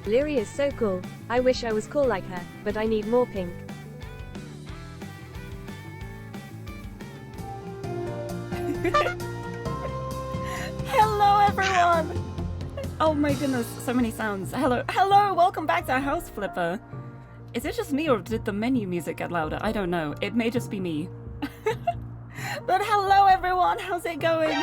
Lirie is so cool. I wish I was cool like her, but I need more pink. Hello everyone! Oh my goodness, so many sounds. Hello, welcome back to House Flipper. Is it just me or did the menu music get louder? I don't know, it may just be me. But hello everyone, how's it going?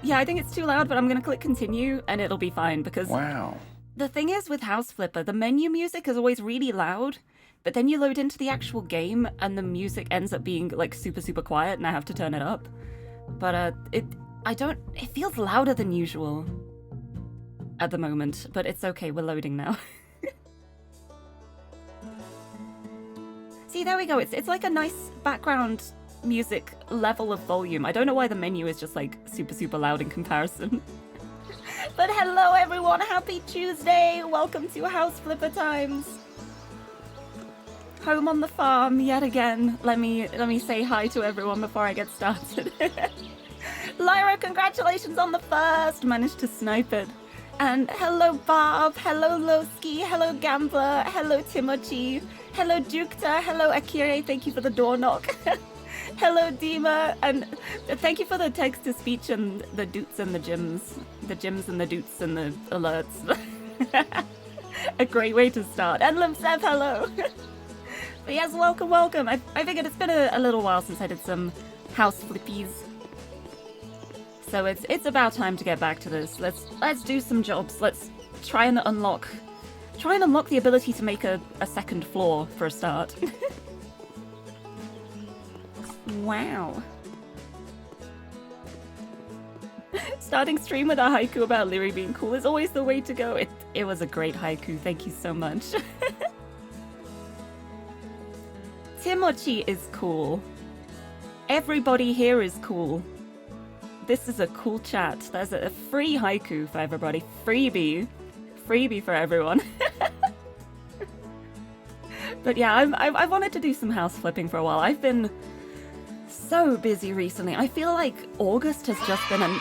Yeah, I think it's too loud, but I'm gonna click continue and it'll be fine because... Wow. The thing is with House Flipper, the menu music is always really loud, but then you load into the actual game and the music ends up being like super quiet and I have to turn it up. But it feels louder than usual at the moment, but it's okay, we're loading now. See, there we go, it's like a nice background music level of volume. I don't know why the menu is just like super loud in comparison. But hello everyone, happy Tuesday! Welcome to House Flipper Times! Home on the farm yet again. Let me say hi to everyone before I get started. Lyra, congratulations on the first! Managed to snipe it. And hello Bob, hello Lowski, hello Gambler, hello Timochi, hello Jukta, hello Akire, thank you for the door knock. Hello Dima, and thank you for the text-to-speech and the doots and the gyms. The gyms and the doots and the alerts. A great way to start. And Limsev, hello! But yes, welcome. I figured it's been a little while since I did some house flippies. So it's about time to get back to this. Let's do some jobs. Let's try and unlock the ability to make a second floor for a start. Wow. Starting stream with a haiku about Lirie being cool is always the way to go. It was a great haiku, thank you so much. Timochi is cool. Everybody here is cool. This is a cool chat. There's a free haiku for everybody. Freebie for everyone. But yeah, I've wanted to do some house flipping for a while. I've been so busy recently. I feel like August has just been an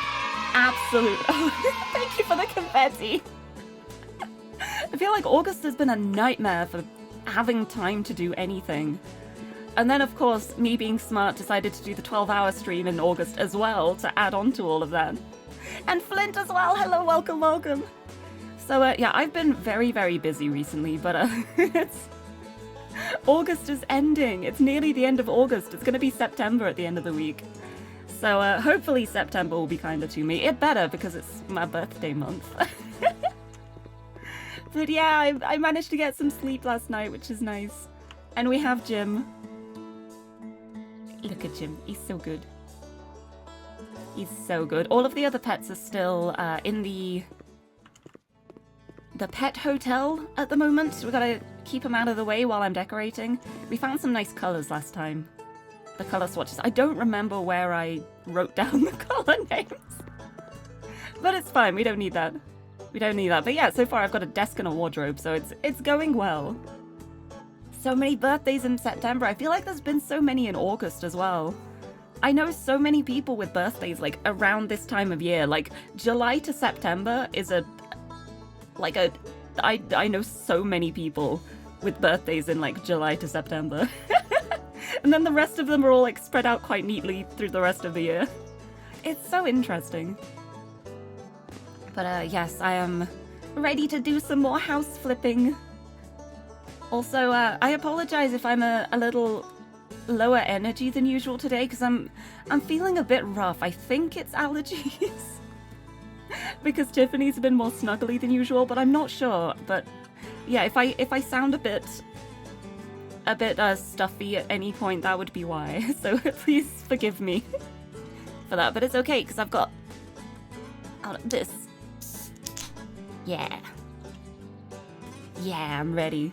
absolute... Oh, thank you for the confetti. I feel like August has been a nightmare for having time to do anything. And then, of course, me being smart decided to do the 12-hour stream in August as well to add on to all of that. And Flint as well. Hello, welcome. So, yeah, I've been very busy recently, but August is ending. It's nearly the end of August. It's going to be September at the end of the week. So hopefully September will be kinder to me. It better because it's my birthday month. But yeah, I managed to get some sleep last night, which is nice. And we have Jim. Look at Jim. He's so good. He's so good. All of the other pets are still in the pet hotel at the moment. We gotta keep them out of the way while I'm decorating. We found some nice colours last time. The colour swatches. I don't remember where I wrote down the colour names. But it's fine, we don't need that. But yeah, so far I've got a desk and a wardrobe, so it's going well. So many birthdays in September. I feel like there's been so many in August as well. I know so many people with birthdays like around this time of year. Like July to September is I know so many people with birthdays in like July to September. And then the rest of them are all like spread out quite neatly through the rest of the year. It's so interesting. But yes, I am ready to do some more house flipping. Also, I apologize if I'm a little lower energy than usual today because I'm feeling a bit rough. I think it's allergies. Because Tiffany's been more snuggly than usual, but I'm not sure. But yeah, if I sound a bit stuffy at any point, that would be why. So please forgive me for that. But it's okay because I've got this. Yeah, I'm ready.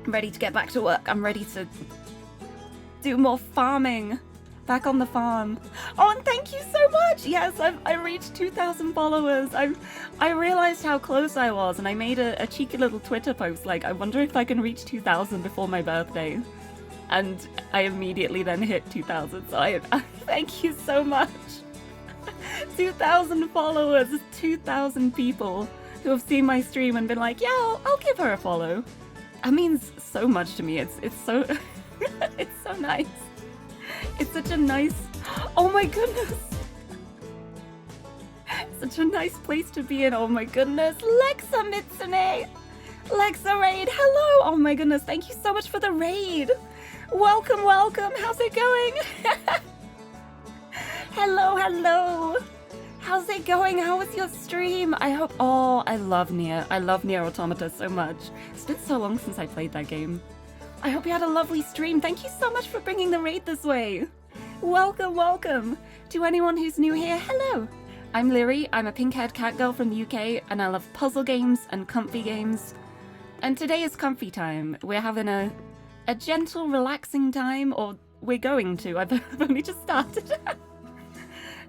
I'm ready to get back to work. I'm ready to do more farming. Back on the farm. Oh, and thank you so much! Yes, I reached 2,000 followers. I realized how close I was, and I made a cheeky little Twitter post like, I wonder if I can reach 2,000 before my birthday. And I immediately then hit 2,000, so I thank you so much. 2,000 followers, 2,000 people who have seen my stream and been like, yeah, I'll give her a follow. That means so much to me. It's so it's so nice. It's such a nice, oh my goodness. Such a nice place to be in. Oh my goodness. Lexa Mitsune. Lexa Raid. Hello. Oh my goodness. Thank you so much for the raid. Welcome, welcome. How's it going? Hello, hello. How's it going? How was your stream? I hope... Oh, I love Nier. I love Nier Automata so much. It's been so long since I played that game. I hope you had a lovely stream. Thank you so much for bringing the raid this way. Welcome, welcome. To anyone who's new here, hello. I'm Lirie. I'm a pink-haired cat girl from the UK, and I love puzzle games and comfy games. And today is comfy time. We're having a gentle, relaxing time, or we're going to. I've only just started.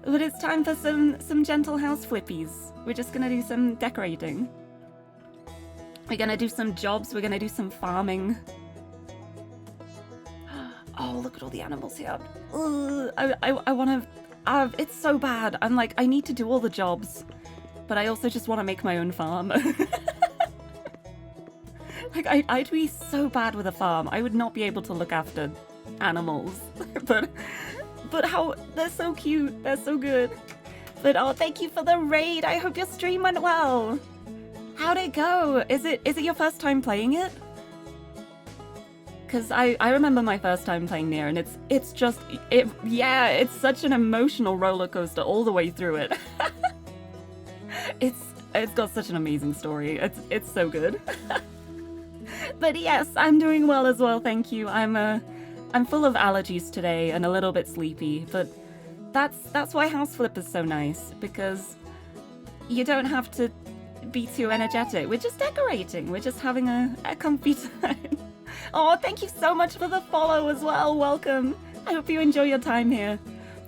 But it's time for some gentle house flippies. We're just gonna do some decorating. We're gonna do some jobs. We're gonna do some farming. Oh, look at all the animals here. Ugh, I wanna... it's so bad. I'm like, I need to do all the jobs. But I also just want to make my own farm. Like, I'd be so bad with a farm. I would not be able to look after animals. But how... They're so cute. They're so good. But oh, thank you for the raid. I hope your stream went well. How'd it go? Is it your first time playing it? Because I remember my first time playing Nier, and it's just... Yeah, it's such an emotional roller coaster all the way through it. It's got such an amazing story. It's so good. But yes, I'm doing well as well, thank you. I'm full of allergies today and a little bit sleepy, but that's why House Flip is so nice, because you don't have to be too energetic. We're just decorating. We're just having a comfy time. Oh, thank you so much for the follow as well. Welcome. I hope you enjoy your time here.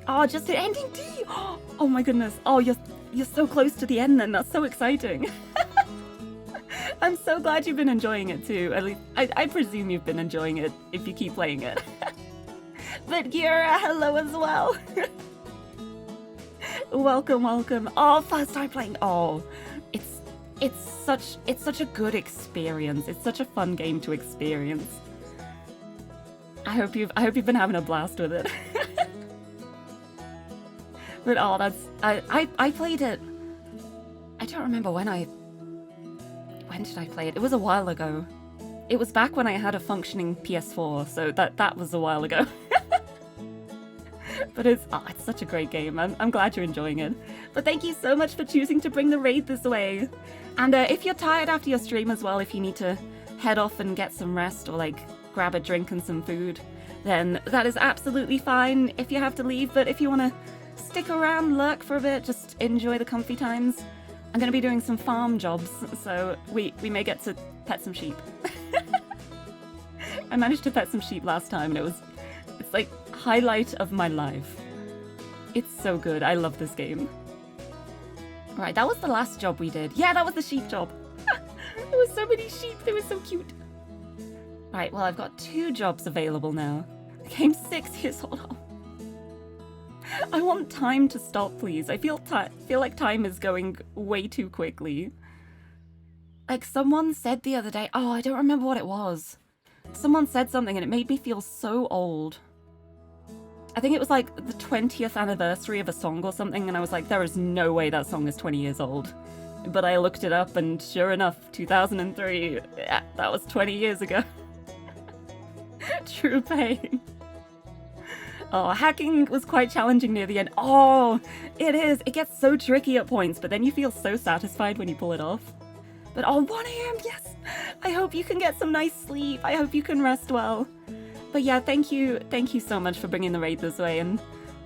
Oh, just hit ending D. Oh my goodness. Oh, you're so close to the end then. That's so exciting. I'm so glad you've been enjoying it too. At least I presume you've been enjoying it if you keep playing it. But Gira, hello as well. Welcome, welcome. Oh, first time playing. Oh, it's such a good experience. It's such a fun game to experience. I hope you've been having a blast with it. But oh, I played it. I don't remember when did I play it? It was a while ago. It was back when I had a functioning PS4, so that was a while ago. But it's such a great game. I'm glad you're enjoying it. But thank you so much for choosing to bring the raid this way. And if you're tired after your stream as well, if you need to head off and get some rest or like grab a drink and some food, then that is absolutely fine if you have to leave. But if you want to stick around, lurk for a bit, just enjoy the comfy times. I'm going to be doing some farm jobs, so we may get to pet some sheep. I managed to pet some sheep last time, and it's like highlight of my life. It's so good. I love this game. Right, that was the last job we did. Yeah, that was the sheep job. There were so many sheep. They were so cute. Right, well, I've got 2 jobs available now. The game's 6 years old. I want time to stop, please. I feel like time is going way too quickly. Like, someone said the other day... Oh, I don't remember what it was. Someone said something and it made me feel so old. I think it was like the 20th anniversary of a song or something, and I was like, there is no way that song is 20 years old. But I looked it up, and sure enough, 2003, yeah, that was 20 years ago. True pain. Oh, hacking was quite challenging near the end. Oh, it is. It gets so tricky at points, but then you feel so satisfied when you pull it off. But oh, 1 AM, yes! I hope you can get some nice sleep. I hope you can rest well. But yeah, thank you so much for bringing the raid this way, and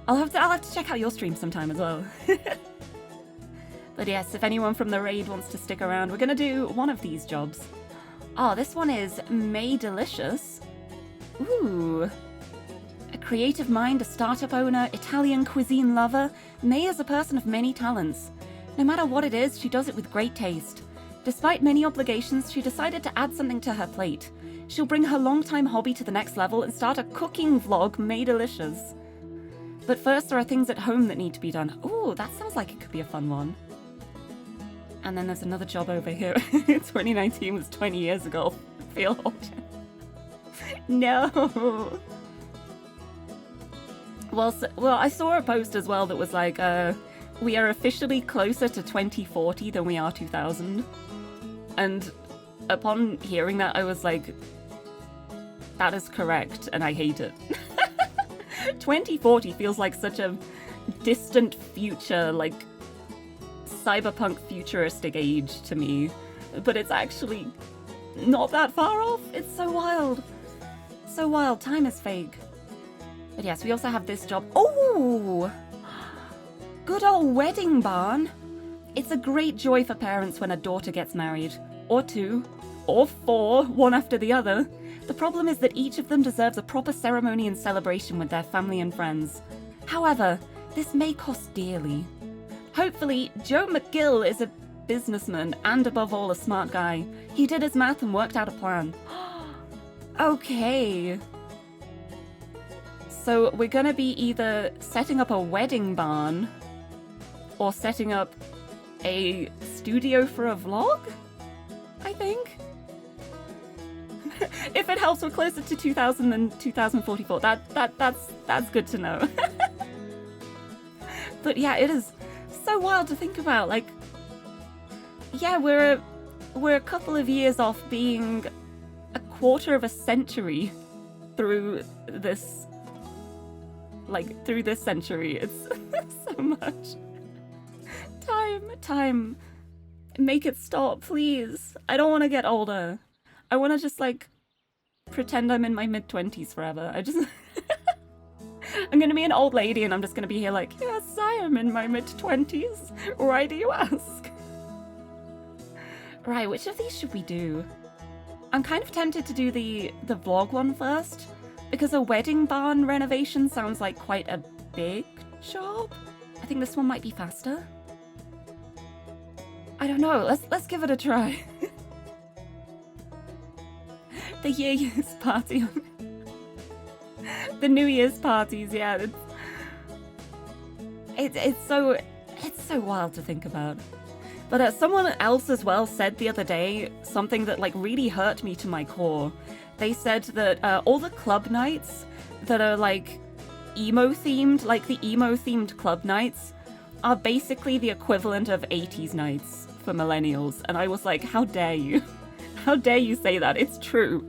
I'll have to check out your stream sometime as well. But yes, if anyone from the raid wants to stick around, we're gonna do one of these jobs. Oh, this one is May Delicious. Ooh. A creative mind, a startup owner, Italian cuisine lover, May is a person of many talents. No matter what it is, she does it with great taste. Despite many obligations, she decided to add something to her plate. She'll bring her longtime hobby to the next level and start a cooking vlog, May Delicious. But first, there are things at home that need to be done. Ooh, that sounds like it could be a fun one. And then there's another job over here. 2019 was 20 years ago. Feel old. No. Well, I saw a post as well that was like, we are officially closer to 2040 than we are 2000. And upon hearing that, I was like, that is correct, and I hate it. 2040 feels like such a distant future, like cyberpunk futuristic age to me. But it's actually not that far off. It's so wild. So wild. Time is fake. But yes, we also have this job. Oh! Good old wedding barn. It's a great joy for parents when a daughter gets married. Or two. Or four, one after the other. The problem is that each of them deserves a proper ceremony and celebration with their family and friends. However, this may cost dearly. Hopefully, Joe McGill is a businessman and above all a smart guy. He did his math and worked out a plan. Okay. So we're gonna be either setting up a wedding barn or setting up a studio for a vlog, I think. If it helps, we're closer to 2000 than 2044. That's good to know. But yeah, it is so wild to think about. Like, yeah, we're a couple of years off being a quarter of a century through this, through this century. It's so much. Time. Make it stop, please. I don't want to get older. I want to just, pretend I'm in my mid-20s forever. I'm going to be an old lady and I'm just going to be here like, yes, I am in my mid-20s. Why do you ask? Right, which of these should we do? I'm kind of tempted to do the vlog one first, because a wedding barn renovation sounds like quite a big job. I think this one might be faster. I don't know. Let's give it a try. The Year's party. The New Year's parties, yeah. It's so wild to think about. But someone else as well said the other day something that really hurt me to my core. They said that all the club nights that are emo themed, the emo themed club nights, are basically the equivalent of 80s nights for millennials. And I was like, how dare you? How dare you say that? It's true.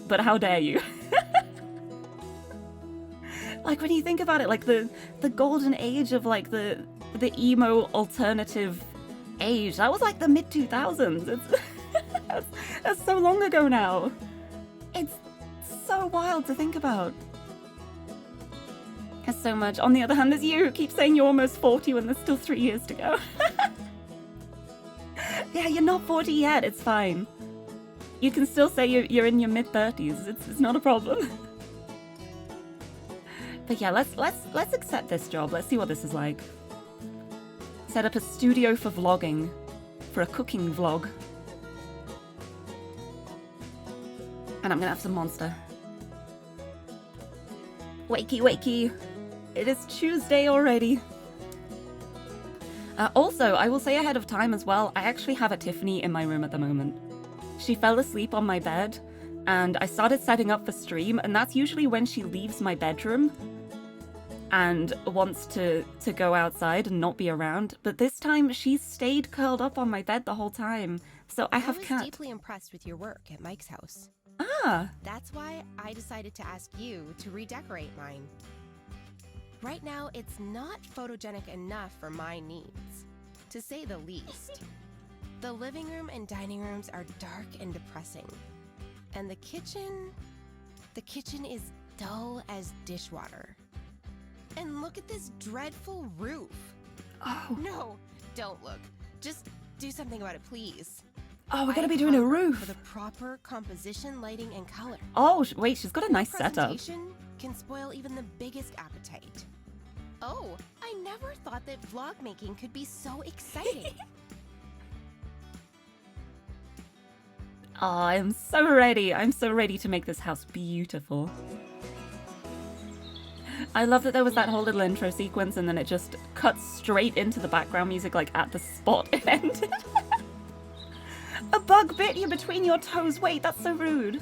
But how dare you? When you think about it, the golden age of the emo alternative age, that was the mid-2000s. That's so long ago now. It's so wild to think about. There's so much. On the other hand, there's you who keep saying you're almost 40 when there's still 3 years to go. Yeah, you're not 40 yet. It's fine. You can still say you're in your mid-30s. It's not a problem. But yeah, let's accept this job. Let's see what this is like. Set up a studio for vlogging. For a cooking vlog. And I'm gonna have some Monster. Wakey, wakey. It is Tuesday already. Also, I will say ahead of time as well, I actually have a Tiffany in my room at the moment. She fell asleep on my bed, and I started setting up for stream, and that's usually when she leaves my bedroom and wants to go outside and not be around. But this time, she stayed curled up on my bed the whole time. So I have I was deeply impressed with your work at Mike's house. Ah! That's why I decided to ask you to redecorate mine. Right now, it's not photogenic enough for my needs, to say the least. The living room and dining rooms are dark and depressing. And the kitchen is dull as dishwater. And look at this dreadful roof. Oh. No, don't look. Just do something about it, please. Oh, we're gonna be doing a roof. For the proper composition, lighting, and color. Oh, wait, she's got a nice setup. Presentation can spoil even the biggest appetite. Oh, I never thought that vlog making could be so exciting. Oh, I'm so ready. I'm so ready to make this house beautiful. I love that there was that whole little intro sequence and then it just cuts straight into the background music at the spot it ended. A bug bit you between your toes. Wait, that's so rude.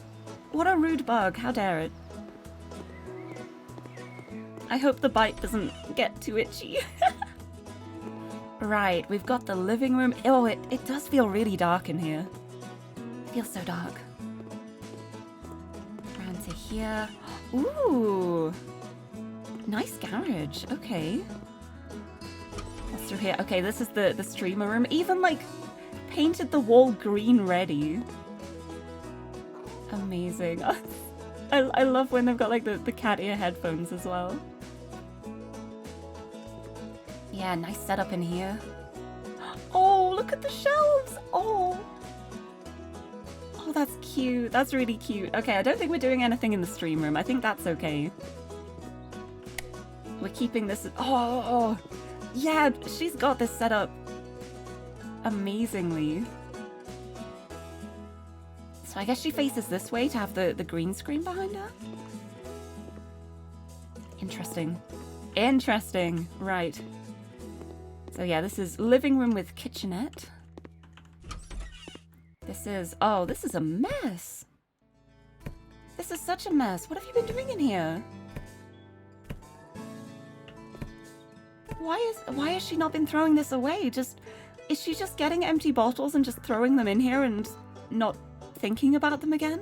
What a rude bug. How dare it. I hope the bite doesn't get too itchy. Right, we've got the living room. Oh, it does feel really dark in here. It feels so dark. Around to here. Ooh. Nice garage. Okay. What's through here? Okay, this is the streamer room. Even, like, painted the wall green ready. Amazing. I love when they've got, like, the cat ear headphones as well. Yeah, nice setup in here. Oh, look at the shelves! Oh! Oh, that's cute. That's really cute. Okay, I don't think we're doing anything in the stream room. I think that's okay. We're keeping this... Oh! Yeah, she's got this set up amazingly. So I guess she faces this way to have the green screen behind her? Interesting. Interesting. Right. So yeah, this is living room with kitchenette. This is... Oh, this is a mess. This is such a mess. What have you been doing in here? Why has she not been throwing this away? Is she just getting empty bottles and just throwing them in here and not thinking about them again?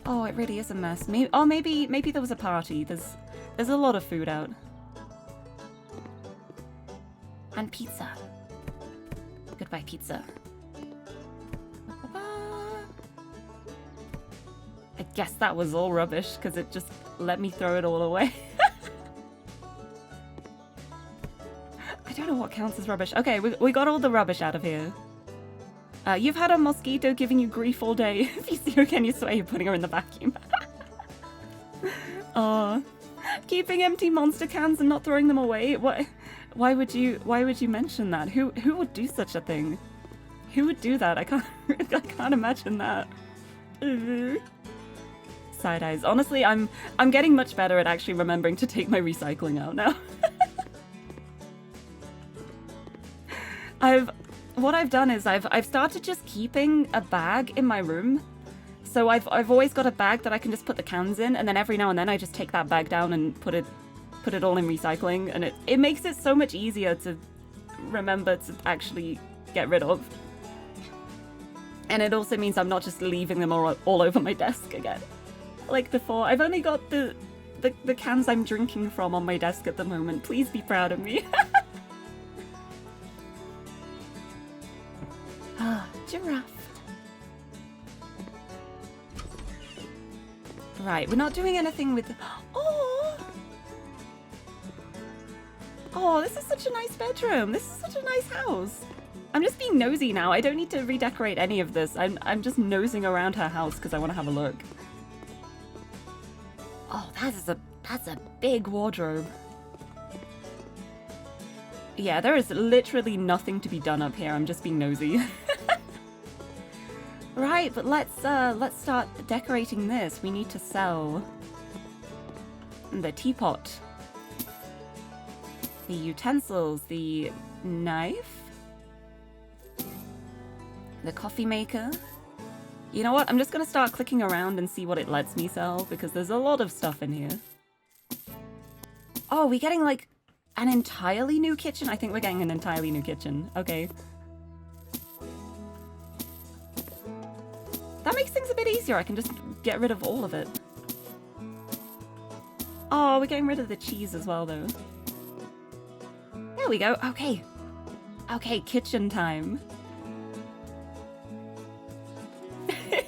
Oh, it really is a mess. Maybe there was a party. There's a lot of food out. And pizza. Goodbye, pizza. I guess that was all rubbish because it just let me throw it all away. I don't know what counts as rubbish. Okay, we got all the rubbish out of here. You've had a mosquito giving you grief all day. If you see her again, you swear you're putting her in the vacuum. Aw. Keeping empty monster cans and not throwing them away? What? Why would you mention that? Who would do such a thing? Who would do that? I can't imagine that. Side eyes. Honestly, I'm getting much better at actually remembering to take my recycling out now. What I've done is I've started just keeping a bag in my room. So I've always got a bag that I can just put the cans in, and then every now and then I just take that bag down and put it all in recycling, and it makes it so much easier to remember to actually get rid of. And it also means I'm not just leaving them all over my desk again. Like before, I've only got the cans I'm drinking from on my desk at the moment. Please be proud of me. Ah, giraffe. Right, we're not doing anything with... Oh! Oh, this is such a nice bedroom. This is such a nice house. I'm just being nosy now. I don't need to redecorate any of this. I'm just nosing around her house because I want to have a look. Oh, that's a big wardrobe. Yeah, there is literally nothing to be done up here. I'm just being nosy. Right, but let's start decorating this. We need to sell the teapot, the utensils, the knife, the coffee maker. You know what? I'm just gonna start clicking around and see what it lets me sell because there's a lot of stuff in here. Oh, we're getting like an entirely new kitchen? I think we're getting an entirely new kitchen. Okay. That makes things a bit easier. I can just get rid of all of it. Oh, we're getting rid of the cheese as well, though. There we go. Okay. Okay, kitchen time.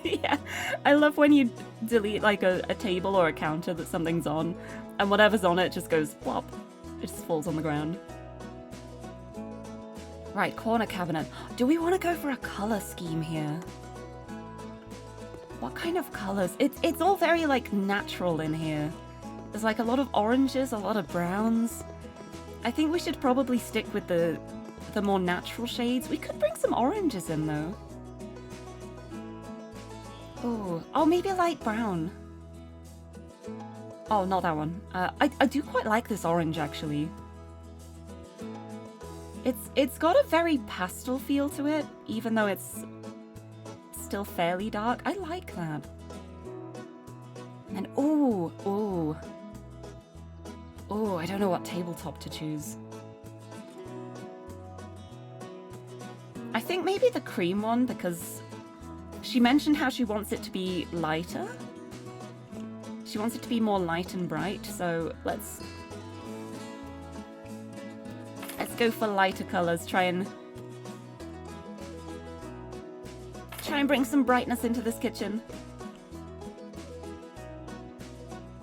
Yeah, I love when you delete like a table or a counter that something's on, and whatever's on it just goes plop. It just falls on the ground. Right, corner cabinet. Do we want to go for a color scheme here? What kind of colors? It's all very like natural in here. There's like a lot of oranges, a lot of browns. I think we should probably stick with the more natural shades. We could bring some oranges in though. Oh, maybe light brown. Oh, not that one. I do quite like this orange actually. It's got a very pastel feel to it, even though it's still fairly dark. I like that. And oh, I don't know what tabletop to choose. I think maybe the cream one, because she mentioned how she wants it to be lighter. She wants it to be more light and bright, so let's go for lighter colors. Try and bring some brightness into this kitchen.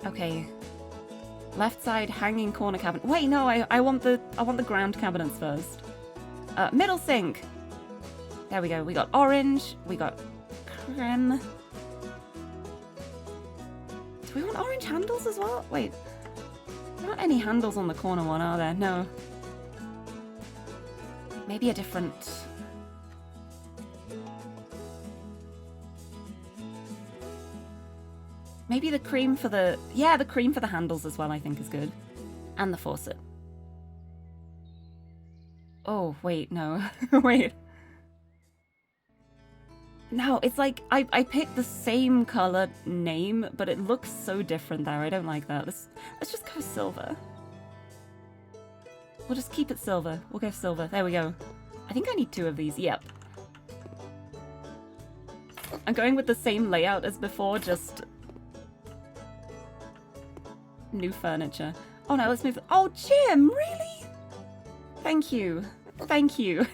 Okay. Left side hanging corner cabinet. Wait, no, I want the ground cabinets first. Middle sink. There we go. We got orange. We got creme. Do we want orange handles as well? Wait. There aren't any handles on the corner one, are there? No. Maybe a different... Maybe the cream for the... Yeah, the cream for the handles as well, I think is good. And the faucet. Oh, wait, no. Wait. No, it's like, I picked the same color name, but it looks so different there. I don't like that. Let's just go silver. We'll just keep it silver. We'll go silver. There we go. I think I need 2 of these. Yep. I'm going with the same layout as before, just... new furniture. Oh no, let's move... Oh, Jim! Really? Thank you. Thank you.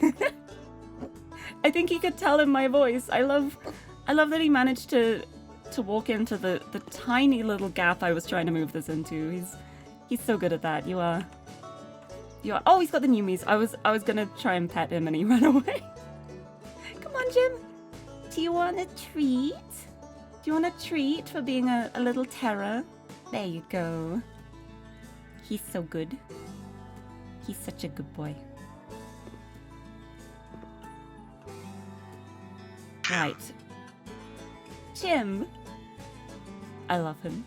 I think he could tell in my voice. I love that he managed to walk into the tiny little gap I was trying to move this into. He's so good at that. You are. Oh, he's got the Numies. I was gonna try and pet him and he ran away. Come on, Jim. Do you want a treat? Do you want a treat for being a little terror? There you go. He's so good. He's such a good boy. Right. Jim. I love him.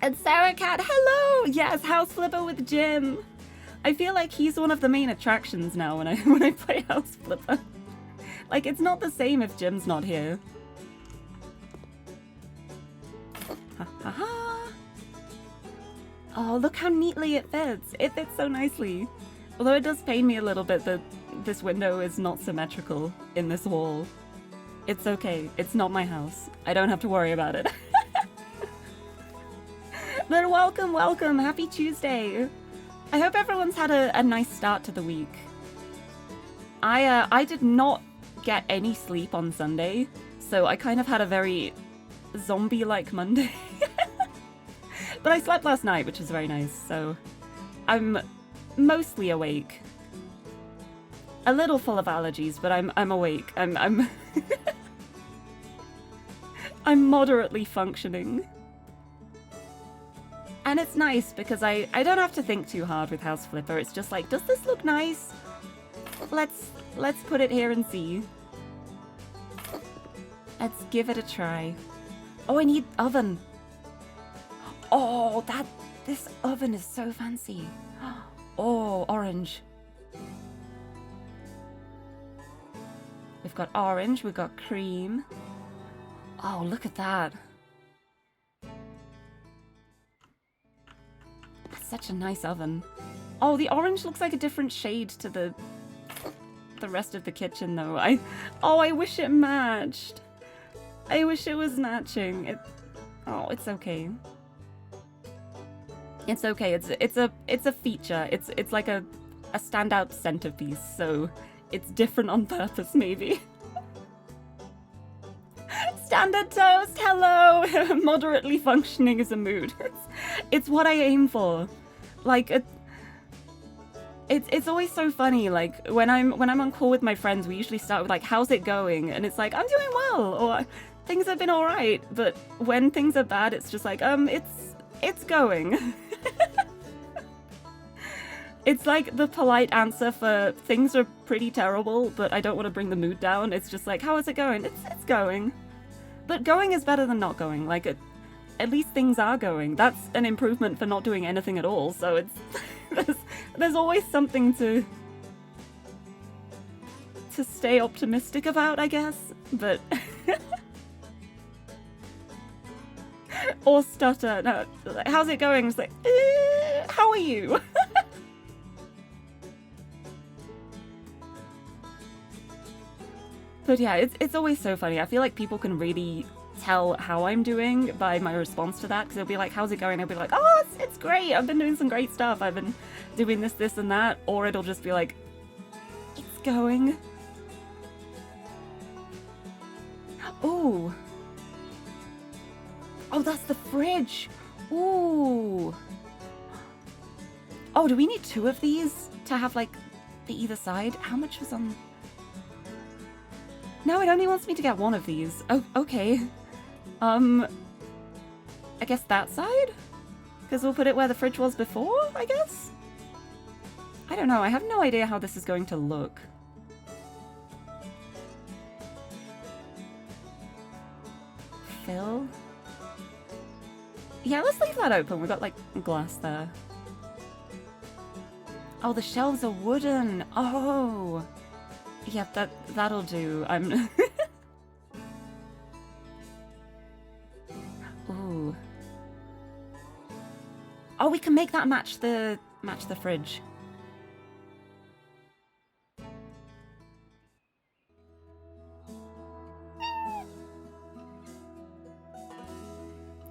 And Sarah Cat, hello! Yes, House Flipper with Jim. I feel like he's one of the main attractions now when I play House Flipper. Like, it's not the same if Jim's not here. Ha ha ha! Oh, look how neatly it fits. It fits so nicely. Although it does pain me a little bit that this window is not symmetrical in this wall. It's okay. It's not my house. I don't have to worry about it. But welcome, welcome. Happy Tuesday. I hope everyone's had a nice start to the week. I did not get any sleep on Sunday, so I kind of had a very zombie-like Monday. But I slept last night, which was very nice, so I'm mostly awake. A little full of allergies, but I'm awake. I'm I'm moderately functioning. And it's nice because I don't have to think too hard with House Flipper. It's just like, does this look nice? Let's put it here and see. Let's give it a try. Oh, I need oven. Oh, this oven is so fancy. Oh, orange. We've got orange, we've got cream. Oh, look at that. That's such a nice oven. Oh, the orange looks like a different shade to the rest of the kitchen, though. I wish it matched. I wish it was matching. Oh, it's okay. It's okay. It's a feature. It's like a standout centerpiece, so it's different on purpose, maybe. Standard toast, hello! Moderately functioning is a mood. It's what I aim for. Like, it's always so funny. Like when I'm on call with my friends, we usually start with like, "How's it going?" And it's like, "I'm doing well," or "Things have been all right." But when things are bad, it's just like, it's going. It's like the polite answer for things are pretty terrible, but I don't want to bring the mood down. It's just like, how is it going? It's going. But going is better than not going. Like, at least things are going. That's an improvement for not doing anything at all, so it's... there's always something to stay optimistic about, I guess, but or stutter. No, like, how's it going? It's like, how are you? But yeah, it's always so funny. I feel like people can really tell how I'm doing by my response to that, because they'll be like, how's it going? I'll be like, oh, it's great. I've been doing some great stuff. I've been doing this, and that. Or it'll just be like, it's going. Ooh. Oh, that's the fridge. Ooh. Oh, do we need 2 of these to have, like, the either side? How much was on... No, it only wants me to get 1 of these. Oh, okay. I guess that side? Because we'll put it where the fridge was before, I guess? I don't know. I have no idea how this is going to look. Fill? Yeah, let's leave that open. We've got, like, glass there. Oh, the shelves are wooden. Oh. Yeah, that'll do. I'm... Ooh. Oh, we can make that match the fridge.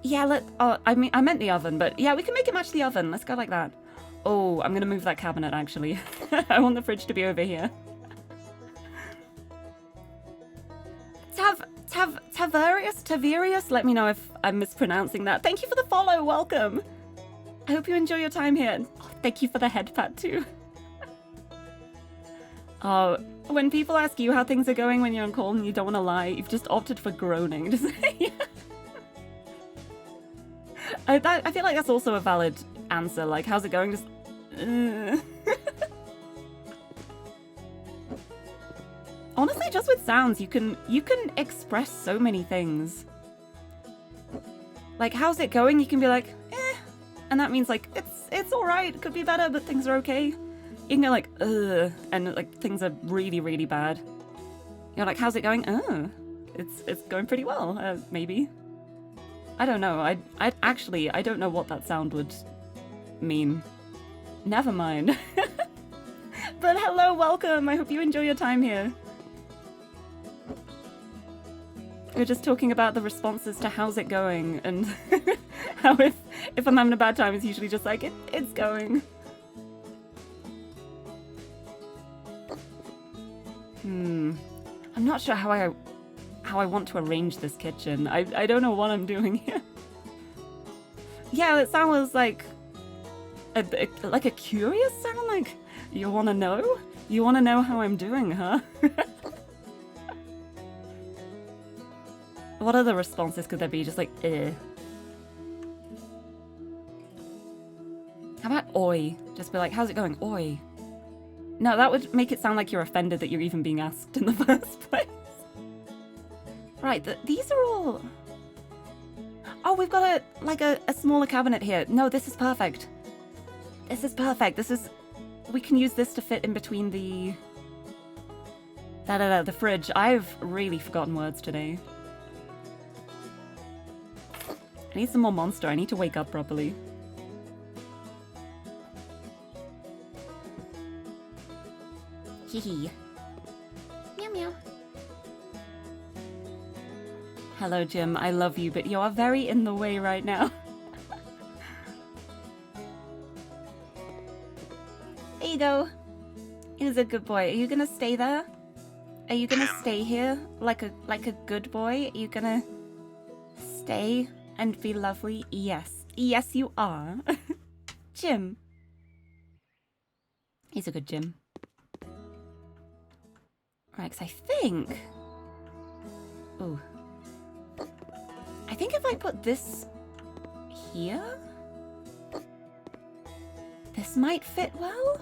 Yeah, I meant the oven, but yeah, we can make it match the oven. Let's go like that. Oh, I'm gonna move that cabinet, actually. I want the fridge to be over here. Taverius, let me know if I'm mispronouncing that. Thank you for the follow, welcome. I hope you enjoy your time here. Oh, thank you for the head pat too. Oh, when people ask you how things are going when you're on call and you don't want to lie, you've just opted for groaning. Just I feel like that's also a valid answer. Like, how's it going? Just. Honestly, just with sounds, you can express so many things. Like, how's it going? You can be like, eh, and that means like it's all right. It could be better, but things are okay. You can go like, ugh, and like things are really, really bad. You're like, how's it going? It's going pretty well. Maybe. I don't know. I don't know what that sound would mean. Never mind. But hello, welcome. I hope you enjoy your time here. We're just talking about the responses to how's it going, and how if I'm having a bad time, it's usually just like, it's going. I'm not sure how I want to arrange this kitchen. I don't know what I'm doing here. Yeah, it sounds like a curious sound, like, you wanna know? You wanna know how I'm doing, huh? What other responses could there be? Just like, eh. How about oi? Just be like, how's it going? Oi. No, that would make it sound like you're offended that you're even being asked in the first place. Right, these are all... Oh, we've got a smaller cabinet here. No, this is perfect. This is perfect. We can use this to fit in between the fridge. I've really forgotten words today. I need some more monster. I need to wake up properly. Hee. Meow meow. Hello, Jim. I love you, but you are very in the way right now. There you go. He's a good boy. Are you gonna stay there? Are you gonna stay here like a good boy? Are you gonna stay and be lovely? Yes. Yes, you are. Jim. He's a good Jim. Right, 'cause I think... Ooh. I think if I put this here... This might fit well?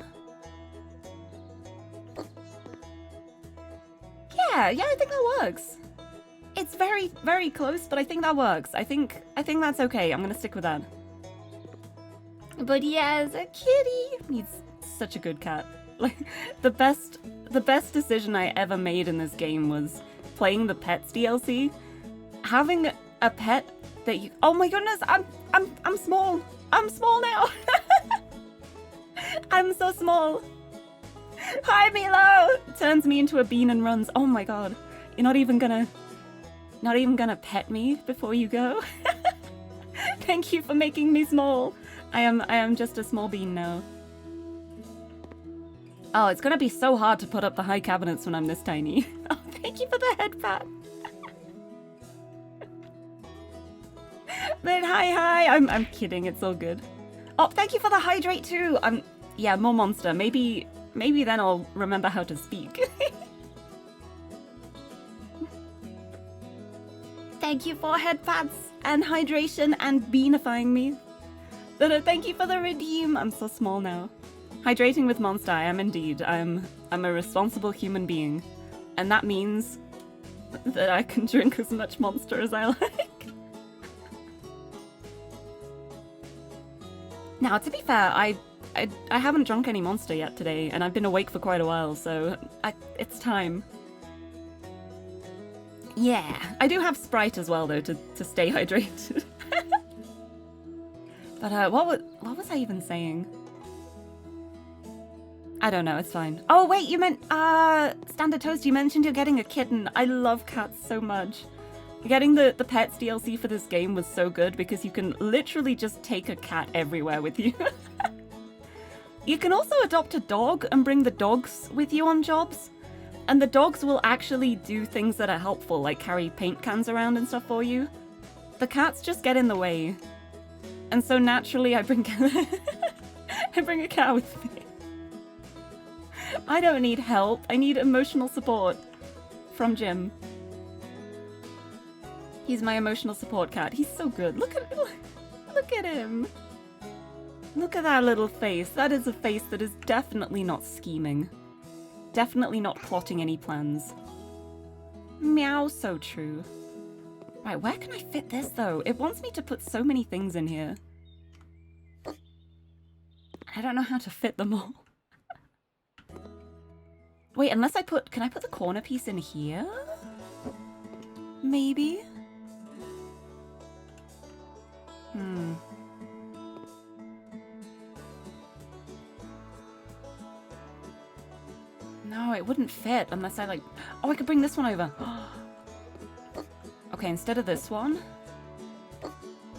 Yeah, I think that works. It's very, very close, but I think that works. I think that's okay. I'm gonna stick with that. But yes, a kitty. He's such a good cat. Like, the best decision I ever made in this game was playing the Pets DLC. Having a pet that you... Oh my goodness, I'm small. I'm small now. I'm so small. Hi, Milo! Turns me into a bean and runs. Oh my god. You're not even gonna pet me before you go? Thank you for making me small. I am just a small bean now. Oh, it's gonna be so hard to put up the high cabinets when I'm this tiny. Oh, thank you for the head pat. But hi, I'm kidding, it's all good. Oh, thank you for the hydrate too. Yeah, more monster. Maybe then I'll remember how to speak. Thank you for head pats and hydration and beanifying me. No, thank you for the redeem. I'm so small now. Hydrating with Monster, I am indeed. I'm a responsible human being. And that means that I can drink as much Monster as I like. Now, to be fair, I haven't drunk any Monster yet today, and I've been awake for quite a while, so it's time. Yeah, I do have Sprite as well, though, to stay hydrated. But what was I even saying? I don't know, it's fine. Oh wait, you meant Standard Toast, you mentioned you're getting a kitten. I love cats so much. Getting the Pets DLC for this game was so good because you can literally just take a cat everywhere with you. You can also adopt a dog and bring the dogs with you on jobs. And the dogs will actually do things that are helpful, like carry paint cans around and stuff for you. The cats just get in the way. And so naturally I bring a cat with me. I don't need help. I need emotional support from Jim. He's my emotional support cat. He's so good. Look at him. Look at that little face. That is a face that is definitely not scheming. Definitely not plotting any plans. Meow, so true. Right, where can I fit this though? It wants me to put so many things in here. I don't know how to fit them all. Wait, unless can I put the corner piece in here? Maybe? No, it wouldn't fit unless I like... Oh, I could bring this one over. Okay, instead of this one,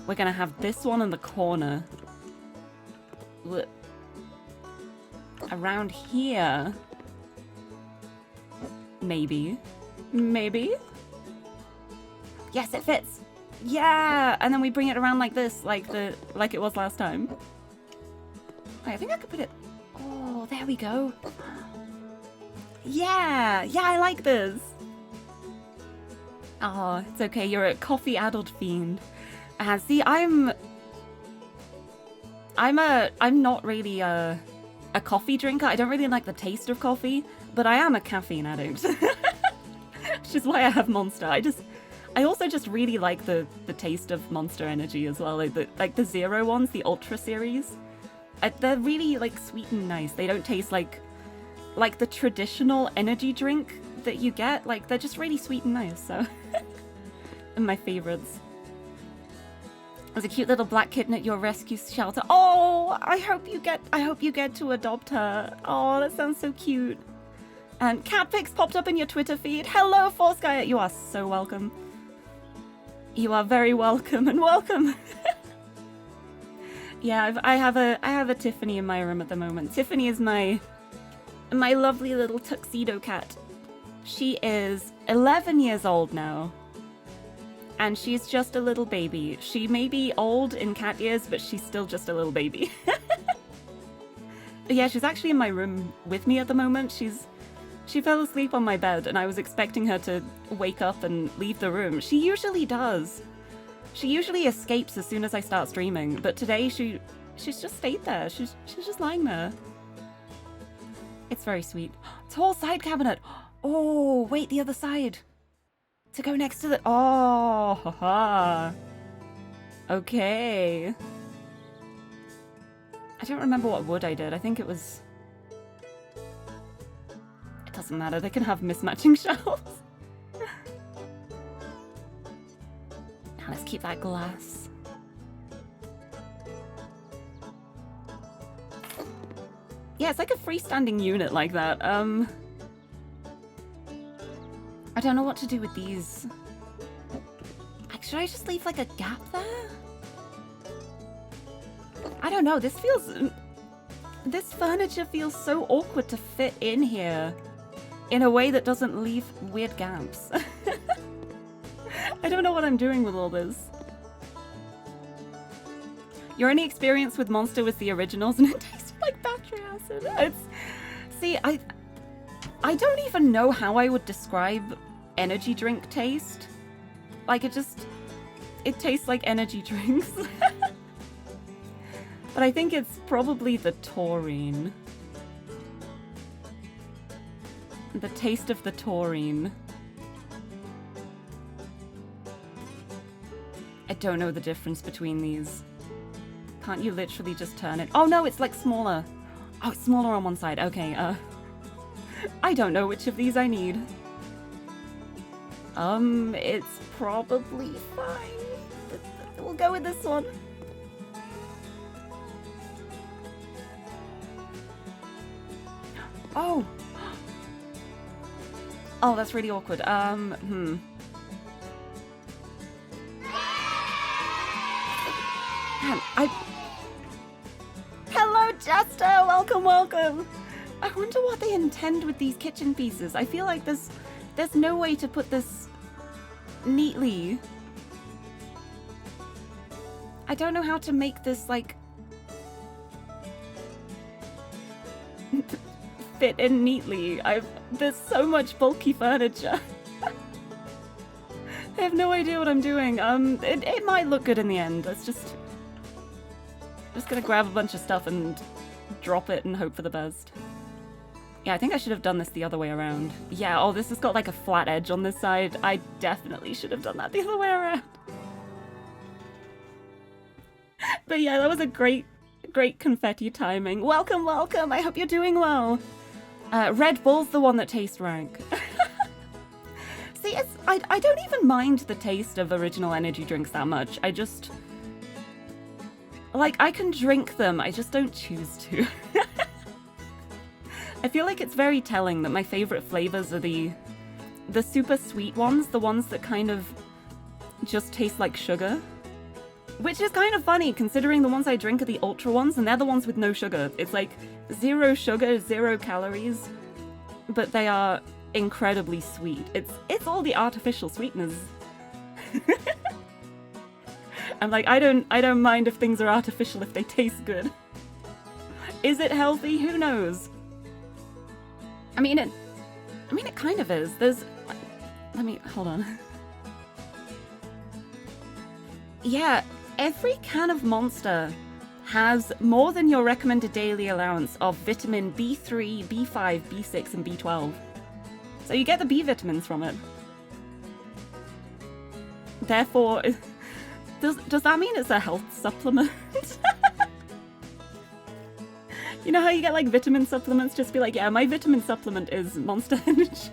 we're gonna have this one in the corner. Around here. Maybe. Maybe? Yes, it fits! Yeah! And then we bring it around like this, like it was last time. Wait, I think I could put it... Oh, there we go. Yeah! Yeah, I like this! Oh, it's okay, you're a coffee addled fiend. See, I'm not really a coffee drinker. I don't really like the taste of coffee, but I am a caffeine addict. Which is why I have Monster. I also just really like the taste of Monster Energy as well. Like the Zero ones, the Ultra series. They're really like sweet and nice. They don't taste like the traditional energy drink that you get. Like they're just really sweet and nice, so. And my favorites. There's a cute little black kitten at your rescue shelter. Oh, I hope you get to adopt her. Oh, that sounds so cute. And cat pics popped up in your Twitter feed. Hello, Force you are so welcome. You are very welcome and welcome. Yeah, I have a Tiffany in my room at the moment. Tiffany is my lovely little tuxedo cat. She is 11 years old now. And she's just a little baby. She may be old in cat years, but she's still just a little baby. But yeah, she's actually in my room with me at the moment. She fell asleep on my bed, and I was expecting her to wake up and leave the room. She usually does. She usually escapes as soon as I start streaming, but today she's just stayed there. She's just lying there. It's very sweet. Tall side cabinet. Oh, wait, the other side. To go next to the... Oh, haha. Okay. I don't remember what wood I did. I think it was... It doesn't matter. They can have mismatching shells. Now let's keep that glass. Yeah, it's like a freestanding unit like that. I don't know what to do with these. Should I just leave like a gap there? I don't know. This furniture feels so awkward to fit in here in a way that doesn't leave weird gaps. I don't know what I'm doing with all this. Your only experience with Monster was the originals and it tasted like battery acid. See, I don't even know how I would describe energy drink taste. Like, it tastes like energy drinks. But I think it's probably the taurine. The taste of the taurine. I don't know the difference between these. Can't you literally just turn it? Oh no, it's like smaller. Oh, it's smaller on one side. Okay, I don't know which of these I need. It's probably fine. We'll go with this one. Oh! Oh, that's really awkward. Man, Hello, Jester! Welcome, welcome! I wonder what they intend with these kitchen pieces. I feel like there's no way to put this neatly. I don't know how to make this, like, fit in neatly. There's so much bulky furniture. I have no idea what I'm doing. It might look good in the end. Let's just gonna grab a bunch of stuff and drop it and hope for the best. Yeah, I think I should have done this the other way around. Yeah, oh, this has got like a flat edge on this side. I definitely should have done that the other way around. But yeah, that was a great confetti timing. Welcome, welcome. I hope you're doing well. Red Bull's the one that tastes rank. See, I don't even mind the taste of original energy drinks that much. I just... Like, I can drink them, I just don't choose to. I feel like it's very telling that my favorite flavors are the super sweet ones, the ones that kind of just taste like sugar. Which is kind of funny, considering the ones I drink are the ultra ones, and they're the ones with no sugar. It's like 0 sugar, 0 calories, but they are incredibly sweet. It's all the artificial sweeteners. I'm like, I don't mind if things are artificial if they taste good. Is it healthy? Who knows? I mean it kind of is. Hold on. Yeah, every can of Monster has more than your recommended daily allowance of vitamin B3, B5, B6, and B12. So you get the B vitamins from it. Therefore, does that mean it's a health supplement? You know how you get like vitamin supplements? Just be like, yeah, my vitamin supplement is Monster Energy.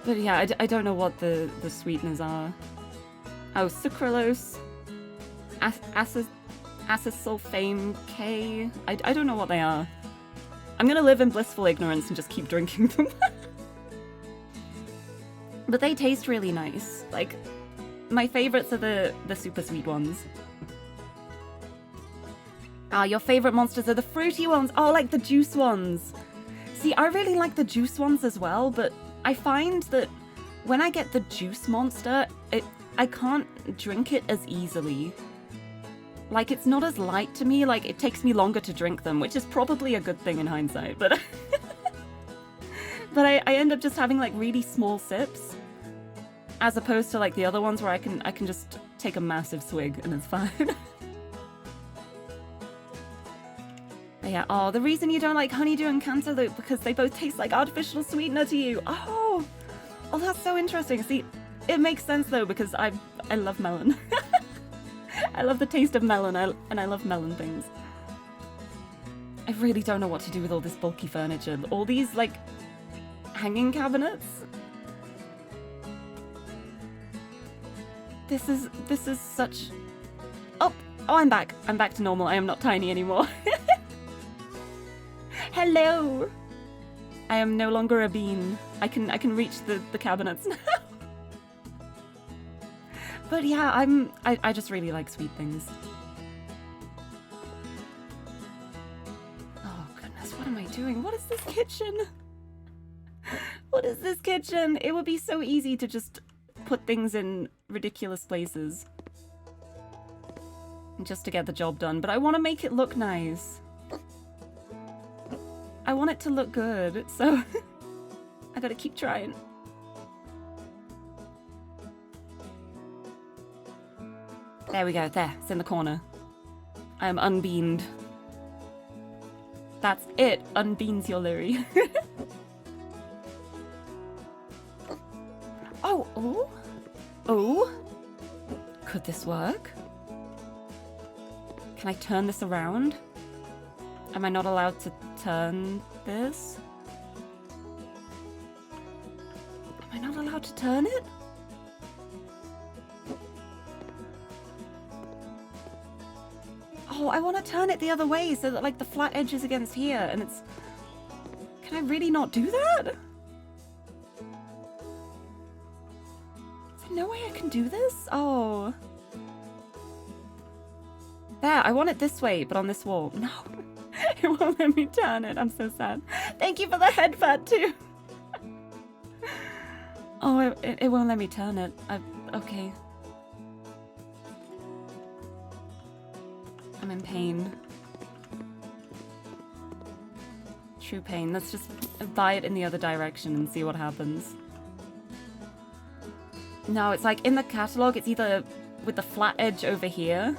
But yeah, I don't know what the sweeteners are. Oh, sucralose, acesulfame K. I don't know what they are. I'm gonna live in blissful ignorance and just keep drinking them. But they taste really nice. Like, my favorites are the super sweet ones. Ah, your favorite monsters are the fruity ones. Oh, like the juice ones. See, I really like the juice ones as well, but I find that when I get the juice monster, I can't drink it as easily. Like, it's not as light to me, like, it takes me longer to drink them, which is probably a good thing in hindsight, but... But I end up just having, like, really small sips, as opposed to, like, the other ones where I can just take a massive swig and it's fine. But yeah, oh, the reason you don't like honeydew and cantaloupe, because they both taste like artificial sweetener to you. Oh, that's so interesting. See, it makes sense, though, because I love melon. I love the taste of melon, and I love melon things. I really don't know what to do with all this bulky furniture. All these, like, hanging cabinets. This is such... Oh, I'm back. I'm back to normal. I am not tiny anymore. Hello! I am no longer a bean. I can reach the cabinets now. But yeah, I just really like sweet things. Oh goodness, what am I doing? What is this kitchen? What is this kitchen? It would be so easy to just put things in ridiculous places. Just to get the job done, but I want to make it look nice. I want it to look good, so I gotta keep trying. There we go, there, it's in the corner. I am unbeaned. That's it, unbeans your Lirie. Oh, could this work? Can I turn this around? Am I not allowed to turn this? Am I not allowed to turn it? Oh, I want to turn it the other way so that, like, the flat edge is against here and it's... Can I really not do that? Is there no way I can do this? Oh. There, I want it this way, but on this wall. No. It won't let me turn it. I'm so sad. Thank you for the head pat too. Oh, it won't let me turn it. Okay. I'm in pain. True pain. Let's just buy it in the other direction and see what happens. No, it's like in the catalog, it's either with the flat edge over here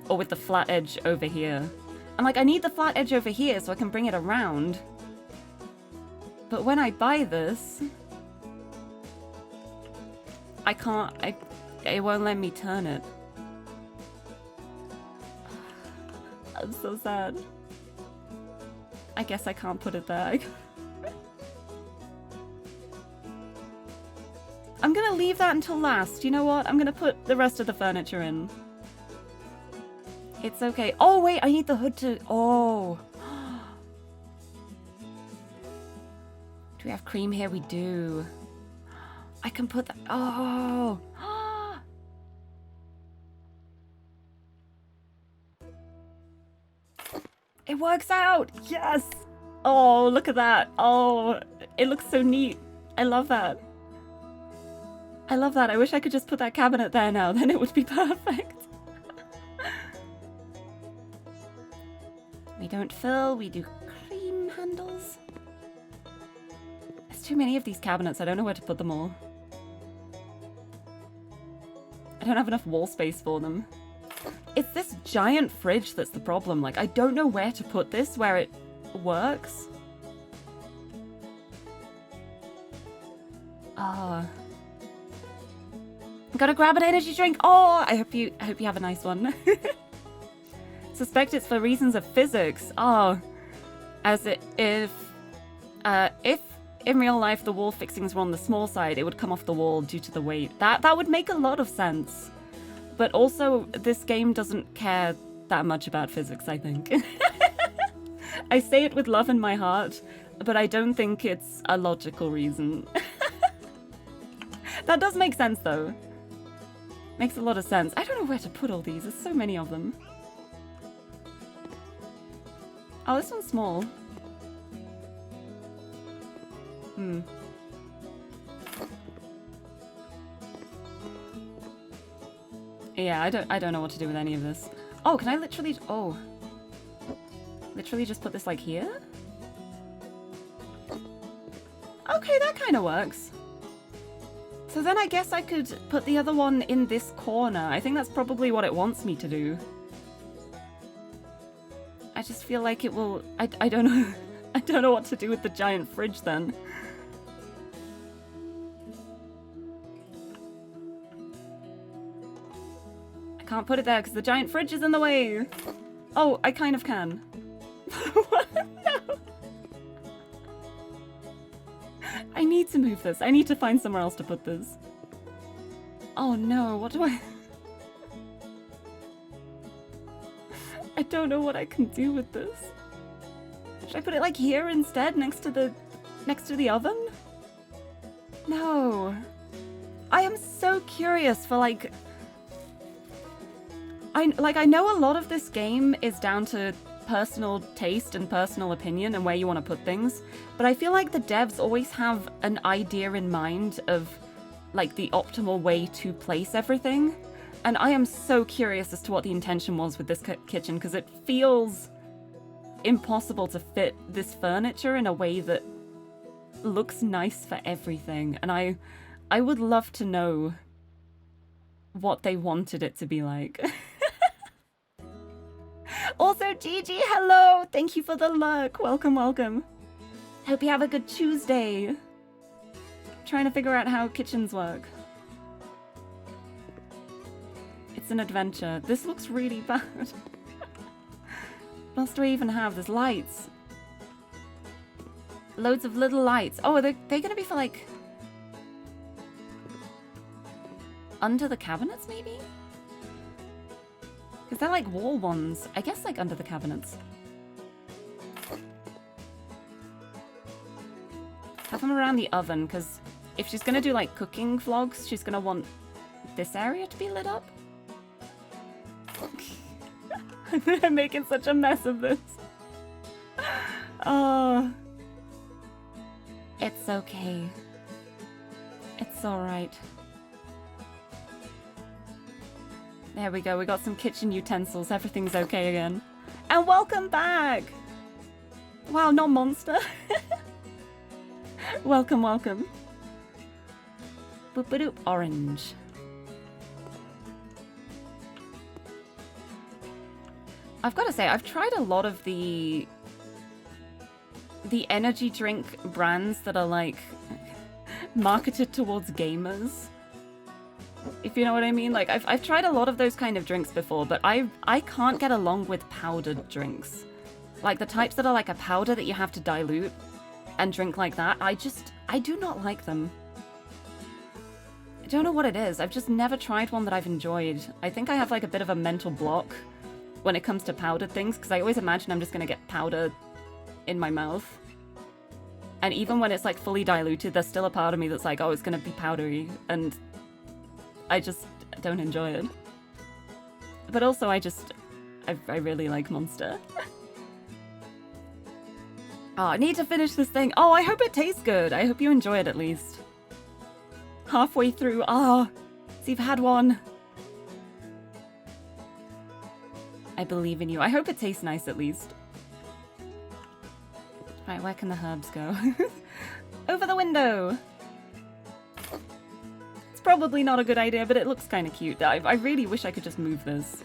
or with the flat edge over here. I'm like, I need the flat edge over here so I can bring it around. But when I buy this, I can't, it won't let me turn it. I'm so sad. I guess I can't put it there. I'm gonna leave that until last. You know what? I'm gonna put the rest of the furniture in. It's okay. Oh, wait, I need the hood to... Oh. Do we have cream here? We do. I can put that... Oh. It works out. Yes. Oh, look at that. Oh, it looks so neat. I love that. I love that. I wish I could just put that cabinet there now. Then it would be perfect. We don't fill, we do cream handles. There's too many of these cabinets, I don't know where to put them all. I don't have enough wall space for them. It's this giant fridge that's the problem. Like, I don't know where to put this, where it works. Ah. Gotta grab an energy drink. Oh, I hope you have a nice one. Suspect it's for reasons of physics. Oh, as if in real life the wall fixings were on the small side, it would come off the wall due to the weight. That would make a lot of sense. But also, this game doesn't care that much about physics, I think. I say it with love in my heart, but I don't think it's a logical reason. That does make sense, though. Makes a lot of sense. I don't know where to put all these. There's so many of them. Oh, this one's small. Yeah, I don't know what to do with any of this. Oh, can I literally... Oh. Literally just put this, like, here? Okay, that kind of works. So then I guess I could put the other one in this corner. I think that's probably what it wants me to do. I just feel like it will... I don't know. I don't know what to do with the giant fridge then. I can't put it there because the giant fridge is in the way. Oh, I kind of can. What? No. I need to move this. I need to find somewhere else to put this. Oh no, what do I... I don't know what I can do with this. Should I put it like here instead, next to the oven? No. I am so curious for like... I know a lot of this game is down to personal taste and personal opinion and where you want to put things, but I feel like the devs always have an idea in mind of like the optimal way to place everything. And I am so curious as to what the intention was with this kitchen, because it feels impossible to fit this furniture in a way that looks nice for everything. And I would love to know what they wanted it to be like. Also, Gigi, hello! Thank you for the lurk. Welcome, welcome. Hope you have a good Tuesday. Trying to figure out how kitchens work. It's an adventure. This looks really bad. What else do I even have? There's lights. Loads of little lights. Oh, are they gonna be for like... under the cabinets, maybe? Because they're like wall ones. I guess like under the cabinets. Have them around the oven, because if she's gonna do like cooking vlogs, she's gonna want this area to be lit up. I'm making such a mess of this. Oh. It's okay. It's alright. There we go, we got some kitchen utensils. Everything's okay again. And welcome back! Wow, not monster. Welcome, welcome. Boop-a-doop, orange. I've got to say, I've tried a lot of the energy drink brands that are like marketed towards gamers. If you know what I mean. Like I've tried a lot of those kind of drinks before, but I can't get along with powdered drinks. Like the types that are like a powder that you have to dilute and drink like that. I do not like them. I don't know what it is. I've just never tried one that I've enjoyed. I think I have like a bit of a mental block when it comes to powdered things, because I always imagine I'm just gonna get powder in my mouth. And even when it's like fully diluted, there's still a part of me that's like, oh, it's gonna be powdery, and I just don't enjoy it. But also I really like Monster. Oh, I need to finish this thing. Oh, I hope it tastes good. I hope you enjoy it at least. Halfway through. Oh, so you've had one. I believe in you. I hope it tastes nice at least. Right, where can the herbs go? Over the window! It's probably not a good idea, but it looks kind of cute. I really wish I could just move this.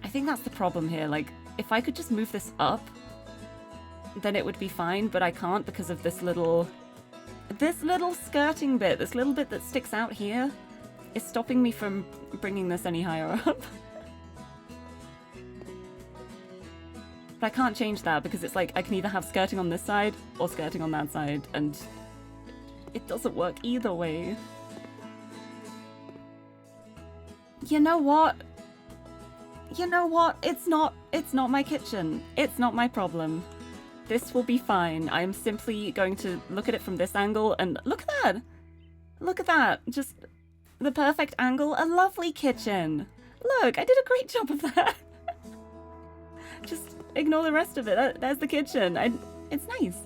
I think that's the problem here. Like, if I could just move this up, then it would be fine, but I can't because of this little skirting bit. This little bit that sticks out here is stopping me from bringing this any higher up. But I can't change that because it's like I can either have skirting on this side or skirting on that side, and it doesn't work either way. You know what? You know what? It's not my kitchen. It's not my problem. This will be fine. I'm simply going to look at it from this angle and look at that! Look at that! Just the perfect angle. A lovely kitchen. Look, I did a great job of that. Just ignore the rest of it. There's the kitchen. It's nice.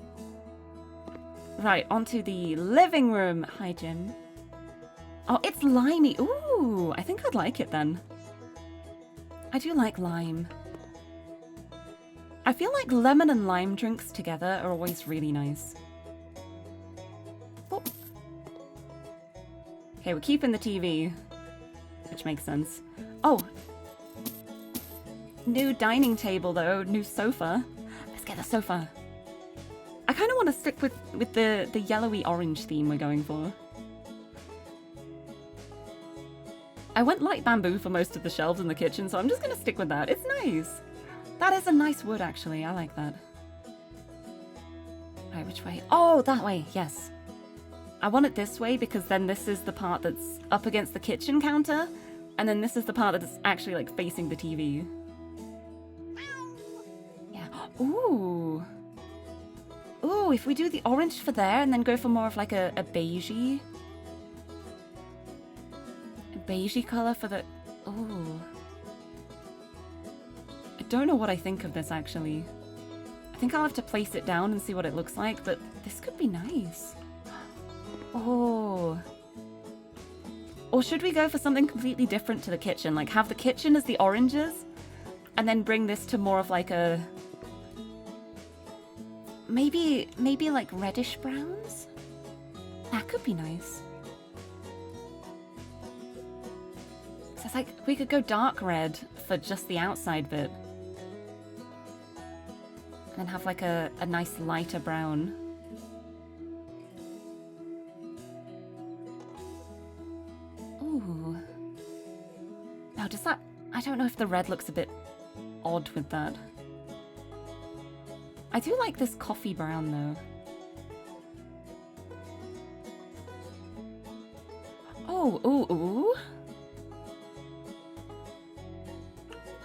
Right, onto the living room. Hi, Jim. Oh, it's limey. Ooh, I think I'd like it then. I do like lime. I feel like lemon and lime drinks together are always really nice. Oh. Okay, we're keeping the TV, which makes sense. Oh. New dining table, though. New sofa. Let's get the sofa. I kind of want to stick with the yellowy orange theme we're going for. I went light bamboo for most of the shelves in the kitchen, so I'm just gonna stick with that. It's nice. That is a nice wood, actually. I like that. Right, which way? Oh, that way. Yes. I want it this way because then this is the part that's up against the kitchen counter, and then this is the part that's actually like facing the TV. Yeah. Ooh. Ooh, if we do the orange for there and then go for more of like a beigey color for the... Ooh. I don't know what I think of this, actually. I think I'll have to place it down and see what it looks like, but this could be nice. Oh. Or should we go for something completely different to the kitchen? Like have the kitchen as the oranges and then bring this to more of like a... Maybe like reddish browns? That could be nice. So it's like we could go dark red for just the outside bit. And then have like a nice lighter brown. Ooh. Now does that... I don't know if the red looks a bit odd with that. I do like this coffee brown though. Oh, ooh, ooh.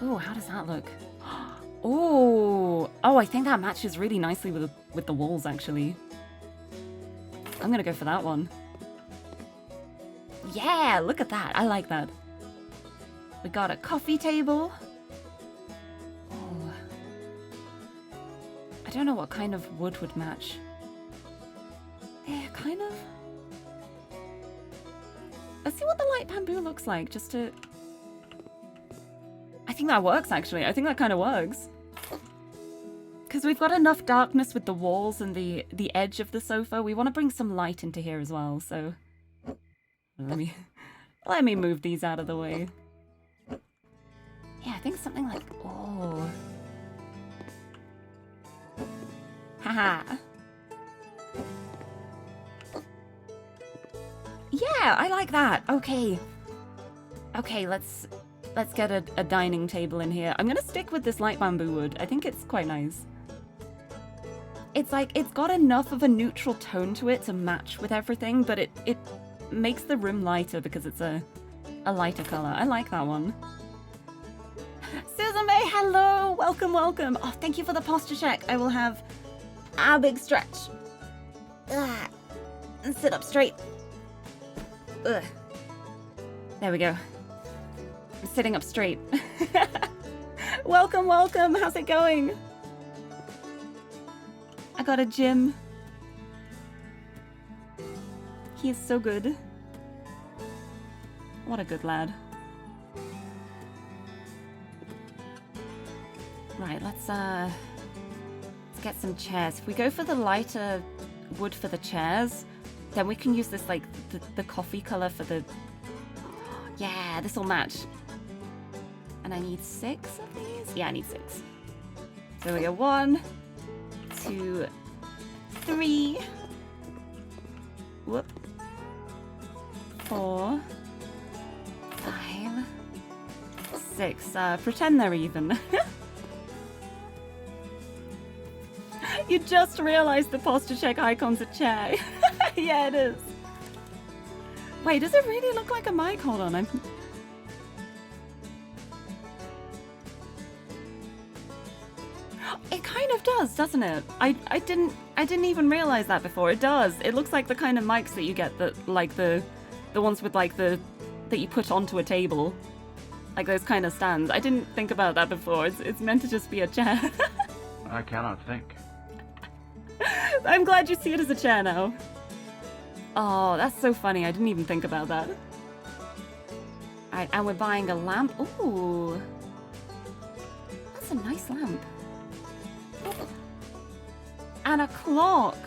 Ooh, how does that look? Oh, I think that matches really nicely with the walls, actually. I'm gonna go for that one. Yeah, look at that. I like that. We got a coffee table. Oh. I don't know what kind of wood would match. Yeah, kind of. Let's see what the light bamboo looks like, just to... I think that works, actually. I think that kind of works. Because we've got enough darkness with the walls and the edge of the sofa. We want to bring some light into here as well, so... Let me move these out of the way. Yeah, I think something like... Oh. Haha. Yeah, I like that. Okay. Okay, let's get a dining table in here. I'm gonna stick with this light bamboo wood. I think it's quite nice. It's like, it's got enough of a neutral tone to it to match with everything, but it makes the room lighter because it's a lighter color. I like that one. Suzume, hello! Welcome, welcome. Oh, thank you for the posture check. I will have a big stretch. Ugh. And sit up straight. Ugh. There we go. I'm sitting up straight. Welcome, welcome. How's it going? I got a Jim. He is so good. What a good lad. Right, let's get some chairs. If we go for the lighter wood for the chairs, then we can use this like the coffee color for the... Yeah, this will match. And I need 6 of these? Yeah, I need 6. So we go 1, 2, 3. Whoop. 4, 5, 6. Pretend they're even. You just realized the posture check icon's a chair. Yeah, it is. Wait, does it really look like a mic? Hold on, It kind of does, doesn't it? I didn't even realize that before. It does. It looks like the kind of mics that you get that like the ones with like that you put onto a table. Like those kind of stands. I didn't think about that before. It's meant to just be a chair. I cannot think. I'm glad you see it as a chair now. Oh, that's so funny. I didn't even think about that. Alright, and we're buying a lamp. Ooh. That's a nice lamp. And a clock.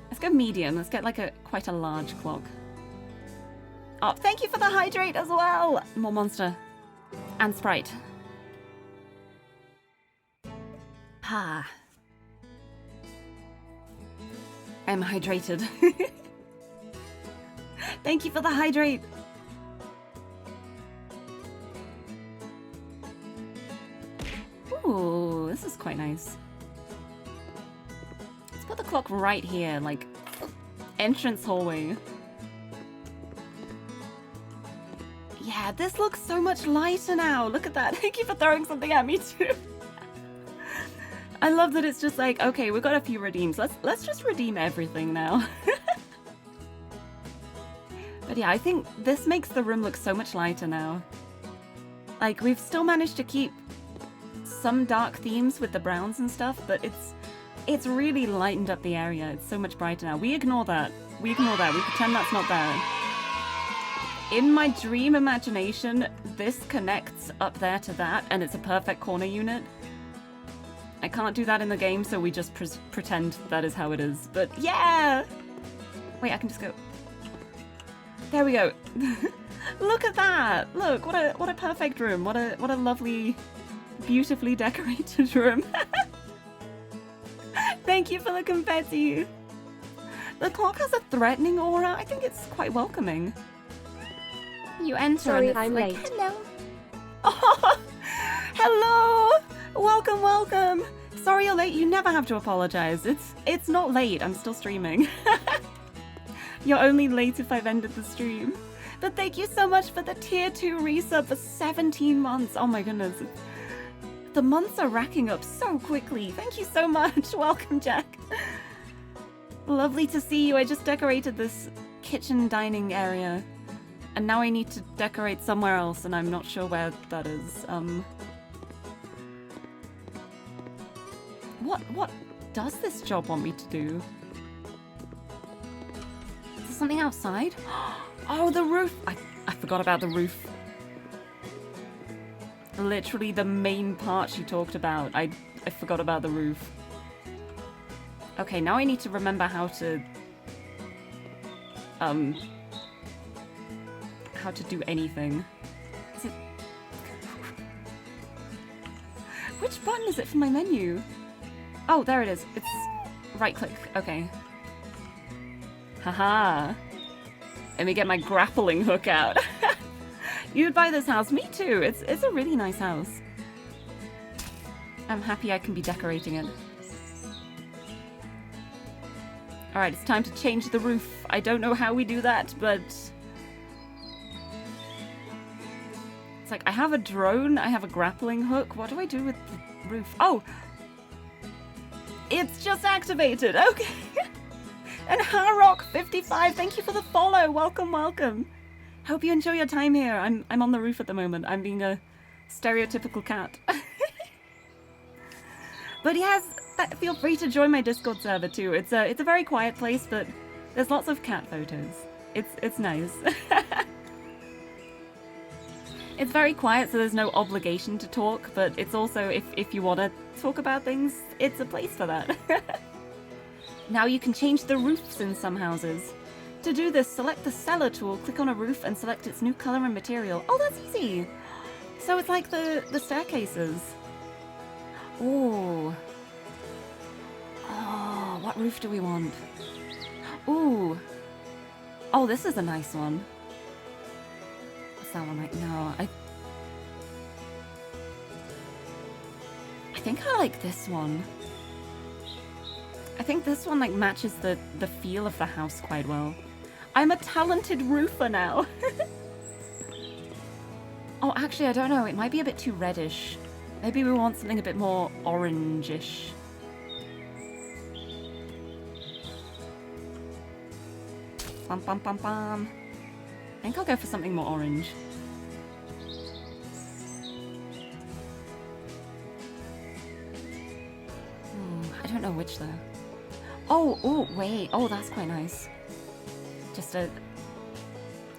Let's go medium. Let's get like quite a large clock. Oh, thank you for the hydrate as well. More monster. And Sprite. Ah. I'm hydrated. Thank you for the hydrate. Ooh, this is quite nice. Let's put the clock right here, like entrance hallway. Yeah, this looks so much lighter now. Look at that. Thank you for throwing something at me too. I love that it's just like, okay, we've got a few redeems. Let's just redeem everything now. But yeah, I think this makes the room look so much lighter now. Like, we've still managed to keep some dark themes with the browns and stuff, but it's really lightened up the area. It's so much brighter now. We ignore that. We ignore that. We pretend that's not there. In my dream imagination, this connects up there to that, and it's a perfect corner unit. I can't do that in the game, so we just pretend that is how it is. But yeah! Wait, I can just go. There we go. Look at that! Look, what a perfect room. What a lovely, beautifully decorated room. Thank you for the confetti. The clock has a threatening aura. I think it's quite welcoming. You enter Sorry, and it's I'm like, late. hello. Oh, hello! Welcome, welcome. Sorry you're late. You never have to apologize. It's not late. I'm still streaming. You're only late if I've ended the stream. But thank you so much for the tier 2 resub for 17 months. Oh my goodness. The months are racking up so quickly. Thank you so much. Welcome, Jack. Lovely to see you. I just decorated this kitchen dining area. And now I need to decorate somewhere else, and I'm not sure where that is. What does this job want me to do? Is there something outside? Oh, the roof! I forgot about the roof. Literally the main part she talked about. I forgot about the roof. Okay, now I need to remember how to do anything. Is it... Which button is it for my menu? Oh, there it is. It's right click. Okay. Haha. Let me get my grappling hook out. You'd buy this house. Me too. It's a really nice house. I'm happy I can be decorating it. Alright, it's time to change the roof. I don't know how we do that, but... It's like, I have a drone, I have a grappling hook. What do I do with the roof? Oh! It's just activated! Okay! And Harrock55, thank you for the follow! Welcome, welcome! Hope you enjoy your time here. I'm on the roof at the moment. I'm being a stereotypical cat. But yes, feel free to join my Discord server too. It's a very quiet place, but there's lots of cat photos. It's nice. It's very quiet, so there's no obligation to talk, but it's also, if you want to talk about things, it's a place for that. Now you can change the roofs in some houses. To do this, select the Cellar tool, click on a roof, and select its new color and material. Oh, that's easy! So it's like the staircases. Ooh. Oh, what roof do we want? Ooh. Oh, this is a nice one. What's that one like? No, I think I like this one. I think this one like matches the feel of the house quite well. I'm a talented roofer now. Oh, actually, I don't know. It might be a bit too reddish. Maybe we want something a bit more orange-ish. Bum, bum, bum, bum. I think I'll go for something more orange. I don't know which though. Oh, wait. Oh, that's quite nice. Just a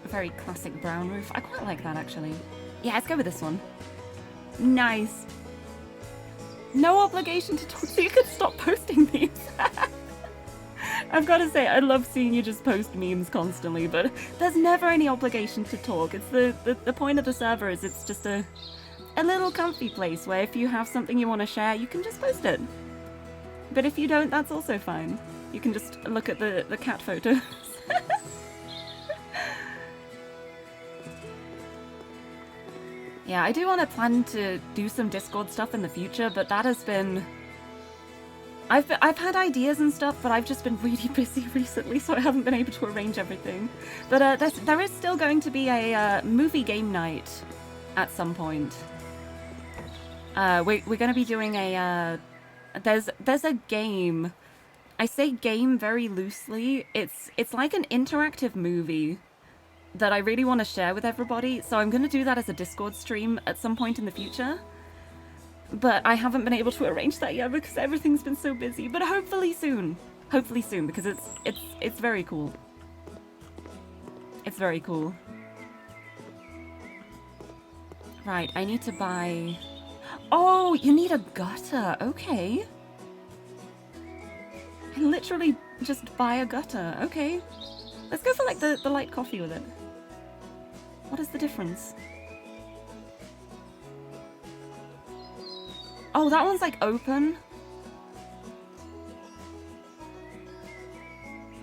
very classic brown roof. I quite like that, actually. Yeah, let's go with this one. Nice. No obligation to talk, so you could stop posting memes. I've got to say, I love seeing you just post memes constantly, but there's never any obligation to talk. It's the point of the server is it's just a little comfy place where if you have something you want to share, you can just post it. But if you don't, that's also fine. You can just look at the cat photos. Yeah, I do want to plan to do some Discord stuff in the future, but that has been... I've had ideas and stuff, but I've just been really busy recently, so I haven't been able to arrange everything. But there is still going to be a movie game night at some point. We're going to be doing a... There's a game. I say game very loosely. It's like an interactive movie that I really want to share with everybody, so I'm going to do that as a Discord stream at some point in the future. But I haven't been able to arrange that yet because everything's been so busy. But hopefully soon. Hopefully soon, because it's very cool. It's very cool. Right, I need to buy... Oh, you need a gutter. Okay. I literally just buy a gutter. Okay. Let's go for like the light coffee with it. What is the difference? Oh, that one's like open.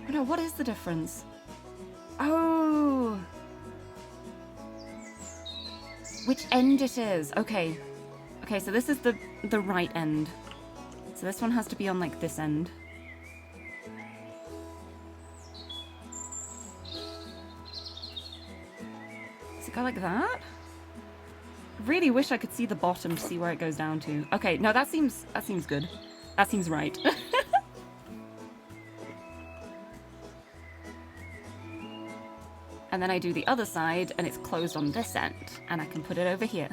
Oh no, what is the difference? Oh. Which end it is. Okay. Okay, so this is the right end. So this one has to be on like this end. Does it go like that? Really wish I could see the bottom to see where it goes down to. Okay, no, that seems good. That seems right. And then I do the other side, and it's closed on this end, and I can put it over here.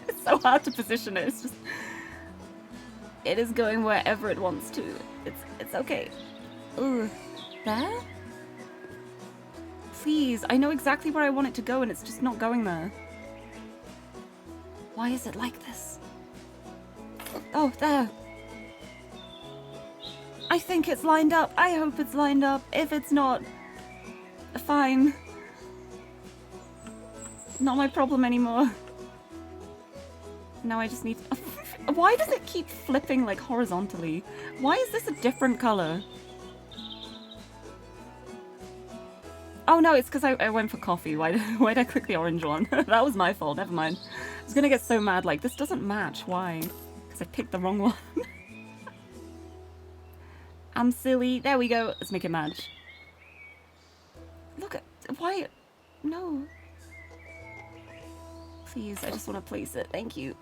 It's so hard to position it. It's just... It is going wherever it wants to. It's okay. Ooh. There? Please, I know exactly where I want it to go and it's just not going there. Why is it like this? Oh, there. I think it's lined up. I hope it's lined up. If it's not, fine. Not my problem anymore. Now I just need... Why does it keep flipping like horizontally? Why is this a different color? Oh no, it's because I went for coffee. Why'd I click the orange one? That was my fault, never mind. I was gonna get so mad, like, this doesn't match. Why? Because I picked the wrong one. I'm silly. There we go. Let's make it match. Look at... Why... No. Please, I just want to place it. Thank you.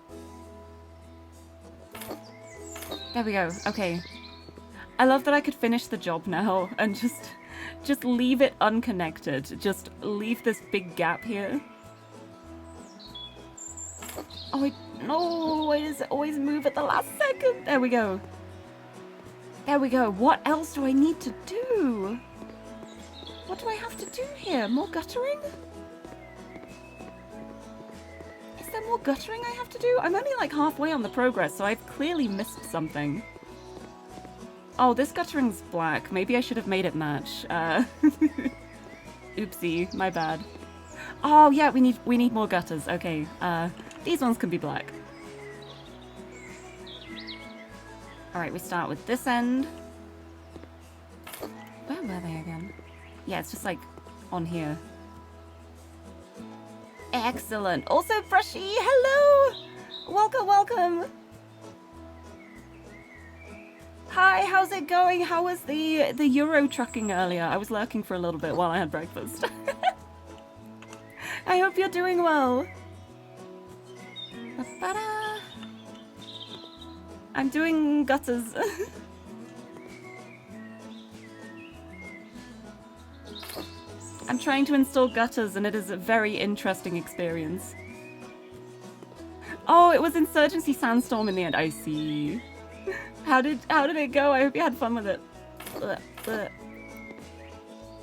There we go. Okay. I love that I could finish the job now and just leave it unconnected. Just leave this big gap here. Oh, no! Why does it always move at the last second? There we go. There we go. What else do I need to do? What do I have to do here? More guttering? Is there more guttering I have to do? I'm only like halfway on the progress, so I've clearly missed something. Oh, this guttering's black. Maybe I should have made it match. Oopsie, my bad. Oh yeah, we need more gutters. Okay. These ones can be black. Alright, we start with this end. Where were they again? Yeah, it's just like on here. Excellent. Also, Brushy, hello! Welcome, welcome! Hi, how's it going? How was the Euro trucking earlier? I was lurking for a little bit while I had breakfast. I hope you're doing well. Ba-ba-da. I'm doing gutters. I'm trying to install gutters and it is a very interesting experience. Oh, it was Insurgency Sandstorm in the end. I see. How did it go? I hope you had fun with it.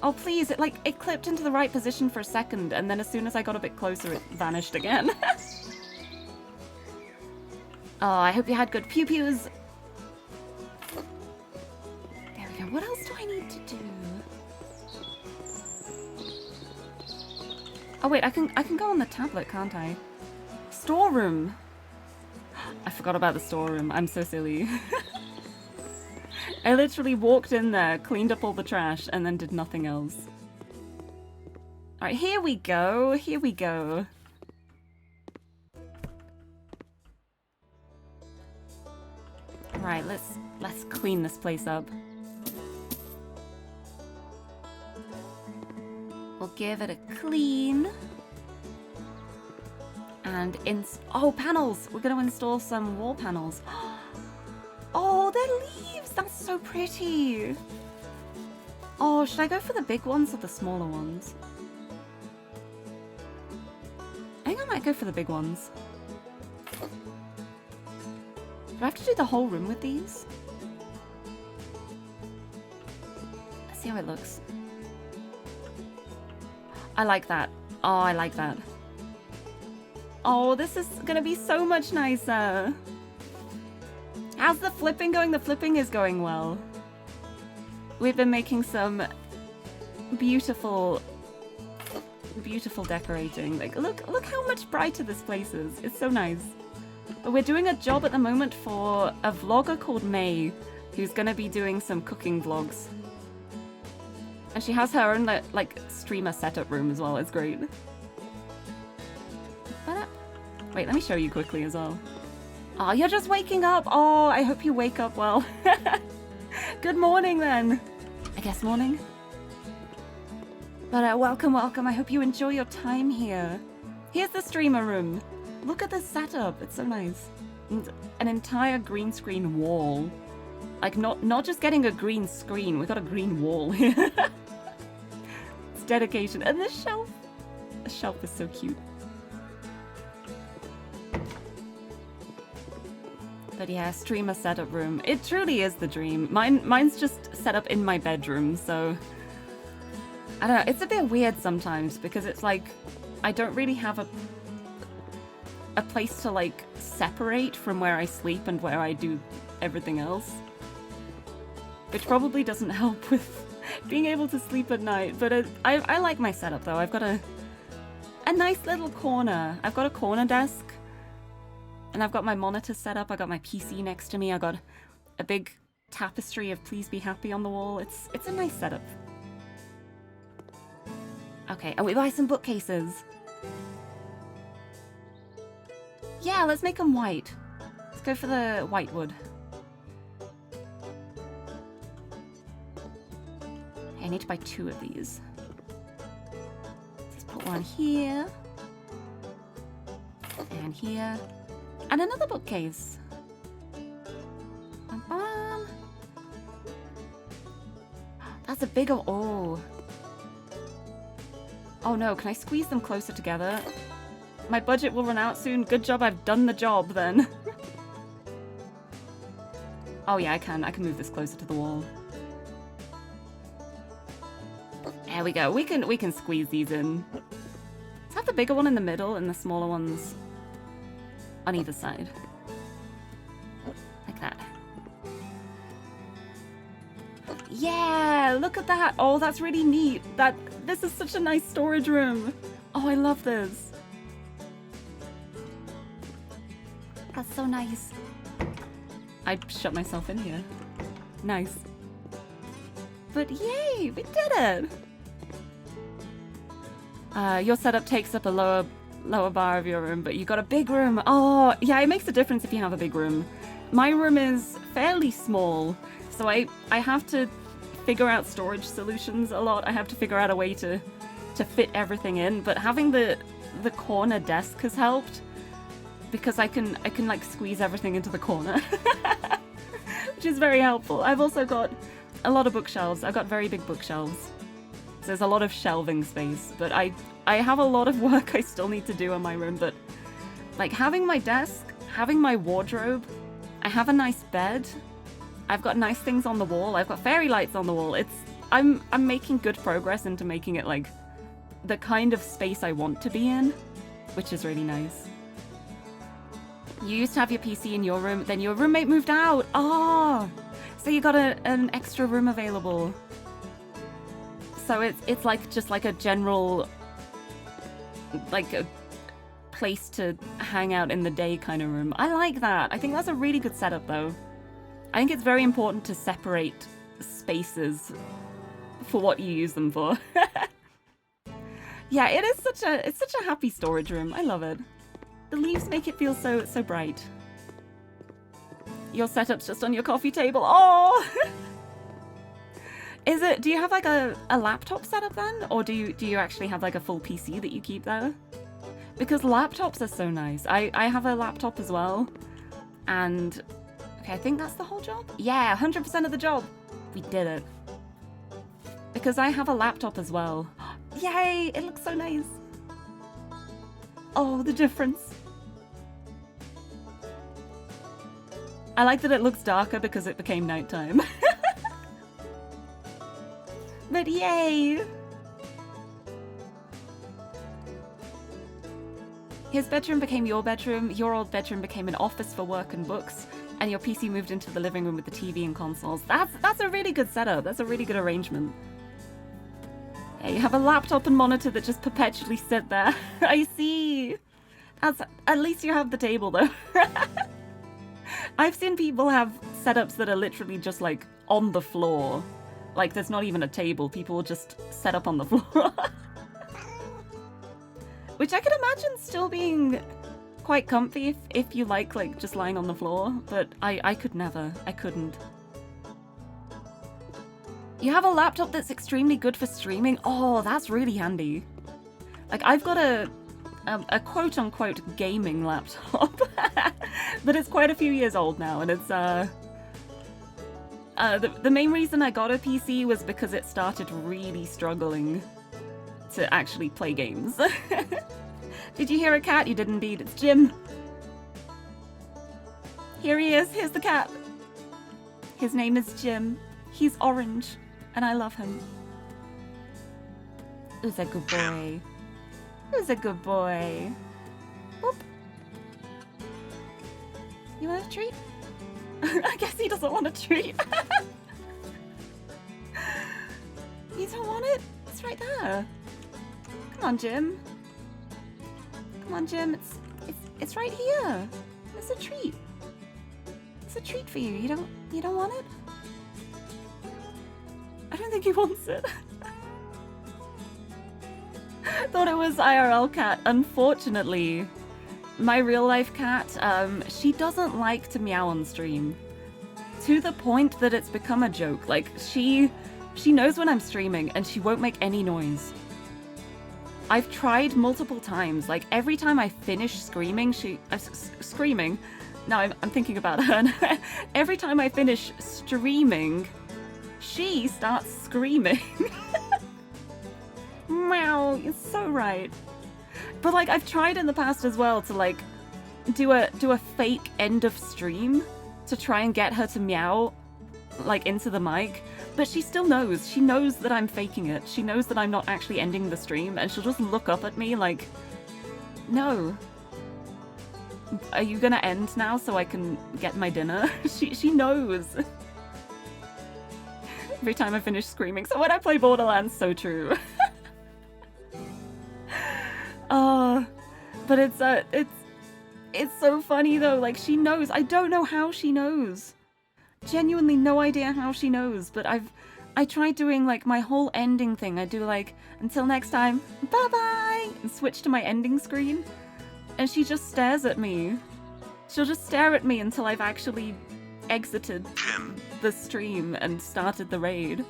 Oh please, it clipped into the right position for a second and then as soon as I got a bit closer it vanished again. Oh, I hope you had good pew-pews. There we go. What else do I need to do? Oh wait, I can go on the tablet, can't I? Storeroom. I forgot about the storeroom. I'm so silly. I literally walked in there, cleaned up all the trash, and then did nothing else. Alright, here we go. Here we go. Right, let's clean this place up. We'll give it a clean. And oh, panels! We're gonna install some wall panels. Oh, they're leaves! That's so pretty! Oh, should I go for the big ones or the smaller ones? I think I might go for the big ones. Do I have to do the whole room with these? Let's see how it looks. I like that. Oh, I like that. Oh, this is gonna be so much nicer. How's the flipping going? The flipping is going well. We've been making some beautiful, beautiful decorating. Like, look how much brighter this place is. It's so nice. We're doing a job at the moment for a vlogger called May, who's gonna be doing some cooking vlogs. And she has her own, like, streamer setup room as well. It's great. Wait, let me show you quickly as well. Oh, you're just waking up. Oh, I hope you wake up well. Good morning, then. I guess morning. But welcome, welcome. I hope you enjoy your time here. Here's the streamer room. Look at this setup. It's so nice. And an entire green screen wall. Like, not just getting a green screen. We've got a green wall here. It's dedication. And the shelf. The shelf is so cute. But yeah, streamer setup room. It truly is the dream. Mine's just set up in my bedroom, so... I don't know, it's a bit weird sometimes, because it's like, I don't really have a place to, like, separate from where I sleep and where I do everything else. Which probably doesn't help with being able to sleep at night, but I like my setup, though. I've got a nice little corner. I've got a corner desk. And I've got my monitor set up, I got my PC next to me, I got a big tapestry of Please Be Happy on the wall. It's a nice setup. Okay, and we buy some bookcases. Yeah, let's make them white. Let's go for the white wood. Okay, I need to buy 2 of these. Let's put one here. And here. And another bookcase. Bum-bum. That's a bigger... Oh. Oh no, can I squeeze them closer together? My budget will run out soon. Good job, I've done the job then. Oh yeah, I can move this closer to the wall. There we go. We can squeeze these in. Let's have the bigger one in the middle and the smaller ones on either side. Like that. Yeah, look at that. Oh, that's really neat. This is such a nice storage room. Oh, I love this. That's so nice. I shut myself in here. Nice. But yay, we did it. Your setup takes up a lower bar of your room, but you got a big room. Oh, yeah, it makes a difference if you have a big room. My room is fairly small, so I have to figure out storage solutions a lot. I have to figure out a way to fit everything in, but having the corner desk has helped because I can like squeeze everything into the corner, which is very helpful. I've also got a lot of bookshelves. I've got very big bookshelves. So there's a lot of shelving space, but I have a lot of work I still need to do in my room, but like having my desk, having my wardrobe, I have a nice bed, I've got nice things on the wall, I've got fairy lights on the wall. I'm making good progress into making it like the kind of space I want to be in, which is really nice. You used to have your PC in your room, then your roommate moved out. Oh, so you got an extra room available. So it's like just like a general, like a place to hang out in the day kind of room. I like that. I think that's a really good setup though. I think it's very important to separate spaces for what you use them for. Yeah, it's such a happy storage room. I love it. The leaves make it feel so bright. Your setup's just on your coffee table. Oh! Do you have like a laptop setup then? Or do you actually have like a full PC that you keep there? Because laptops are so nice. I have a laptop as well. And okay, I think that's the whole job. Yeah, 100% of the job. We did it. Because I have a laptop as well. Yay! It looks so nice. Oh, the difference. I like that it looks darker because it became nighttime. But yay! His bedroom became your bedroom, your old bedroom became an office for work and books, and your PC moved into the living room with the TV and consoles. That's a really good setup. That's a really good arrangement. Yeah, you have a laptop and monitor that just perpetually sit there. I see. At least you have the table though. I've seen people have setups that are literally just like on the floor. Like there's not even a table. People will just set up on the floor. Which I could imagine still being quite comfy if you like just lying on the floor. But I could never. I couldn't. You have a laptop that's extremely good for streaming. Oh, that's really handy. Like I've got a quote-unquote gaming laptop, but it's quite a few years old now, and it's the main reason I got a PC was because it started really struggling to actually play games. Did you hear a cat? You did indeed. It's Jim. Here he is. Here's the cat. His name is Jim. He's orange, and I love him. Who's a good boy? Who's a good boy? Boop. You want a treat? I guess he doesn't want a treat. You don't want it? It's right there. Come on, Jim. Come on, Jim. It's right here. It's a treat. It's a treat for you. You don't want it? I don't think he wants it. Thought it was IRL cat. Unfortunately, my real life cat, she doesn't like to meow on stream. To the point that it's become a joke. Like, she knows when I'm streaming and she won't make any noise. I've tried multiple times. Like, every time I finish screaming, screaming. No, I'm thinking about her. Every time I finish streaming, she starts screaming. Meow, you're so right. But like I've tried in the past as well to like do a fake end of stream to try and get her to meow like into the mic, but she still knows. She knows that I'm faking it. She knows that I'm not actually ending the stream, and she'll just look up at me like, "No. Are you gonna end now so I can get my dinner?" She knows. Every time I finish screaming. So when I play Borderlands, so true. But it's so funny though. Like she knows. I don't know how she knows. Genuinely no idea how she knows. But I tried doing like my whole ending thing. I do like until next time, bye bye, and switch to my ending screen, and she just stares at me. She'll just stare at me until I've actually exited the stream and started the raid.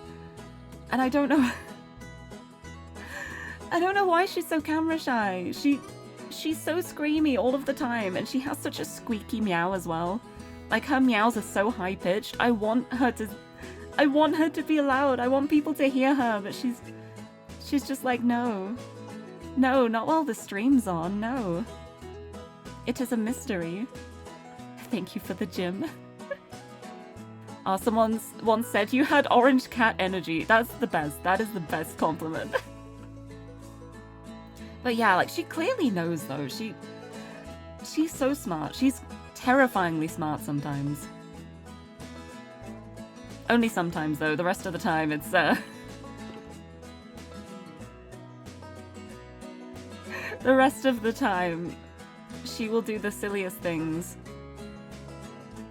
And I don't know. I don't know why she's so camera shy. She's so screamy all of the time, and she has such a squeaky meow as well. Like her meows are so high pitched. I want her to be loud. I want people to hear her, but she's just like, no. No, not while the stream's on, no. It is a mystery. Thank you for the gym. Someone once said you had orange cat energy. That's the best. That is the best compliment. But yeah, like she clearly knows though. She's so smart. She's terrifyingly smart sometimes. Only sometimes though. The rest of the time it's the rest of the time she will do the silliest things.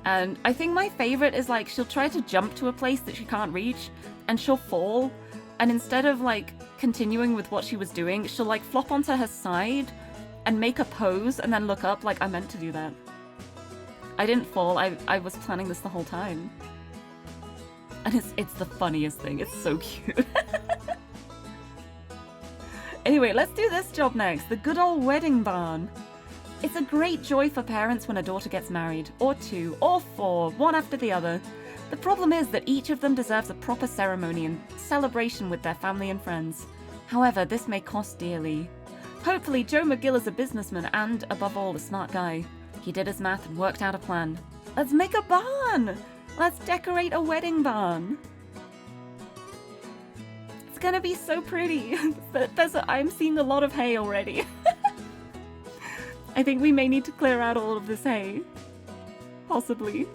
And I think my favorite is like she'll try to jump to a place that she can't reach and she'll fall, and instead of like continuing with what she was doing, she'll like flop onto her side and make a pose and then look up like I meant to do that. I didn't fall, I was planning this the whole time. And it's the funniest thing, it's so cute. Anyway, let's do this job next, the good old wedding barn. It's a great joy for parents when a daughter gets married, or two, or four, one after the other. The problem is that each of them deserves a proper ceremony and celebration with their family and friends. However, this may cost dearly. Hopefully, Joe McGill is a businessman and, above all, a smart guy. He did his math and worked out a plan. Let's make a barn! Let's decorate a wedding barn. It's gonna be so pretty. I'm seeing a lot of hay already. I think we may need to clear out all of this hay. Possibly.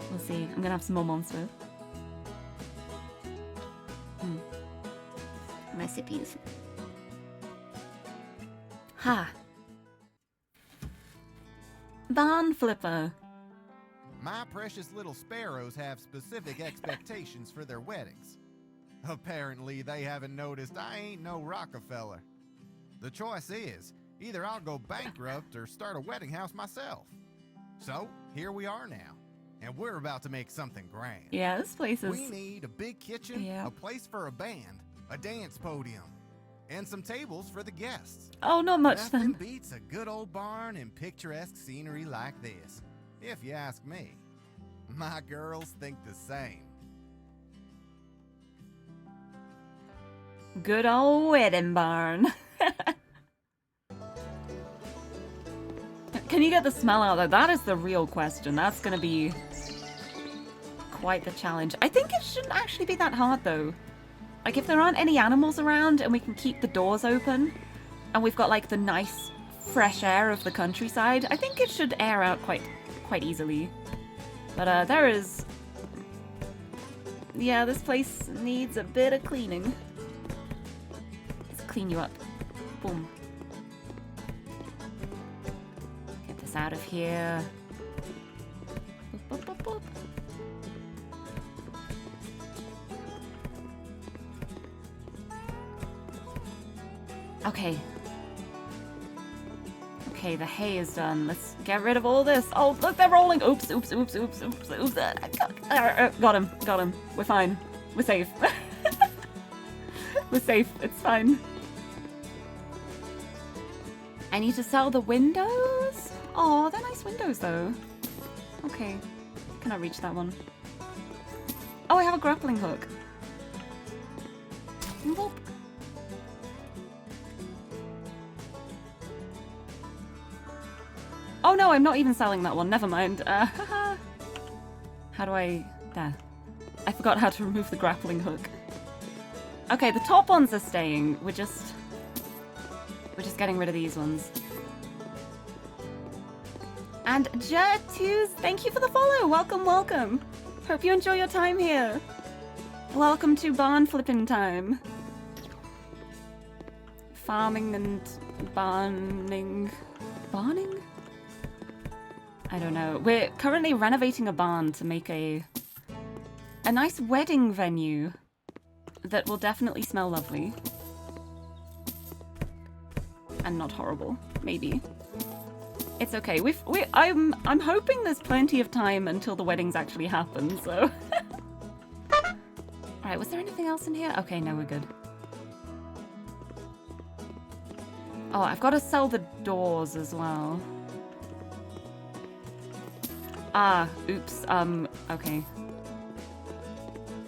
We'll see. I'm gonna have some more monster. Recipes. Ha! Barn flipper. My precious little sparrows have specific expectations for their weddings. Apparently, they haven't noticed I ain't no Rockefeller. The choice is, either I'll go bankrupt or start a wedding house myself. So, here we are now, and we're about to make something grand. Yeah, this place is... We need a big kitchen, a place for a band, a dance podium, and some tables for the guests. Oh, not much Nothing then. beats a good old barn and picturesque scenery like this, if you ask me. My girls think the same. Good old wedding barn. Can you get the smell out there? That is the real question. That's gonna be quite the challenge. I think it shouldn't actually be that hard though. Like if there aren't any animals around and we can keep the doors open and we've got like the nice fresh air of the countryside, I think it should air out quite easily. But there is... Yeah, this place needs a bit of cleaning. Let's clean you up. Boom. Get this out of here. Boop, boop, boop, boop. Okay. Okay, the hay is done. Let's get rid of all this. Oh, look, they're rolling. Oops, oops, oops, oops, oops, oops. Got him, got him. We're fine. We're safe. We're safe. It's fine. I need to sell the windows? Oh, they're nice windows, though. Okay. Can I reach that one? Oh, I have a grappling hook. Whoop. Oh no, I'm not even selling that one. Never mind. How do I... There. I forgot how to remove the grappling hook. Okay, the top ones are staying. We're just getting rid of these ones. And Jertus, thank you for the follow. Welcome, welcome. Hope you enjoy your time here. Welcome to barn flipping time. Farming and barning. Barning? I don't know. We're currently renovating a barn to make a nice wedding venue that will definitely smell lovely. And not horrible, maybe. It's okay. I'm hoping there's plenty of time until the weddings actually happen, so. Alright, was there anything else in here? Okay, no, we're good. Oh, I've got to sell the doors as well. Ah, oops, okay.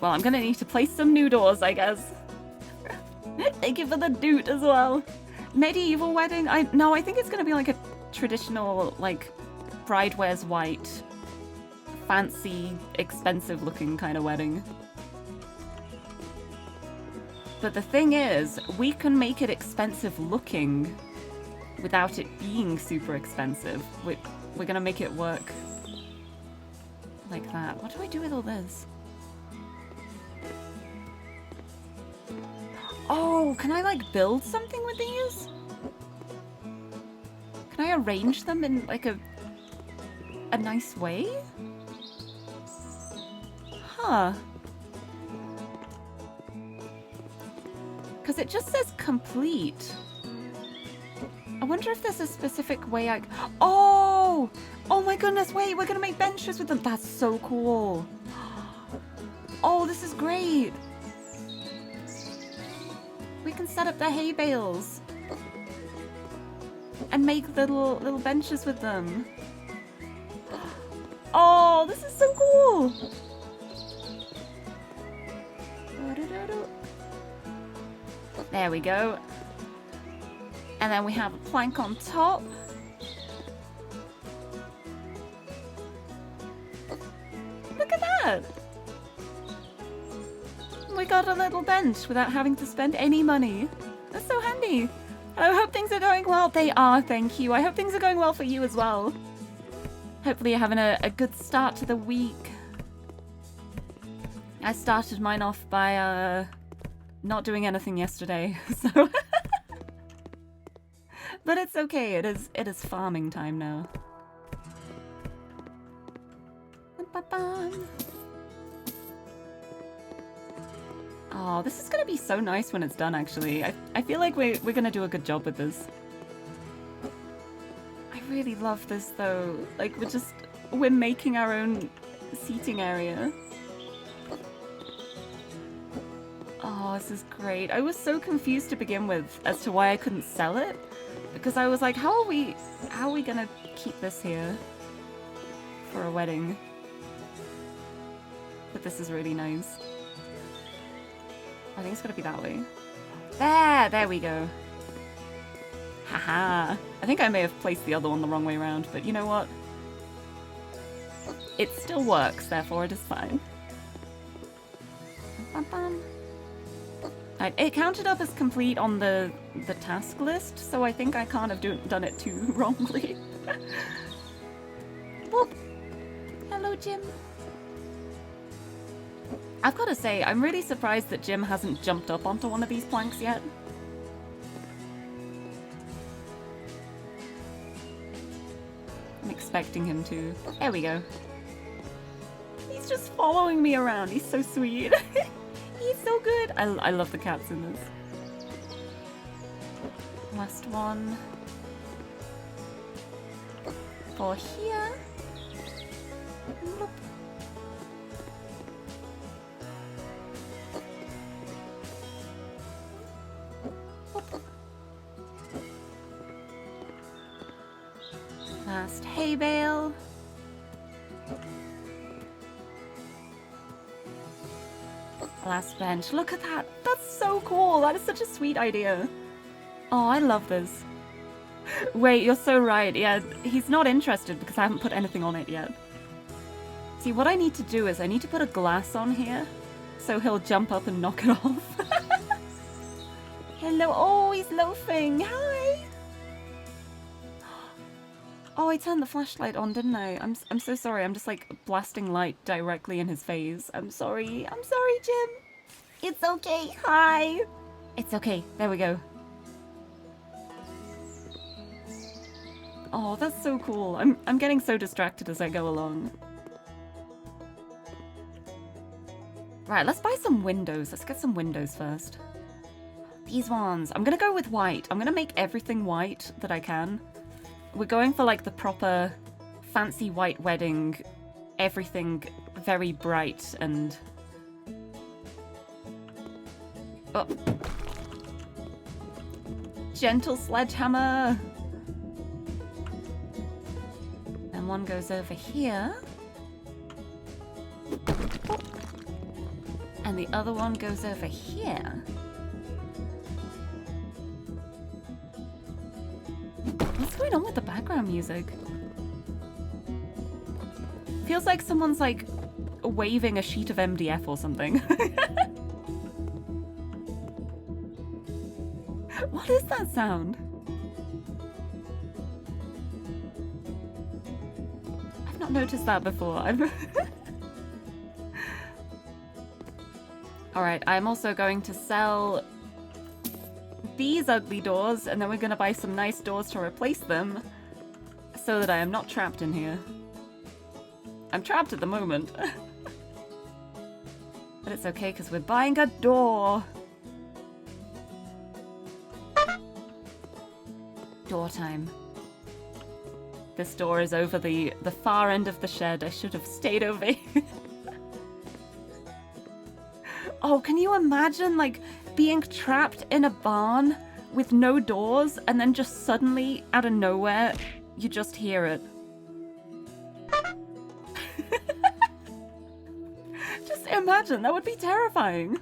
Well, I'm gonna need to place some new doors, I guess. Thank you for the doot as well. Medieval wedding? No, I think it's gonna be like a traditional, like, bride wears white, fancy, expensive looking kind of wedding. But the thing is, we can make it expensive looking without it being super expensive. We're gonna make it work like that. What do I do with all this? Oh, can I like build something with these? Can I arrange them in like a nice way? Huh. Because it just says complete. I wonder if there's a specific way I... Oh! Oh my goodness, wait, we're gonna make benches with them. That's so cool. Oh, this is great. We can set up the hay bales. And make little benches with them. Oh, this is so cool. There we go. And then we have a plank on top. Look at that! We got a little bench without having to spend any money. That's so handy. I hope things are going well. They are, thank you. I hope things are going well for you as well. Hopefully you're having a good start to the week. I started mine off by not doing anything yesterday, so... But it's okay, it is farming time now. Oh, this is gonna be so nice when it's done, actually. I feel like we're gonna do a good job with this. I really love this, though. Like, we're making our own seating area. Oh, this is great. I was so confused to begin with as to why I couldn't sell it. Because I was like, how are we gonna keep this here for a wedding? But this is really nice. I think it's gonna be that way. There we go. Haha. I think I may have placed the other one the wrong way around, but you know what? It still works, therefore it is fine. Right, it counted up as complete on the task list, so I think I can't have done it too wrongly. Whoop. Hello, Jim. I've got to say, I'm really surprised that Jim hasn't jumped up onto one of these planks yet. I'm expecting him to. There we go. He's just following me around. He's so sweet. He's so good. I love the cats in this. Last one. For here. Nope. Last hay bale. Last bench. Look at that. That's so cool. That is such a sweet idea. Oh, I love this. Wait, you're so right. Yeah, he's not interested because I haven't put anything on it yet. See, what I need to do is I need to put a glass on here so he'll jump up and knock it off. Hello. Oh, he's loafing. Hi. Oh, I turned the flashlight on, didn't I? I'm so sorry. I'm just like blasting light directly in his face. I'm sorry. I'm sorry, Jim. It's okay. Hi. It's okay. There we go. Oh, that's so cool. I'm getting so distracted as I go along. Right, let's buy some windows. Let's get some windows first. These ones. I'm gonna go with white. I'm gonna make everything white that I can. We're going for like the proper fancy white wedding. Everything very bright and... Oh. Gentle sledgehammer. And one goes over here. And the other one goes over here. What's going on with the background music? Feels like someone's like waving a sheet of MDF or something. What is that sound? I've not noticed that before. Alright, I'm also going to sell these ugly doors, and then we're going to buy some nice doors to replace them, so that I am not trapped in here. I'm trapped at the moment. But it's okay, because we're buying a door. Door time. This door is over the far end of the shed. I should have stayed over here. Oh, can you imagine, like, being trapped in a barn with no doors and then just suddenly, out of nowhere, you just hear it? Just imagine, that would be terrifying.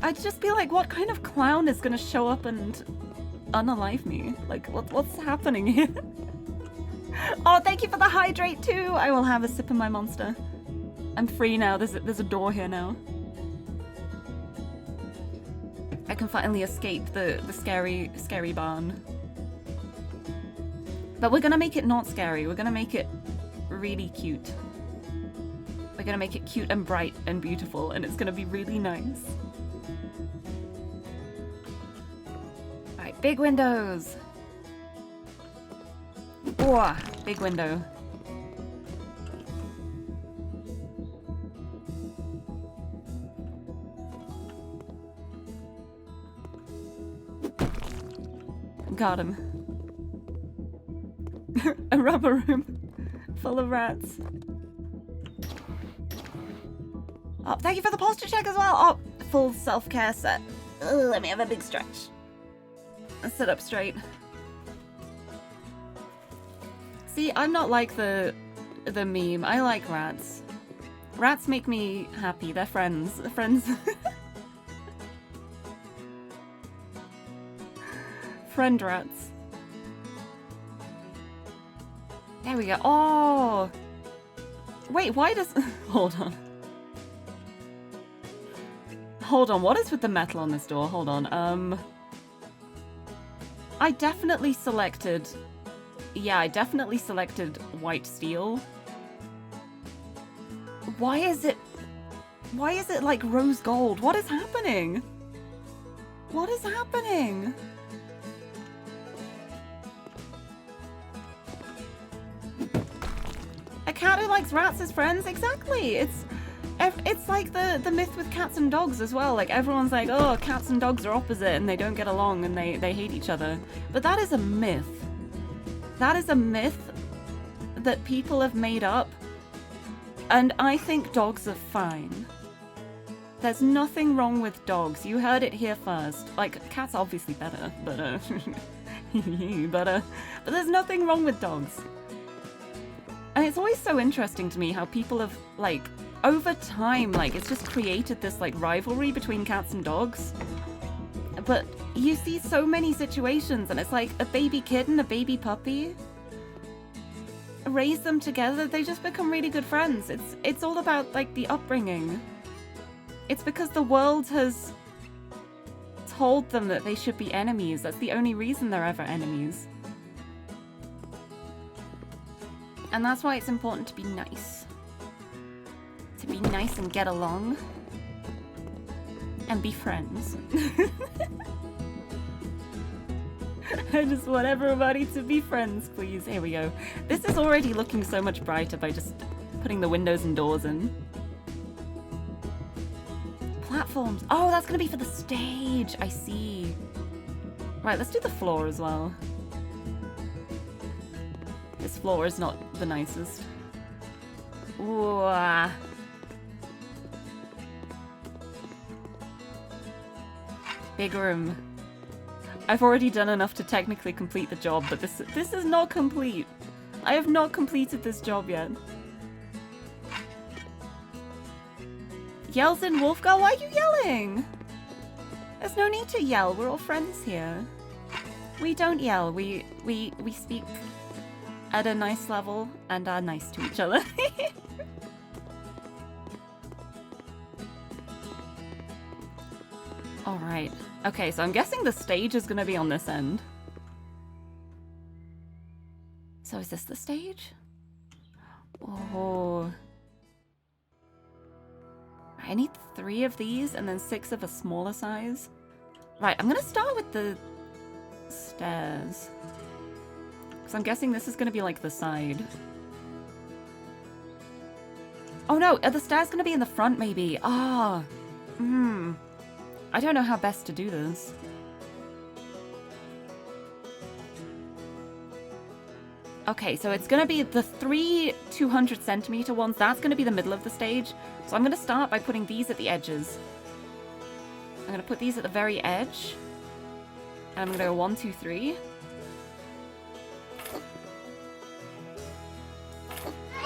I'd just be like, what kind of clown is gonna show up and unalive me? Like, what's happening here? Oh, thank you for the hydrate too! I will have a sip of my monster. I'm free now, there's a door here now. I can finally escape the scary barn. But we're gonna make it not scary, we're gonna make it really cute. We're gonna make it cute and bright and beautiful, and it's gonna be really nice. Alright, big windows! Oh, big window. Got him. A rubber room full of rats. Oh, thank you for the posture check as well. Oh, full self-care set. Ugh, let me have a big stretch. And sit up straight. See, I'm not like the meme. I like rats. Rats make me happy. They're friends. Friends. Friend rats. There we go. Oh! Wait, why does... Hold on. Hold on, what is with the metal on this door? Hold on, I definitely selected... Yeah, I definitely selected white steel. Why is it like rose gold? What is happening? What is happening? A cat who likes rats as friends? Exactly! It's like the myth with cats and dogs as well. Like, everyone's like, oh, cats and dogs are opposite and they don't get along and they hate each other. But that is a myth. That is a myth that people have made up. And I think dogs are fine. There's nothing wrong with dogs. You heard it here first. Like, cats are obviously better, but but there's nothing wrong with dogs. And it's always so interesting to me how people have, like, over time, like, it's just created this, like, rivalry between cats and dogs. But you see so many situations, and it's like a baby kitten, a baby puppy. Raise them together, they just become really good friends. It's all about, like, the upbringing. It's because the world has told them that they should be enemies. That's the only reason they're ever enemies. And that's why it's important to be nice. To be nice and get along. And be friends. I just want everybody to be friends, please. Here we go. This is already looking so much brighter by just putting the windows and doors in. Platforms. Oh, that's gonna be for the stage. I see. Right, let's do the floor as well. This floor is not the nicest. Ooh. Big room. I've already done enough to technically complete the job, but this is not complete. I have not completed this job yet. Yells in Wolfgar? Why are you yelling? There's no need to yell. We're all friends here. We don't yell. We speak at a nice level and are nice to each other. Alright. Okay, so I'm guessing the stage is going to be on this end. So is this the stage? Oh. I need 3 of these and then 6 of a smaller size. Right, I'm going to start with the stairs. Because I'm guessing this is going to be like the side. Oh no, are the stairs going to be in the front maybe? Ah. I don't know how best to do this. Okay, so it's gonna be the 3 200-centimeter ones. That's gonna be the middle of the stage. So I'm gonna start by putting these at the edges. I'm gonna put these at the very edge. And I'm gonna go 1, 2, 3.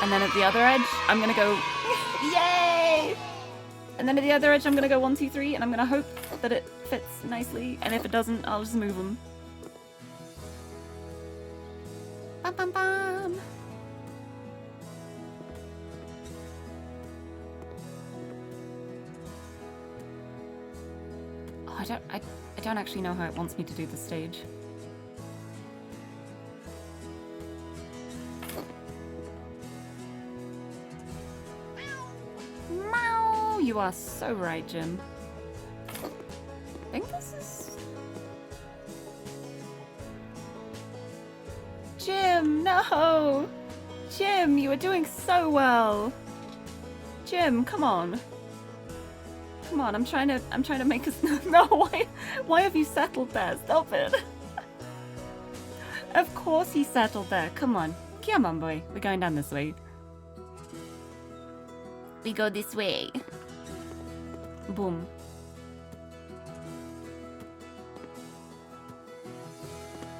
And then at the other edge, I'm gonna go, yay! And then at the other edge, I'm gonna go 1, 2, 3, and I'm gonna hope that it fits nicely. And if it doesn't, I'll just move them. Bam, bam, bam. Oh, I don't actually know how it wants me to do this stage. Meow! You are so right, Jim. I think this is... Jim, no! Jim, you were doing so well. Jim, come on. Come on, I'm trying to make us... No, why have you settled there? Stop it. Of course he settled there. Come on. Come on, boy. We're going down this way. We go this way. Boom.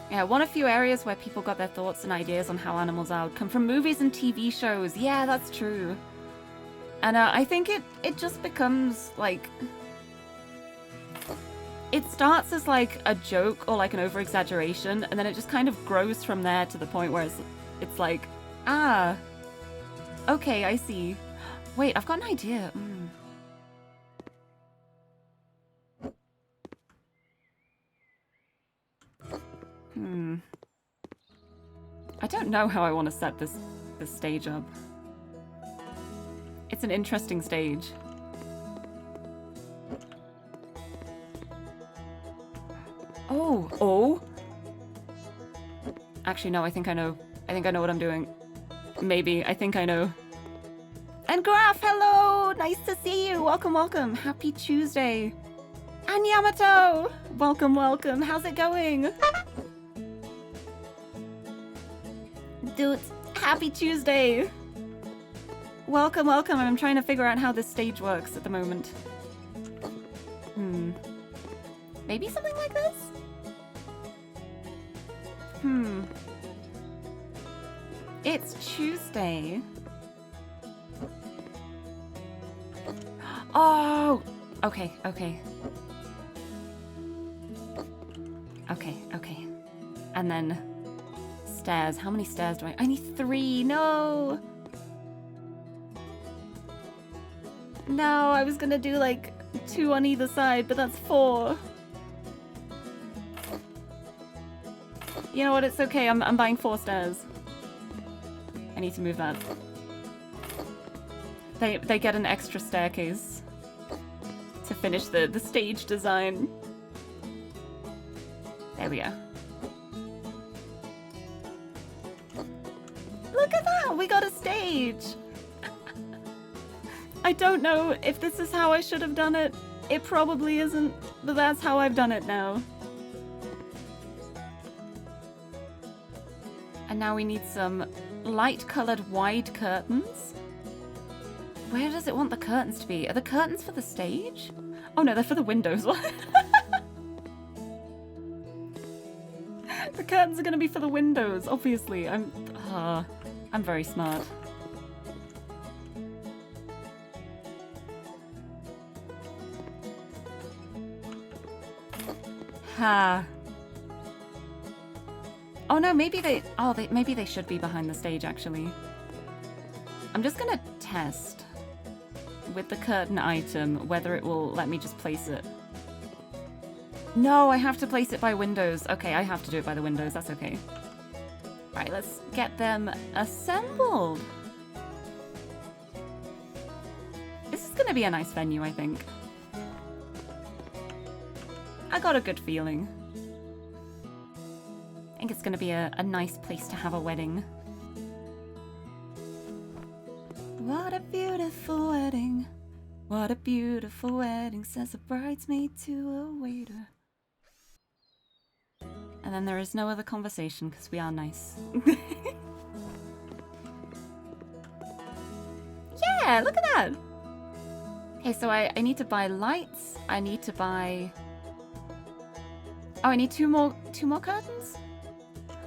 Yeah, one of few areas where people got their thoughts and ideas on how animals are come from movies and TV shows. Yeah, that's true. And I think it just becomes, like... It starts as, like, a joke or, like, an over-exaggeration, and then it just kind of grows from there to the point where it's like, ah, okay, I see. Wait, I've got an idea. I don't know how I want to set this stage up. It's an interesting stage. Oh. Actually, no, I think I know. I think I know what I'm doing. Maybe. I think I know. And Graph, hello! Nice to see you. Welcome, welcome. Happy Tuesday. And Yamato! Welcome, welcome. How's it going? Dude, happy Tuesday. Welcome, welcome. I'm trying to figure out how this stage works at the moment. Maybe something like this? It's Tuesday. Oh! Okay. And then stairs. How many stairs do I need 3. No! No, I was gonna do like 2 on either side, but that's 4. You know what? It's okay. I'm buying 4 stairs. I need to move that. They get an extra staircase to finish the stage design. There we go. Look at that! We got a stage! I don't know if this is how I should have done it. It probably isn't, but that's how I've done it now. And now we need some light-colored wide curtains. Where does it want the curtains to be? Are the curtains for the stage? Oh no, they're for the windows. The curtains are gonna be for the windows, obviously. I'm very smart. Ha. Oh no, maybe they should be behind the stage actually. I'm just gonna test with the curtain item whether it will let me just place it. No, I have to place it by windows. Okay, I have to do it by the windows, that's okay. Right, let's get them assembled. This is gonna be a nice venue, I think. I got a good feeling. I think it's gonna be a nice place to have a wedding. What a beautiful wedding. What a beautiful wedding, says a bridesmaid to a waiter. And then there is no other conversation because we are nice. Yeah, look at that. Okay, so I need to buy lights. I need to buy... Oh, I need two more curtains?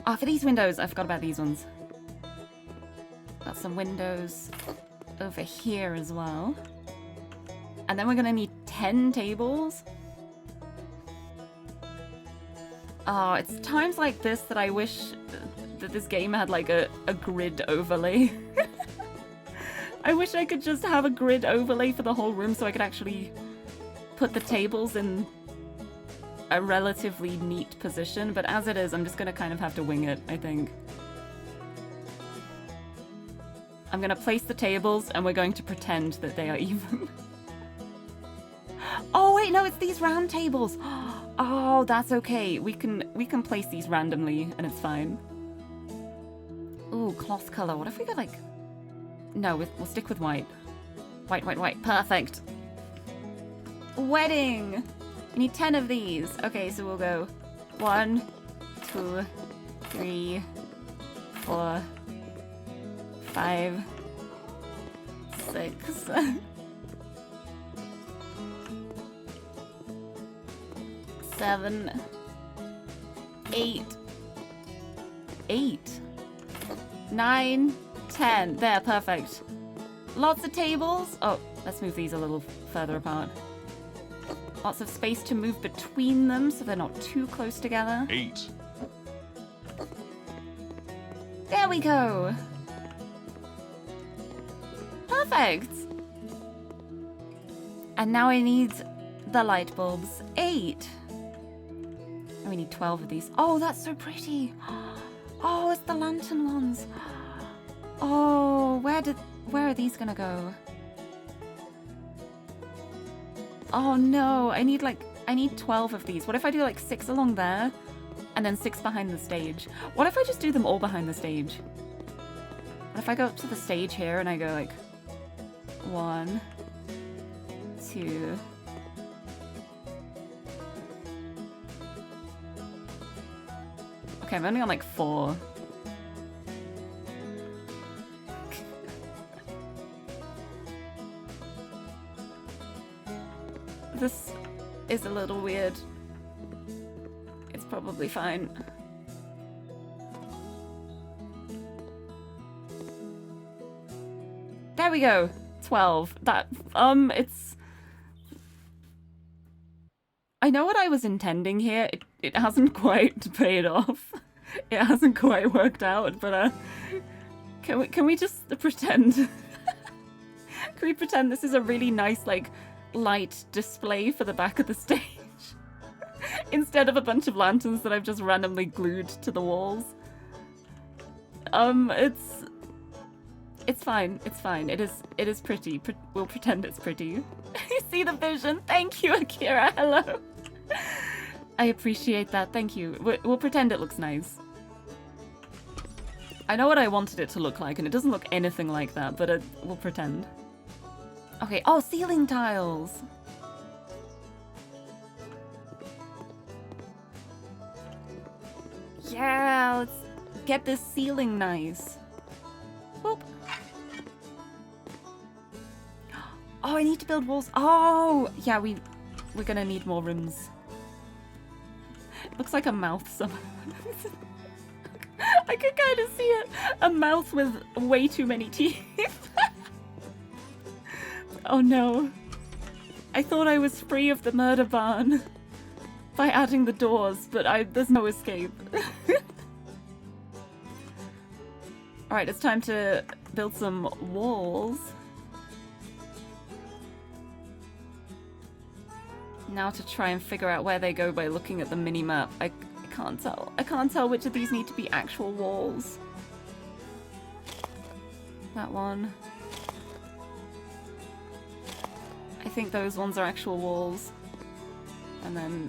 Oh, for these windows, I forgot about these ones. Got some windows over here as well. And then we're gonna need 10 tables. Oh, it's times like this that I wish that this game had like a grid overlay. I wish I could just have a grid overlay for the whole room so I could actually put the tables in a relatively neat position, but as it is, I'm just gonna kind of have to wing it, I think. I'm gonna place the tables and we're going to pretend that they are even. Oh wait, no, it's these round tables. Oh, that's okay. We can place these randomly and it's fine. Ooh, cloth color. What if we got like... No, we'll stick with white. White, white, white. Perfect. Wedding! We need 10 of these. Okay, so we'll go 1, 2, 3, 4, 5, 6. 7, 8, 9, 10. There, perfect. Lots of tables. Oh, let's move these a little further apart. Lots of space to move between them so they're not too close together. 8. There we go. Perfect. And now I need the light bulbs. 8. And we need 12 of these. Oh, that's so pretty. Oh, it's the lantern ones. Oh, where are these gonna go? Oh no, I need 12 of these. What if I do like 6 along there and then 6 behind the stage? What if I just do them all behind the stage? What if I go up to the stage here and I go like 1, 2, okay, I'm only on like 4. This is a little weird. It's probably fine. There we go. 12. That, it's... I know what I was intending here. It hasn't quite paid off. It hasn't quite worked out, but can we just pretend? Can we pretend this is a really nice like light display for the back of the stage instead of a bunch of lanterns that I've just randomly glued to the walls? It's fine. It's fine. It is pretty. We'll pretend it's pretty. You see the vision? Thank you, Akira. Hello. I appreciate that. Thank you. We'll pretend it looks nice. I know what I wanted it to look like, and it doesn't look anything like that, but we'll pretend. Okay. Oh, ceiling tiles. Yeah, let's get this ceiling nice. Boop. Oh, I need to build walls. Oh, yeah, we're gonna need more rooms. It looks like a mouth somewhere. I can kind of see it. A mouth with way too many teeth. Oh no. I thought I was free of the murder barn by adding the doors, but there's no escape. Alright, it's time to build some walls. Now to try and figure out where they go by looking at the mini-map. I can't tell. I can't tell which of these need to be actual walls. That one. I think those ones are actual walls. And then...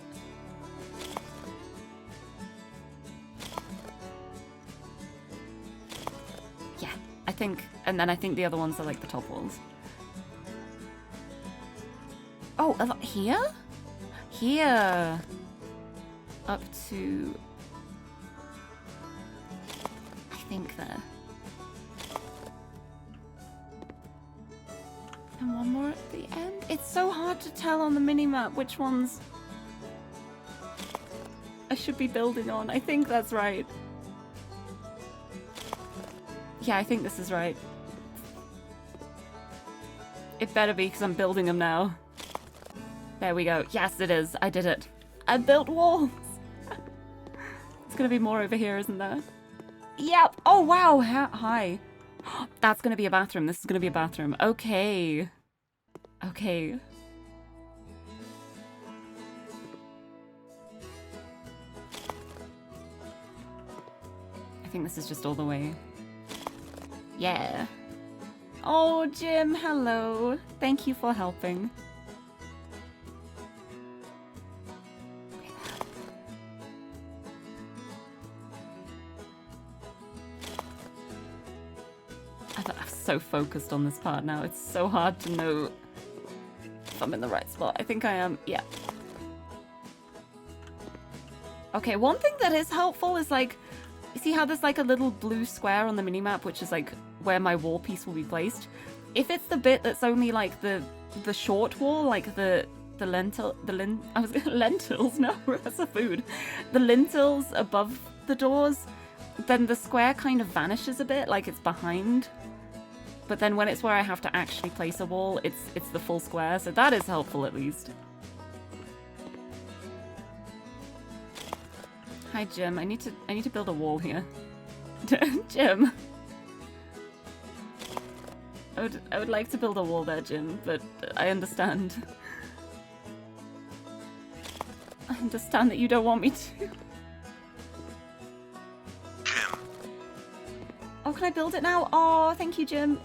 yeah, I think... and then I think the other ones are like the top walls. Oh, here? Here! Up to... I think there. And one more at the end. It's so hard to tell on the minimap which ones I should be building on. I think that's right. Yeah, I think this is right. It better be, because I'm building them now. There we go. Yes, it is. I did it. I built walls. It's gonna be more over here, isn't there? Yep. Oh, wow. Hi. That's gonna be a bathroom. This is gonna be a bathroom. Okay. Okay. I think this is just all the way. Yeah. Oh, Jim, hello. Thank you for helping. I'm so focused on this part now. It's so hard to know if I'm in the right spot. I think I am. Yeah. Okay, one thing that is helpful is like, you see how there's like a little blue square on the minimap, which is like where my wall piece will be placed? If it's the bit that's only like the short wall, like lentils, no, that's a food. The lintels above the doors, then the square kind of vanishes a bit, like it's behind. But then when it's where I have to actually place a wall, it's the full square, so that is helpful at least. Hi, Jim. I need to build a wall here. Jim. I would like to build a wall there, Jim, but I understand. I understand that you don't want me to. Jim. Oh, can I build it now? Oh, thank you, Jim.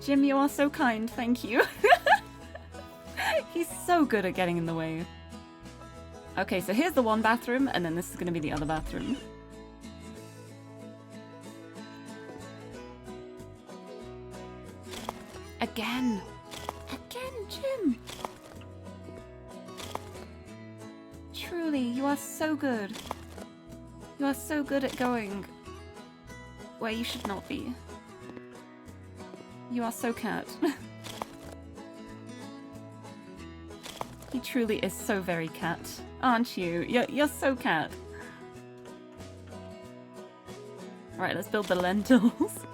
Jim, you are so kind. Thank you. He's so good at getting in the way. Okay, so here's the one bathroom, and then this is going to be the other bathroom. Again! Again, Jim! Truly, you are so good. You are so good at going where you should not be. You are so cat. He truly is so very cat, aren't you? You're so cat. Right, let's build the lentils.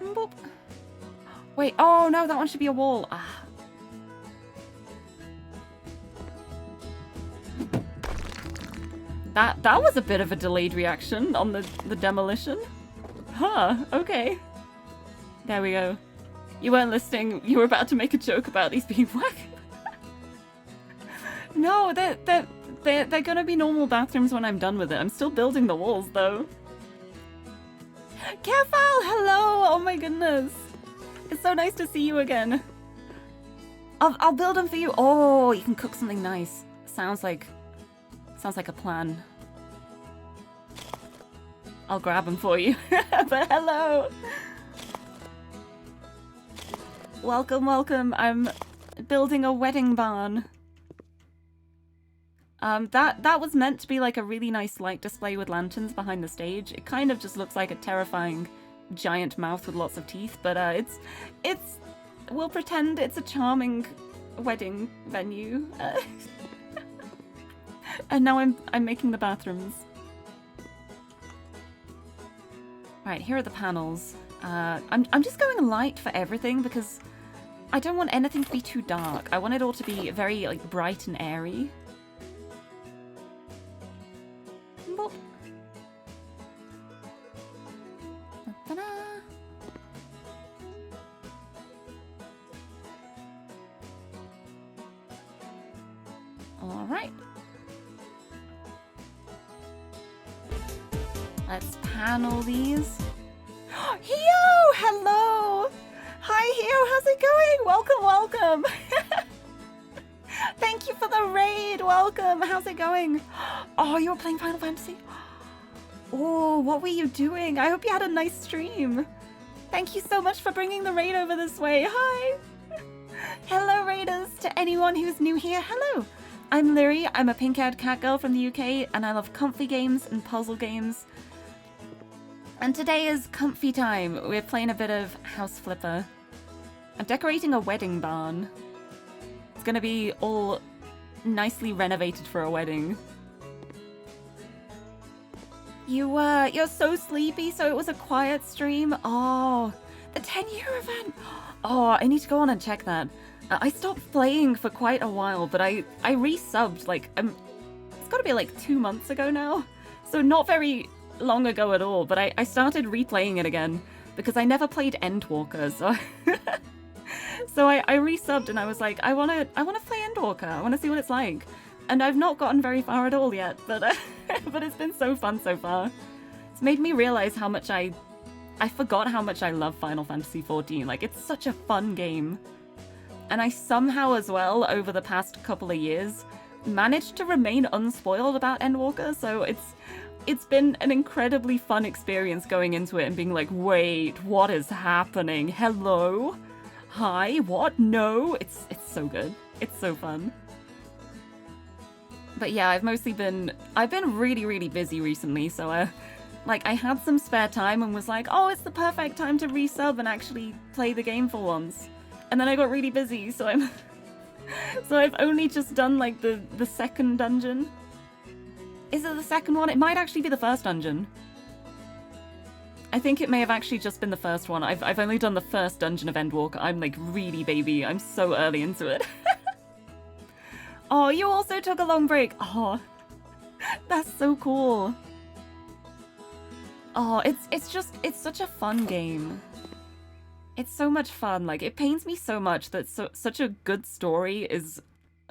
Boop. Wait, oh no, that one should be a wall. Ah. That was a bit of a delayed reaction on the demolition. Huh, okay. There we go. You weren't listening. You were about to make a joke about these being whack. No, they're gonna be normal bathrooms when I'm done with it. I'm still building the walls though. Careful! Hello! Oh my goodness. It's so nice to see you again. I'll build them for you. Oh, you can cook something nice. Sounds like a plan. I'll grab them for you. But hello! Welcome, welcome. I'm building a wedding barn. That was meant to be like a really nice light display with lanterns behind the stage. It kind of just looks like a terrifying giant mouth with lots of teeth, but we'll pretend it's a charming wedding venue. And now I'm making the bathrooms. Right, here are the panels. I'm just going light for everything because I don't want anything to be too dark. I want it all to be very like bright and airy. Boop. Ta-da! All right. Let's panel these. Hio! Hello! Hi, Hio! How's it going? Welcome, welcome! Thank you for the raid! Welcome! How's it going? Oh, you were playing Final Fantasy? Oh, what were you doing? I hope you had a nice stream. Thank you so much for bringing the raid over this way. Hi! Hello, raiders! To anyone who's new here, hello! I'm Lirie. I'm a pink-haired cat girl from the UK, and I love comfy games and puzzle games. And today is comfy time. We're playing a bit of House Flipper. I'm decorating a wedding barn. It's gonna be all nicely renovated for a wedding. You're so sleepy, so it was a quiet stream? Oh, the 10-year event! Oh, I need to go on and check that. I stopped playing for quite a while, but I resubbed, like, it's gotta be like 2 months ago now. So not very long ago at all, but I started replaying it again because I never played Endwalker, so so I resubbed and I was like, I wanna play Endwalker. I wanna see what it's like. And I've not gotten very far at all yet, but but it's been so fun so far. It's made me realize how much I forgot how much I love Final Fantasy XIV. Like, it's such a fun game. And I somehow as well, over the past couple of years, managed to remain unspoiled about Endwalker, so it's been an incredibly fun experience going into it and being like, wait, what is happening? Hello? Hi? What? No? It's so good. It's so fun. But yeah, I've been really, really busy recently, so like, I had some spare time and was like, oh, it's the perfect time to resub and actually play the game for once. And then I got really busy, so I've only just done, like, the second dungeon. Is it the second one? It might actually be the first dungeon. I think it may have actually just been the first one. I've only done the first dungeon of Endwalker. I'm, like, really baby. I'm so early into it. Oh, you also took a long break. Oh, that's so cool. Oh, it's such a fun game. It's so much fun. Like, it pains me so much that such a good story is,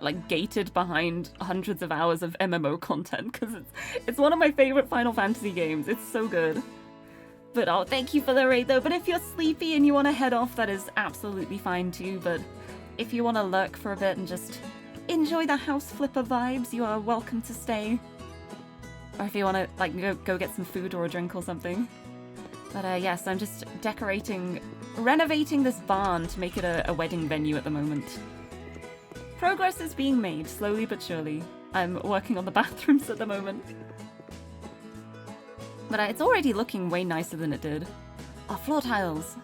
like, gated behind hundreds of hours of MMO content, because it's one of my favorite Final Fantasy games. It's so good. But oh, thank you for the raid though. But if you're sleepy and you want to head off, that is absolutely fine too. But if you want to lurk for a bit and just enjoy the House Flipper vibes, you are welcome to stay. Or if you want to, like, go get some food or a drink or something. But yes, I'm just renovating this barn to make it a wedding venue at the moment. Progress is being made, slowly but surely. I'm working on the bathrooms at the moment. But it's already looking way nicer than it did. Oh, floor tiles.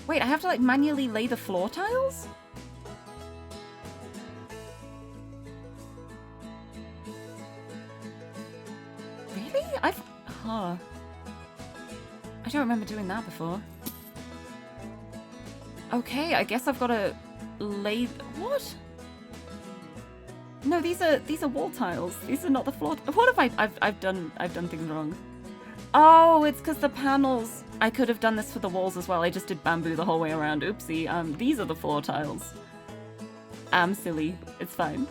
Wait, I have to, like, manually lay the floor tiles? Really? Huh. I don't remember doing that before. Okay, I guess I've got to lay... What? No, these are wall tiles. These are not the floor... What have I've done things wrong. Oh, it's because the panels... I could have done this for the walls as well. I just did bamboo the whole way around. Oopsie. These are the floor tiles. I'm silly. It's fine.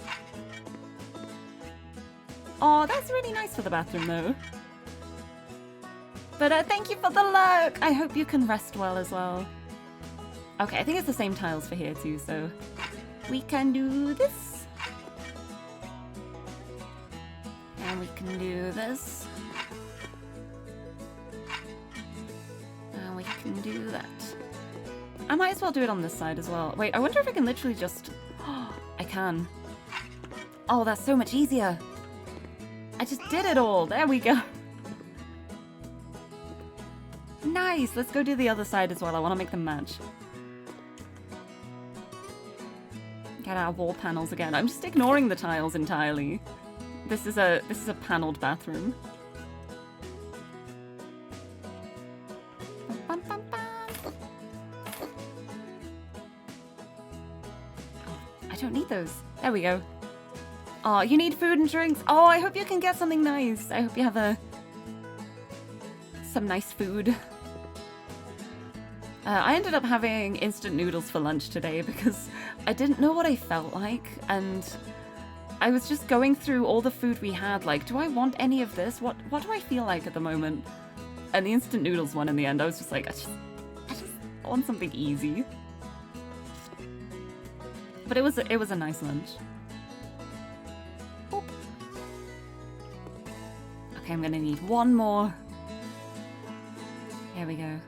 Oh, that's really nice for the bathroom, though. But thank you for the lurk. I hope you can rest well as well. Okay, I think it's the same tiles for here, too, so... We can do this. And we can do this. And we can do that. I might as well do it on this side as well. Wait, I wonder if I can literally just... Oh, I can. Oh, that's so much easier. I just did it all. There we go. Nice. Let's go do the other side as well. I want to make them match. Get our wall panels again. I'm just ignoring the tiles entirely. This is a paneled bathroom. Bum, bum, bum. Oh, I don't need those. There we go. Oh, you need food and drinks. Oh, I hope you can get something nice. I hope you have some nice food. I ended up having instant noodles for lunch today because I didn't know what I felt like, and I was just going through all the food we had, like, do I want any of this? What do I feel like at the moment? And the instant noodles one in the end, I was just like, I just want something easy. But it was a nice lunch. Boop. Okay, I'm gonna need one more. Here we go.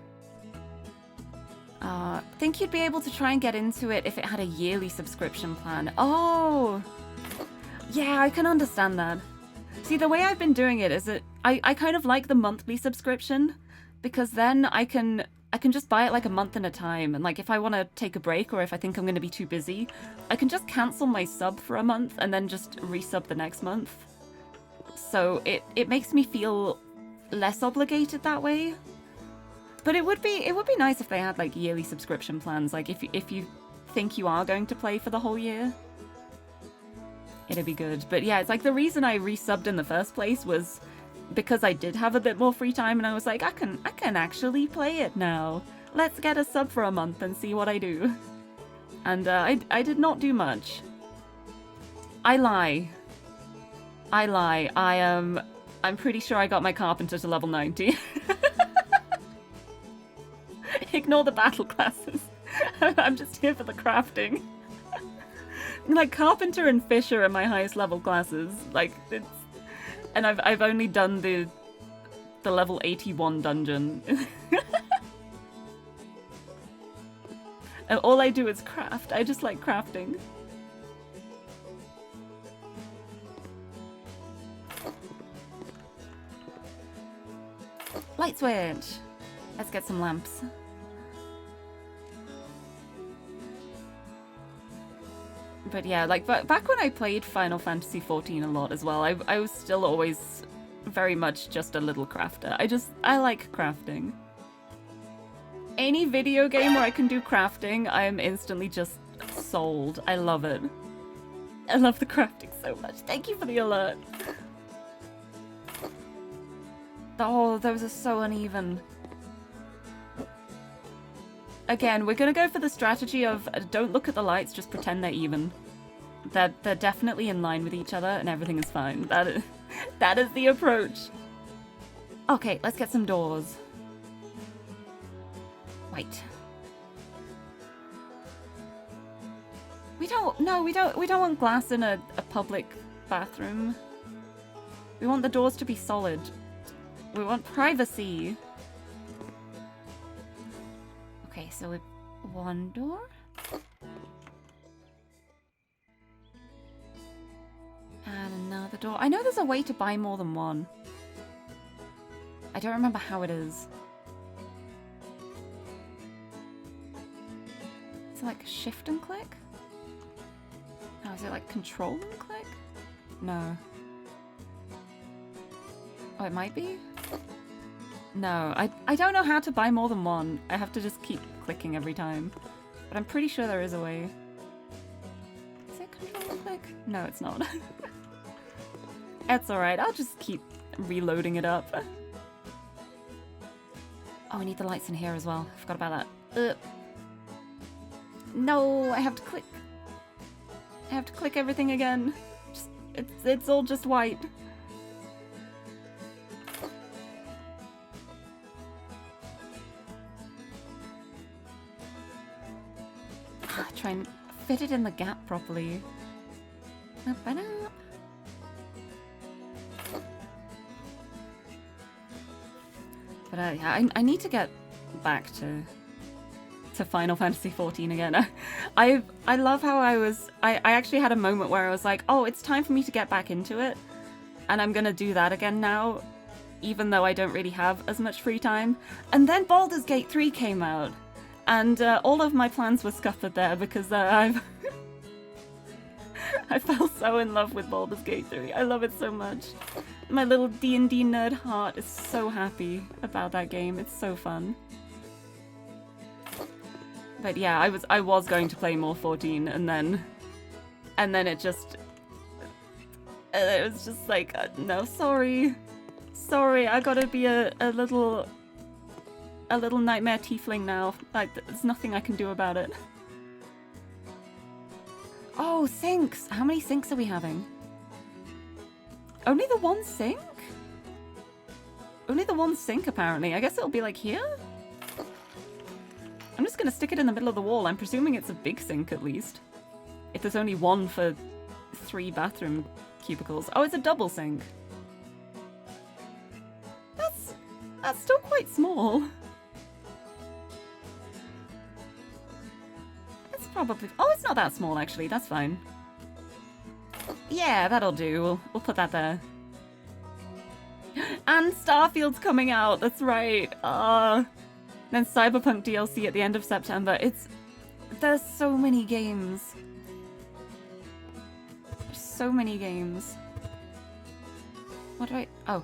Think you'd be able to try and get into it if it had a yearly subscription plan. Oh! Yeah, I can understand that. See, the way I've been doing it is that I kind of like the monthly subscription, because then I can just buy it like a month at a time, and like if I want to take a break or if I think I'm going to be too busy, I can just cancel my sub for a month and then just resub the next month. So it makes me feel less obligated that way. But it would be nice if they had like yearly subscription plans, like if you think you are going to play for the whole year. It'd be good. But yeah, it's like the reason I resubbed in the first place was because I did have a bit more free time and I was like, I can actually play it now. Let's get a sub for a month and see what I do. And I did not do much. I lie. I'm pretty sure I got my carpenter to level 90. Ignore the battle classes. I'm just here for the crafting. Like, carpenter and fisher are my highest level classes. Like, it's... And I've only done the level 81 dungeon. And all I do is craft. I just like crafting. Light switch! Let's get some lamps. But yeah, like, back when I played Final Fantasy XIV a lot as well, I was still always very much just a little crafter. I like crafting. Any video game where I can do crafting, I am instantly just sold. I love it. I love the crafting so much. Thank you for the alert. Oh, those are so uneven. Again, we're gonna go for the strategy of don't look at the lights, just pretend they're even. They're definitely in line with each other and everything is fine. That is the approach. Okay, let's get some doors. White. We don't want glass in a public bathroom. We want the doors to be solid. We want privacy. Okay, so with one door. And another door. I know there's a way to buy more than one. I don't remember how it is. Is it like shift and click? Oh, is it like control and click? No. Oh, it might be? No, I don't know how to buy more than one. I have to just keep clicking every time. But I'm pretty sure there is a way. Is it control and click? No, it's not. It's alright, I'll just keep reloading it up. Oh, I need the lights in here as well. I forgot about that. No, I have to click. I have to click everything again. It's all just white. Try and fit it in the gap properly. But yeah, I need to get back to Final Fantasy XIV again. I love how I actually had a moment where I was like, oh, it's time for me to get back into it, and I'm gonna do that again now, even though I don't really have as much free time. And then Baldur's Gate 3 came out, and all of my plans were scuppered there because I fell so in love with Baldur's Gate 3. I love it so much. My little D&D nerd heart is so happy about that game. It's so fun. But yeah, I was going to play more 14, and then it just it was just like, no, sorry, I gotta be a little nightmare tiefling now. Like, there's nothing I can do about it. Oh, sinks! How many sinks are we having? Only the one sink? Only the one sink, apparently. I guess it'll be like here? I'm just gonna stick it in the middle of the wall. I'm presuming it's a big sink, at least. If there's only one for 3 bathroom cubicles. Oh, it's a double sink. That's still quite small. It's probably... Oh, it's not that small, actually. That's fine. Yeah, that'll do. We'll put that there. And Starfield's coming out, that's right. Then Cyberpunk DLC at the end of September. There's so many games. There's so many games. What do I... Oh.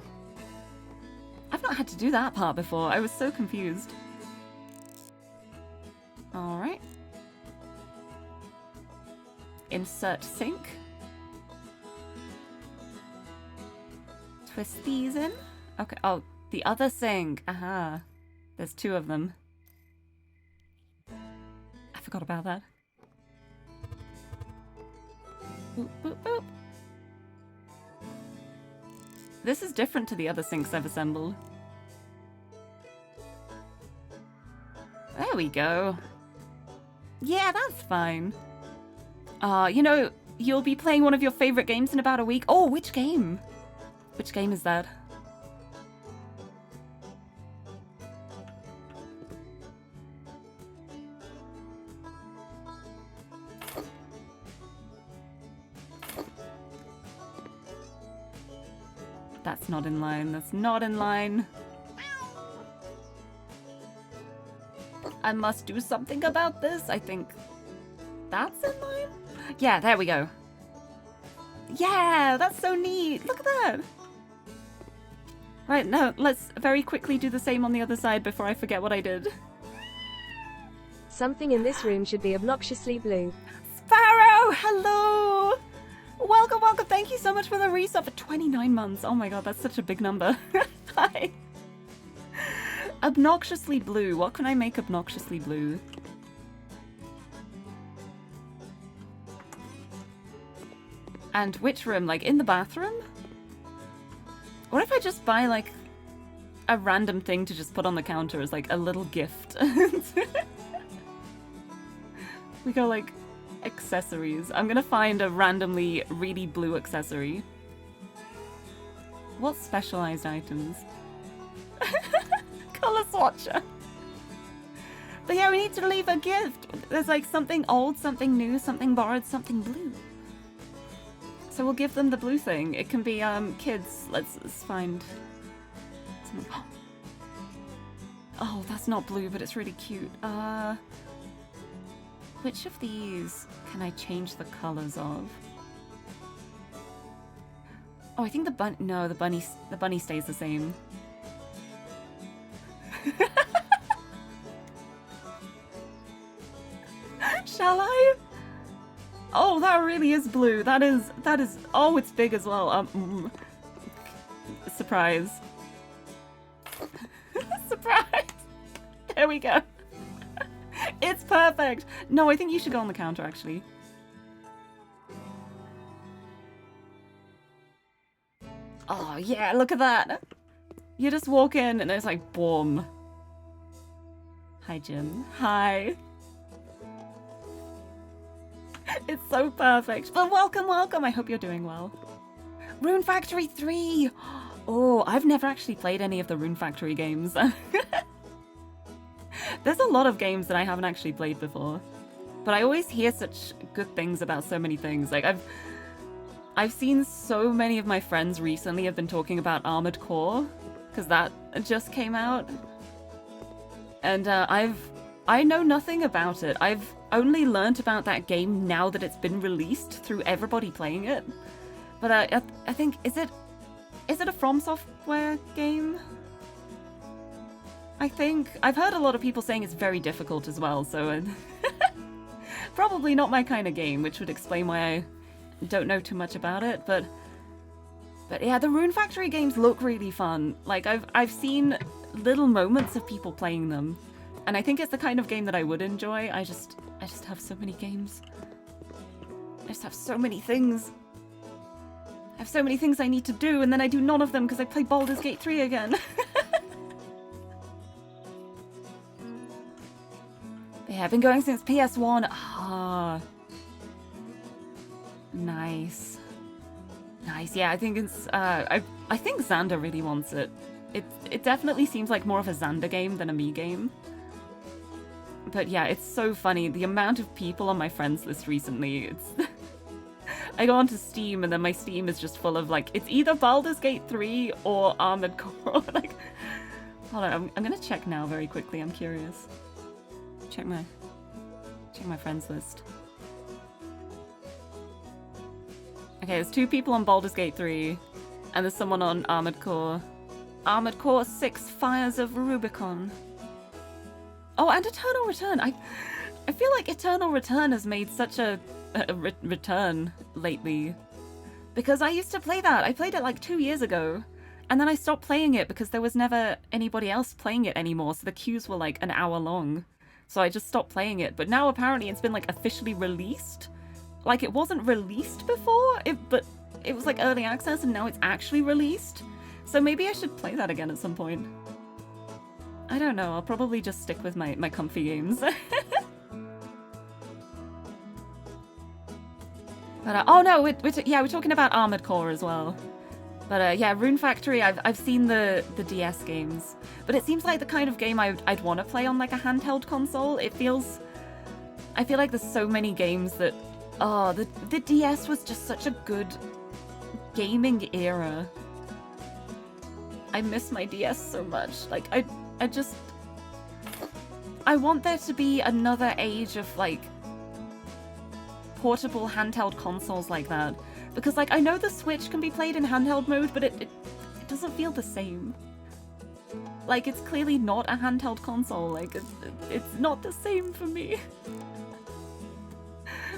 I've not had to do that part before. I was so confused. Alright. Insert sync. Twist these in. Okay. Oh, the other sync. Aha. There's two of them. I forgot about that. Boop, boop, boop. This is different to the other syncs I've assembled. There we go. Yeah, that's fine. You know, you'll be playing one of your favorite games in about a week. Oh, which game? Which game is that? That's not in line. That's not in line. I must do something about this. I think that's in line. Yeah, there we go. Yeah, that's so neat. Look at that. Right, now let's very quickly do the same on the other side before I forget what I did. Something in this room should be obnoxiously blue. Sparrow, hello. Welcome, welcome. Thank you so much for the resub for 29 months. Oh my god, that's such a big number. Hi. Obnoxiously blue. What can I make obnoxiously blue? And which room? Like in the bathroom? What if I just buy like a random thing to just put on the counter as like a little gift? We go like accessories. I'm gonna find a randomly really blue accessory. What specialized items? Color swatcher. But yeah, we need to leave a gift. There's like something old, something new, something borrowed, something blue. So we'll give them the blue thing. It can be kids. Let's find something. Oh, that's not blue, but it's really cute. Which of these can I change the colors of? Oh, I think the bunny. No, the bunny stays the same. Shall I? Oh, that really is blue. That is. Oh, it's big as well. Surprise. Surprise. There we go. It's perfect. No, I think you should go on the counter, actually. Oh, yeah, look at that. You just walk in and it's like, boom. Hi, Jim. Hi. It's so perfect. But welcome, welcome. I hope you're doing well. Rune Factory 3. Oh, I've never actually played any of the Rune Factory games. There's a lot of games that I haven't actually played before. But I always hear such good things about so many things. Like, I've seen so many of my friends recently have been talking about Armored Core, because that just came out. And I know nothing about it. I've only learnt about that game now that it's been released through everybody playing it. But I think, is it a From Software game? I think. I've heard a lot of people saying it's very difficult as well, so probably not my kind of game, which would explain why I don't know too much about it, but yeah, the Rune Factory games look really fun. Like, I've seen little moments of people playing them, and I think it's the kind of game that I would enjoy. I just have so many games. I just have so many things. I have so many things I need to do, and then I do none of them because I play Baldur's Gate 3 again. Yeah, I've been going since PS1. Ah. Nice. Nice, yeah, I think it's, I think Xander really wants it. It definitely seems like more of a Xander game than a me game. But yeah, it's so funny. The amount of people on my friends list recently, it's... I go onto Steam and then my Steam is just full of like, it's either Baldur's Gate 3 or Armored Core. Like, hold on, I'm gonna check now very quickly. I'm curious. Check my friends list. Okay, there's 2 people on Baldur's Gate 3, and there's someone on Armored Core. Armored Core 6 Fires of Rubicon. Oh, and Eternal Return. I feel like Eternal Return has made such a return lately. Because I used to play that. I played it like 2 years ago. And then I stopped playing it because there was never anybody else playing it anymore. So the queues were like an hour long. So I just stopped playing it. But now apparently it's been like officially released. Like it wasn't released before, but it was like early access and now it's actually released. So maybe I should play that again at some point. I don't know, I'll probably just stick with my comfy games. But oh no, we're talking about Armored Core as well. But yeah, Rune Factory, I've seen the DS games, but it seems like the kind of game I'd want to play on like a handheld console. I feel like there's so many games that, oh, the DS was just such a good gaming era. I miss my DS so much. Like I want there to be another age of like portable handheld consoles like that. Because like I know the Switch can be played in handheld mode, but it doesn't feel the same. Like it's clearly not a handheld console. Like it's not the same for me.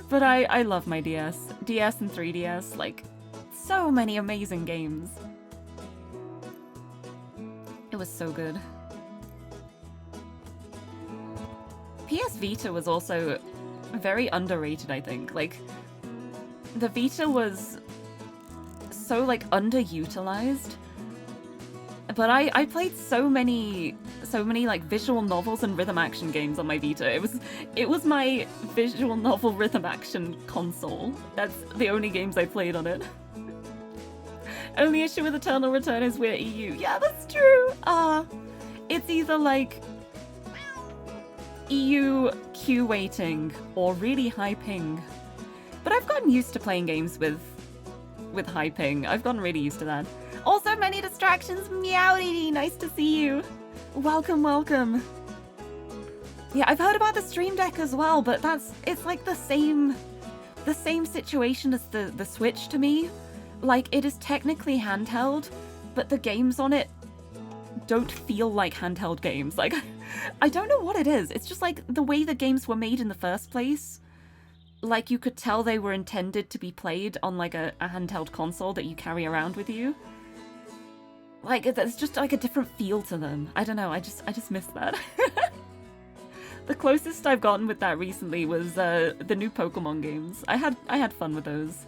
But I love my DS. DS and 3DS, like so many amazing games. It was so good. PS Vita was also very underrated, I think. Like, the Vita was so, like, underutilized. But I played so many, like, visual novels and rhythm action games on my Vita. It was my visual novel rhythm action console. That's the only games I played on it. Only issue with Eternal Return is we're EU. Yeah, that's true. It's either, like, EU queue waiting or really high ping. But I've gotten used to playing games with high ping. I've gotten really used to that. Also, many distractions. Meowdy, nice to see you. Welcome, welcome. Yeah, I've heard about the Stream Deck as well, but it's like the same situation as the Switch to me. Like, it is technically handheld, but the games on it don't feel like handheld games. Like, I don't know what it is. It's just like the way the games were made in the first place. Like, you could tell they were intended to be played on, like, a handheld console that you carry around with you. Like, there's just, like, a different feel to them. I don't know, I just miss that. The closest I've gotten with that recently was the new Pokemon games. I had fun with those.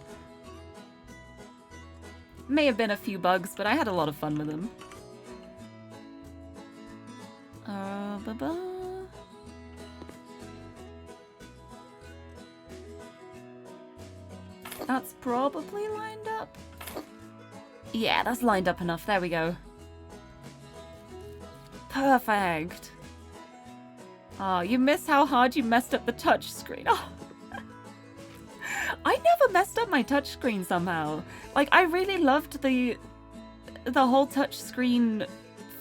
May have been a few bugs, but I had a lot of fun with them. That's probably lined up. Yeah, that's lined up enough. There we go. Perfect. Oh, you miss how hard you messed up the touch screen. Oh. I never messed up my touch screen somehow. Like, I really loved the whole touch screen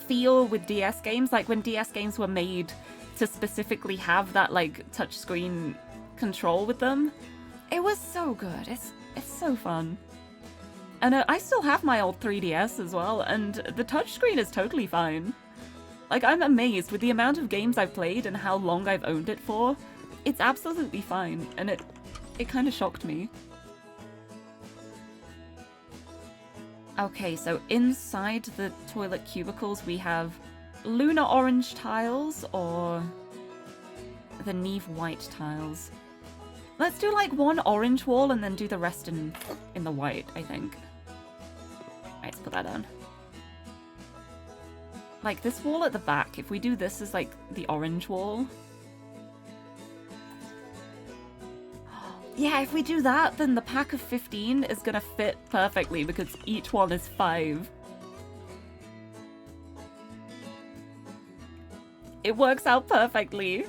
feel with DS games. Like, when DS games were made to specifically have that, like, touch screen control with them. It was so good. It's so fun. And I still have my old 3DS as well, and the touchscreen is totally fine. Like, I'm amazed with the amount of games I've played and how long I've owned it for. It's absolutely fine, and it kind of shocked me. Okay, so inside the toilet cubicles we have Lunar Orange tiles or the Neve White tiles. Let's do like one orange wall and then do the rest in the white, I think. Right, let's put that down. Like this wall at the back, if we do this as like the orange wall. Yeah, if we do that, then the pack of 15 is gonna fit perfectly because each one is 5. It works out perfectly.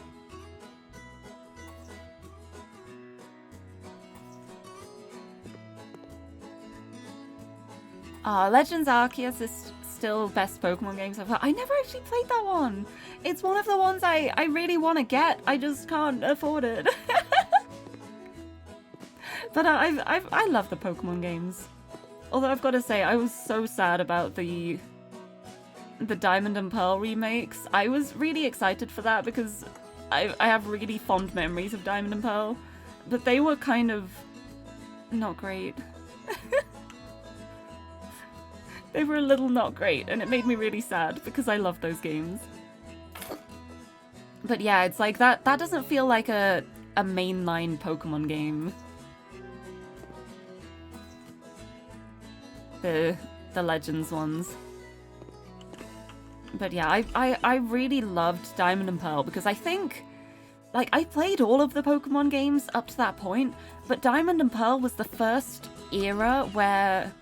Legends Arceus is still best Pokemon game so far. I never actually played that one. It's one of the ones I really want to get. I just can't afford it. But I love the Pokemon games. Although I've got to say, I was so sad about the Diamond and Pearl remakes. I was really excited for that because I have really fond memories of Diamond and Pearl. But they were kind of not great. They were a little not great, and it made me really sad because I love those games. But yeah, it's like that doesn't feel like a mainline Pokemon game. The Legends ones. But yeah, I really loved Diamond and Pearl because I think, like, I played all of the Pokemon games up to that point, but Diamond and Pearl was the first era where,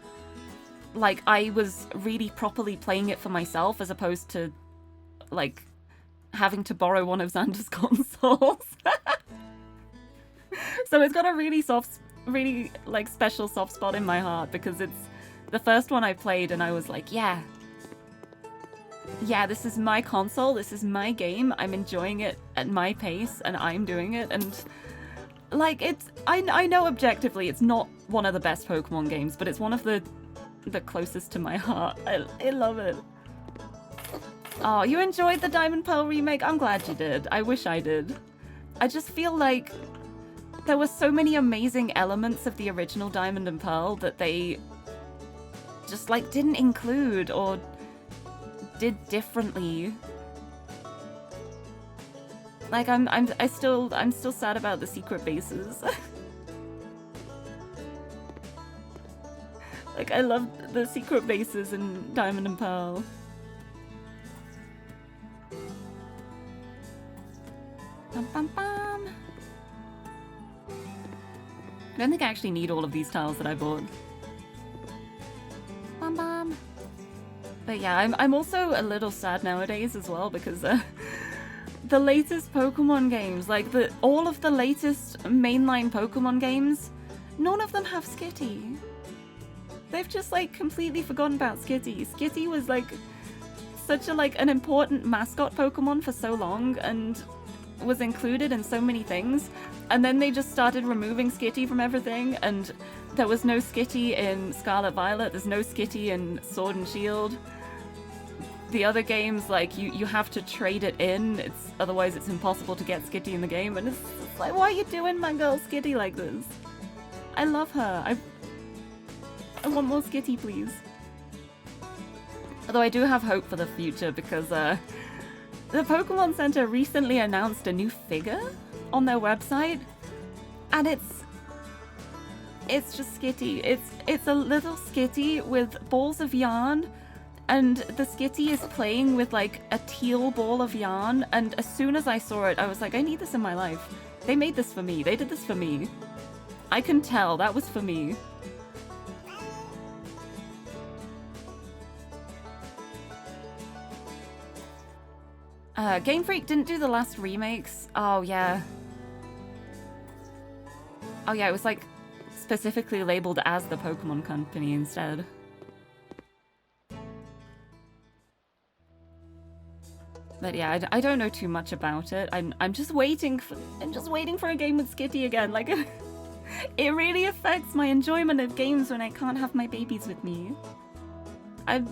like, I was really properly playing it for myself as opposed to, like, having to borrow one of Xander's consoles. So it's got a really, like, special soft spot in my heart because it's the first one I played and I was like, yeah, this is my console, this is my game, I'm enjoying it at my pace and I'm doing it, and, like, I know objectively it's not one of the best Pokemon games, but it's one of the closest to my heart. I love it. Oh, you enjoyed the Diamond Pearl remake? I'm glad you did. I wish I did. I just feel like there were so many amazing elements of the original Diamond and Pearl that they just, like, didn't include or did differently. Like, I'm still sad about the secret bases. Like, I love the secret bases in Diamond and Pearl. Bum, bum, bum. I don't think I actually need all of these tiles that I bought. Bum, bum. But yeah, I'm also a little sad nowadays as well because the latest Pokemon games, like all of the latest mainline Pokemon games, none of them have Skitty. They've just, like, completely forgotten about Skitty. Skitty was, like, such a, like, an important mascot Pokemon for so long and was included in so many things. And then they just started removing Skitty from everything, and there was no Skitty in Scarlet Violet, there's no Skitty in Sword and Shield. The other games, like, you have to trade it in, otherwise it's impossible to get Skitty in the game, and it's like, why are you doing my girl Skitty like this? I love her. I want more Skitty, please. Although I do have hope for the future because the Pokemon Center recently announced a new figure on their website, and it's just Skitty. It's a little Skitty with balls of yarn, and the Skitty is playing with, like, a teal ball of yarn, and as soon as I saw it, I was like, I need this in my life. They made this for me. They did this for me. I can tell that was for me. Game Freak didn't do the last remakes. Oh, yeah. Oh, yeah, it was, like, specifically labeled as the Pokemon Company instead. But yeah, I don't know too much about it. I'm just waiting for a game with Skitty again. Like, it really affects my enjoyment of games when I can't have my babies with me. I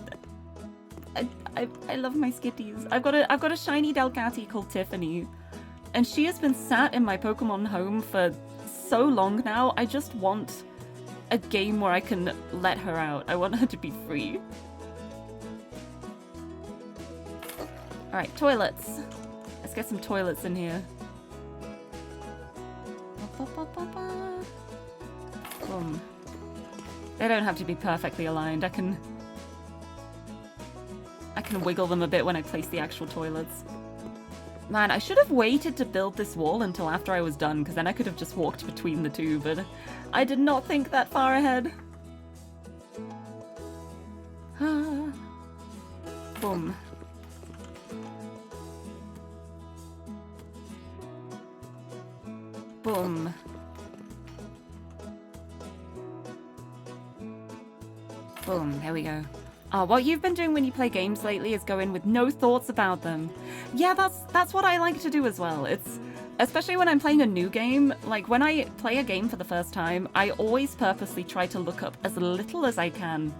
love my Skitties. I've got a shiny Delcatty called Tiffany, and she has been sat in my Pokemon home for so long now. I just want a game where I can let her out. I want her to be free. Alright, toilets. Let's get some toilets in here. Boom. They don't have to be perfectly aligned. I can wiggle them a bit when I place the actual toilets. Man, I should have waited to build this wall until after I was done, because then I could have just walked between the two, but I did not think that far ahead. Boom. Boom. Boom, there we go. What you've been doing when you play games lately is go in with no thoughts about them. Yeah, that's what I like to do as well. It's especially when I'm playing a new game. Like when I play a game for the first time, I always purposely try to look up as little as I can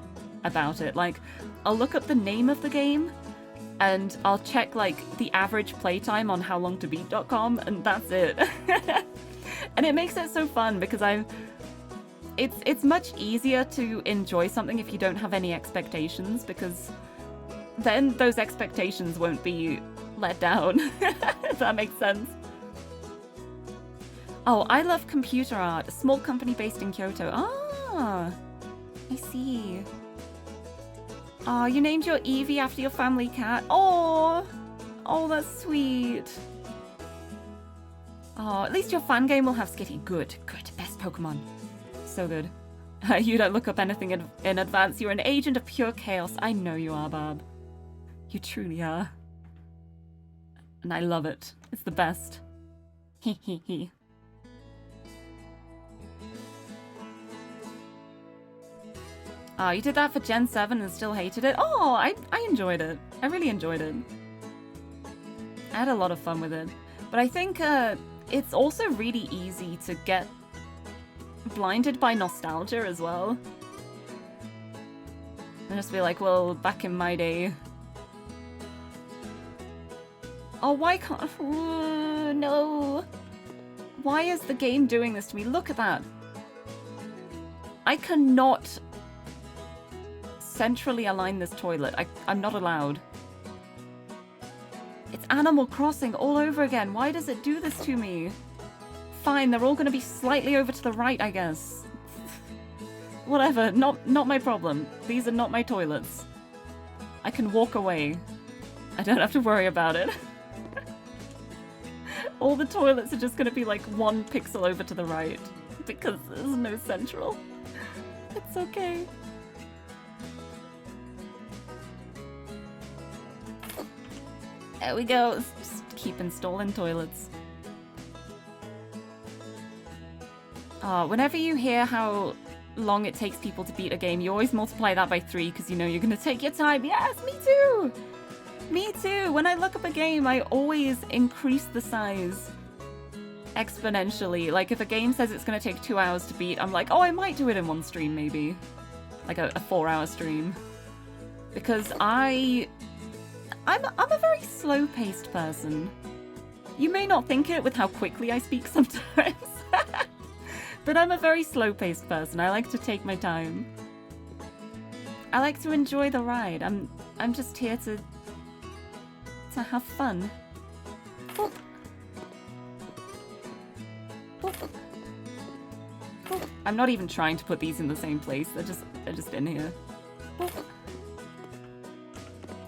about it. Like I'll look up the name of the game and I'll check like the average playtime on howlongtobeat.com and that's it. And it makes it so fun because it's much easier to enjoy something if you don't have any expectations, because then those expectations won't be let down, if that makes sense. Oh, I love computer art, a small company based in Kyoto. Ah, I see. Oh, you named your Eevee after your family cat. Oh, that's sweet. Oh, at least your fan game will have Skitty. Good, best Pokemon. So good. You don't look up anything in advance. You're an agent of pure chaos. I know you are, Barb. You truly are. And I love it. It's the best. Hee hee hee. Oh, you did that for Gen 7 and still hated it? Oh, I enjoyed it. I really enjoyed it. I had a lot of fun with it. But I think it's also really easy to get blinded by nostalgia as well. And just be like, well, back in my day. Oh, why can't... Ooh, no. Why is the game doing this to me? Look at that. I cannot centrally align this toilet. I'm not allowed. It's Animal Crossing all over again. Why does it do this to me? Fine, they're all going to be slightly over to the right, I guess. Whatever, not my problem. These are not my toilets. I can walk away. I don't have to worry about it. All the toilets are just going to be like 1 pixel over to the right, because there's no central. It's okay. There we go. Let's just keep installing toilets. Whenever you hear how long it takes people to beat a game, you always multiply that by 3 because you know you're going to take your time. Yes, me too! Me too! When I look up a game, I always increase the size exponentially. Like, if a game says it's going to take 2 hours to beat, I'm like, oh, I might do it in 1 stream, maybe. Like a 4-hour stream. Because I'm a very slow-paced person. You may not think it with how quickly I speak sometimes. But I'm a very slow-paced person. I like to take my time. I like to enjoy the ride. I'm just here to have fun. Boop. Boop. Boop. I'm not even trying to put these in the same place. They're just in here. Boop.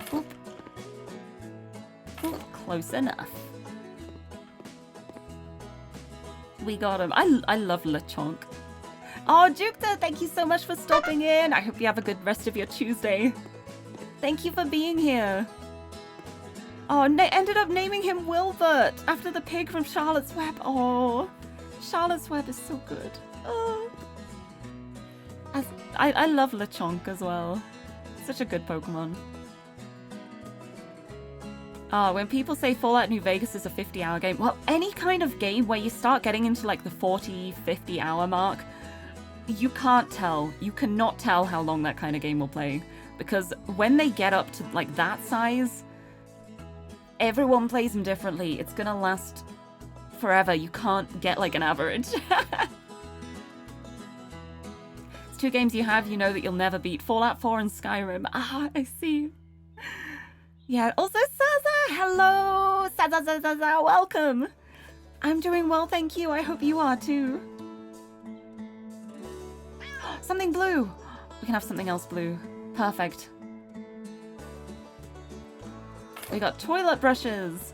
Boop. Boop. Close enough. We got him. I love Lechonk. Oh, Jukta, thank you so much for stopping in. I hope you have a good rest of your Tuesday. Thank you for being here. Oh, ended up naming him Wilbert after the pig from Charlotte's Web. Oh, Charlotte's Web is so good. Oh. I love Lechonk as well. Such a good Pokemon. When people say Fallout New Vegas is a 50-hour game, well, any kind of game where you start getting into like the 40, 50-hour mark, you can't tell. You cannot tell how long that kind of game will play. Because when they get up to like that size, everyone plays them differently. It's gonna last forever. You can't get like an average. It's 2 games you have, you know that you'll never beat. Fallout 4 and Skyrim. Ah, I see. Yeah, also Saza! Hello! Saza, welcome! I'm doing well, thank you. I hope you are too. Something blue! We can have something else blue. Perfect. We got toilet brushes!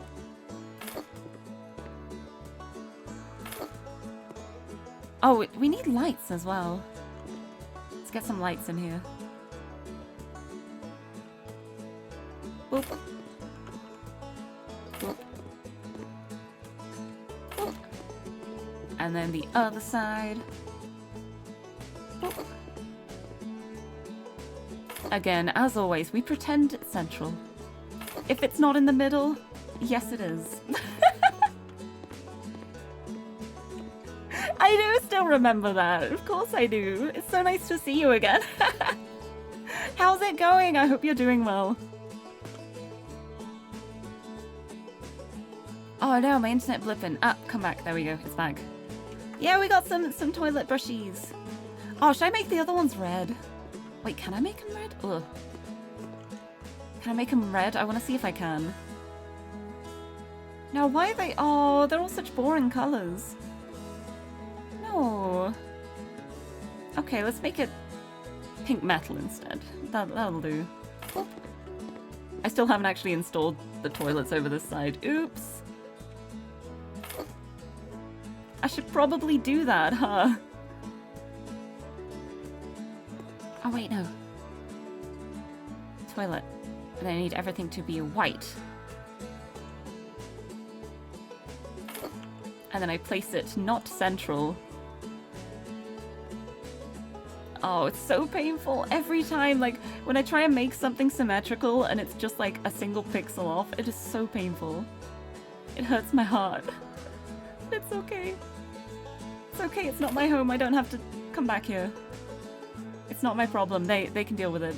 Oh, we need lights as well. Let's get some lights in here. Boop. Boop. Boop. And then the other side. Boop. Again, as always, we pretend it's central. If it's not in the middle, yes it is. I do still remember that. Of course I do. It's so nice to see you again. How's it going? I hope you're doing well. Oh no, my internet blipping. Ah, come back. There we go. It's back. Yeah, we got some toilet brushies. Oh, should I make the other ones red? Wait, can I make them red? Ugh. Can I make them red? I want to see if I can. Now, why are they... Oh, they're all such boring colors. No. Okay, let's make it pink metal instead. That'll do. Oop. I still haven't actually installed the toilets over this side. Oops. I should probably do that, huh? Oh, wait, no. Toilet. And I need everything to be white. And then I place it not central. Oh, it's so painful every time. Like, when I try and make something symmetrical and it's just like a single pixel off, it is so painful. It hurts my heart. It's okay. It's okay, it's not my home. I don't have to come back here. It's not my problem. They can deal with it.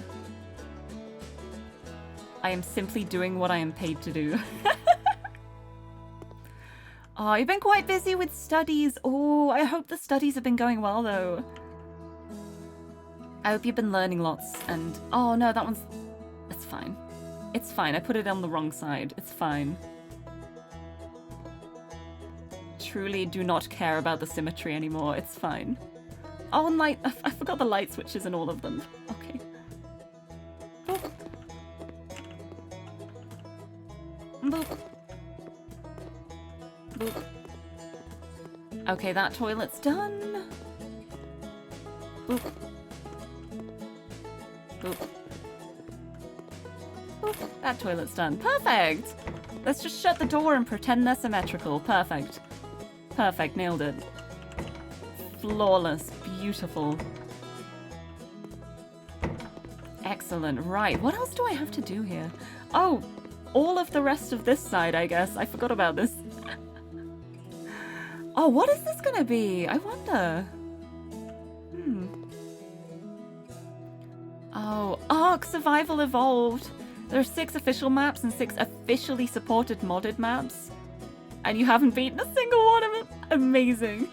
I am simply doing what I am paid to do. Oh, you've been quite busy with studies. Oh, I hope the studies have been going well, though. I hope you've been learning lots, and... Oh, no, that one's... It's fine. It's fine. I put it on the wrong side. It's fine. Truly do not care about the symmetry anymore. It's fine. Oh, and light... I forgot the light switches in all of them. Okay. Boop. Boop. Boop. Okay, that toilet's done. Boop. Boop. Boop. That toilet's done. Perfect! Let's just shut the door and pretend they're symmetrical. Perfect. Perfect. Nailed it. Flawless. Beautiful. Excellent. Right. What else do I have to do here? Oh, all of the rest of this side, I guess. I forgot about this. Oh, what is this gonna be? I wonder. Oh, Ark Survival Evolved. There are 6 official maps and 6 officially supported modded maps. And you haven't beaten a single one of them. Amazing.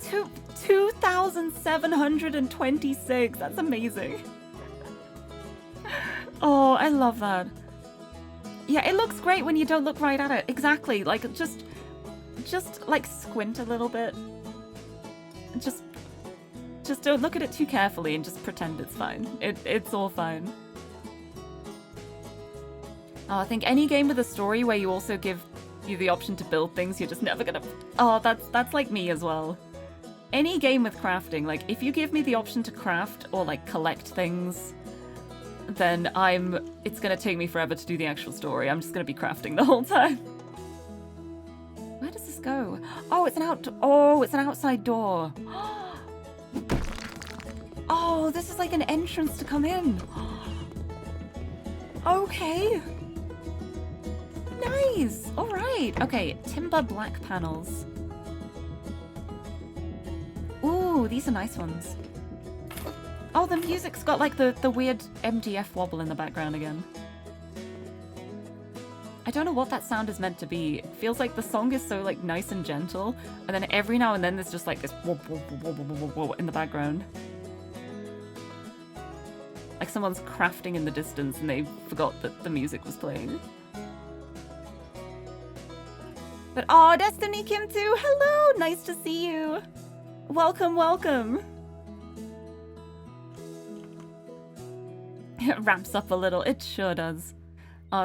2,726. That's amazing. Oh, I love that. Yeah, it looks great when you don't look right at it. Exactly. Like, just like squint a little bit. Just don't look at it too carefully and just pretend it's fine. It's all fine. Oh, I think any game with a story where you also give you the option to build things, you're just never gonna... Oh, that's like me as well. Any game with crafting, like, if you give me the option to craft or, like, collect things, then it's gonna take me forever to do the actual story. I'm just gonna be crafting the whole time. Where does this go? Oh, it's an outside door. Oh, this is like an entrance to come in. Okay. Nice. All right. Okay, timber black panels. Ooh, these are nice ones. Oh, the music's got like the weird MDF wobble in the background again. I don't know what that sound is meant to be. It feels like the song is so like nice and gentle, and then every now and then there's just like this whoop, whoop, whoop, whoop, whoop, whoop in the background. Like someone's crafting in the distance and they forgot that the music was playing. But oh, Destiny Kim too! Hello! Nice to see you! Welcome, welcome! It ramps up a little. It sure does.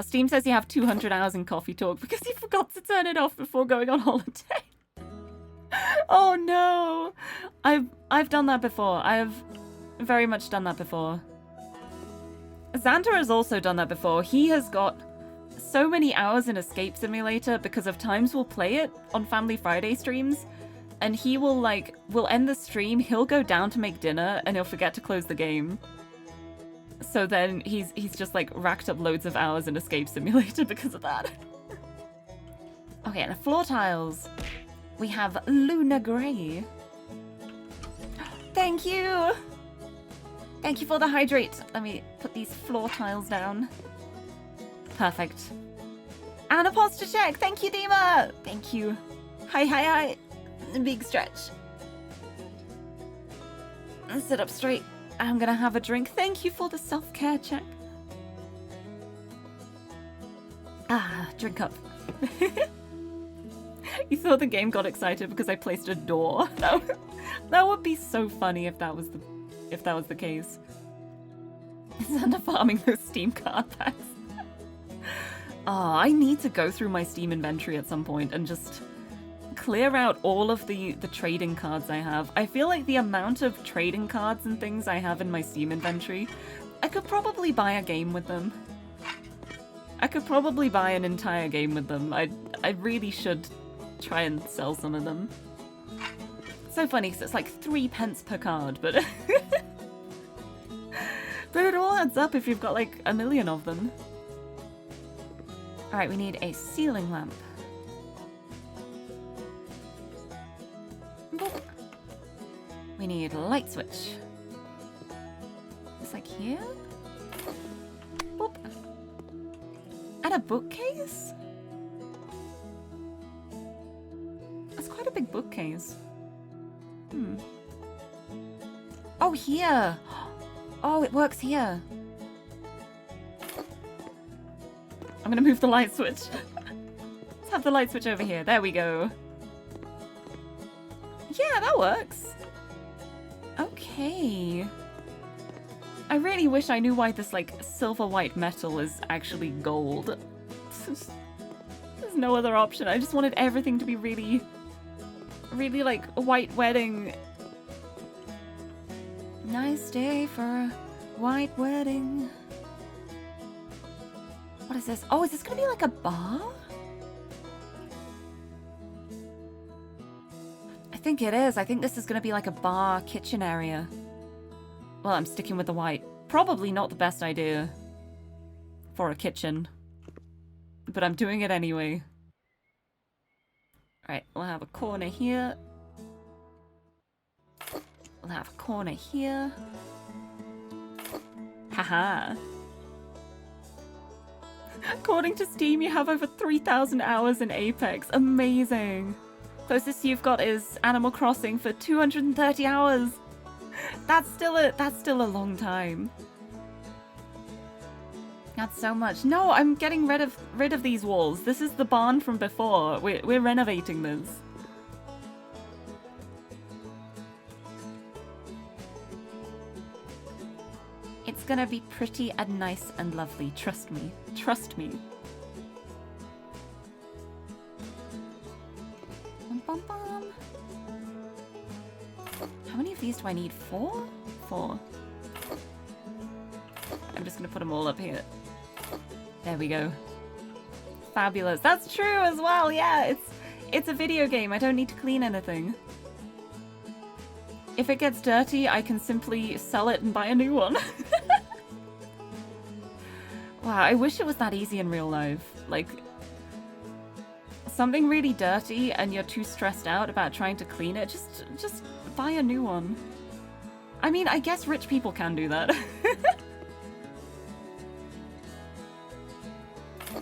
Steam says you have 200 hours in Coffee Talk because you forgot to turn it off before going on holiday. Oh no! I've done that before. I've very much done that before. Xander has also done that before. He has got so many hours in Escape Simulator because of times we'll play it on Family Friday streams, and he will we'll end the stream, he'll go down to make dinner, and he'll forget to close the game. So then he's just like racked up loads of hours in Escape Simulator because of that. Okay, and the floor tiles. We have Luna Grey. Thank you! Thank you for the hydrate. Let me put these floor tiles down. Perfect. And a posture check. Thank you, Dima. Thank you. Hi. Big stretch. And sit up straight. I'm gonna have a drink. Thank you for the self-care check. Ah, drink up. You thought the game got excited because I placed a door. That would be so funny if that was the case. Instead of farming those Steam card packs. Oh, I need to go through my Steam inventory at some point and just clear out all of the trading cards I have. I feel like the amount of trading cards and things I have in my Steam inventory, I could probably buy a game with them. I could probably buy an entire game with them. I really should try and sell some of them. So funny because it's like 3 pence per card, but but it all adds up if you've got like a million of them. Alright, we need a ceiling lamp. Boop. We need a light switch. It's like here? Boop. And a bookcase? That's quite a big bookcase. Oh, here! Oh, it works here. I'm gonna move the light switch. Let's have the light switch over here. There we go. Yeah, that works. Okay. I really wish I knew why this, like, silver white metal is actually gold. There's no other option. I just wanted everything to be really, like, a white wedding. Nice day for a white wedding. What is this? Oh, is this gonna be like a bar? I think it is. I think this is gonna be like a bar kitchen area. Well, I'm sticking with the white. Probably not the best idea for a kitchen, but I'm doing it anyway. Alright, we'll have a corner here. We'll have a corner here. Haha. According to Steam, you have over 3,000 hours in Apex. Amazing. Closest you've got is Animal Crossing for 230 hours. That's still a long time. That's so much. No, I'm getting rid of these walls. This is the barn from before. We're renovating this. It's gonna be pretty and nice and lovely. Trust me. Trust me. Bum, bum, bum. How many of these do I need? 4? 4. I'm just gonna put them all up here. There we go. Fabulous. That's true as well. Yeah, it's a video game. I don't need to clean anything. If it gets dirty, I can simply sell it and buy a new one. Wow, I wish it was that easy in real life. Like, something really dirty and you're too stressed out about trying to clean it, just buy a new one. I mean, I guess rich people can do that.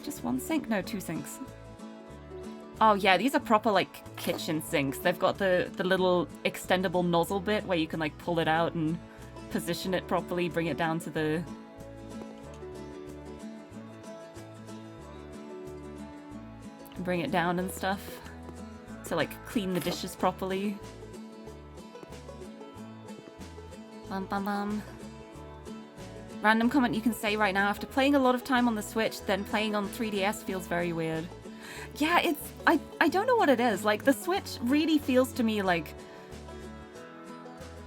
Just one sink? No, 2 sinks. Oh yeah, these are proper, like, kitchen sinks. They've got the little extendable nozzle bit where you can, like, pull it out and position it properly, bring it down to the... bring it down and stuff. To, like, clean the dishes properly. Bum bum bum. Random comment you can say right now: after playing a lot of time on the Switch, then playing on 3DS feels very weird. Yeah, it's... I don't know what it is. Like, the Switch really feels to me like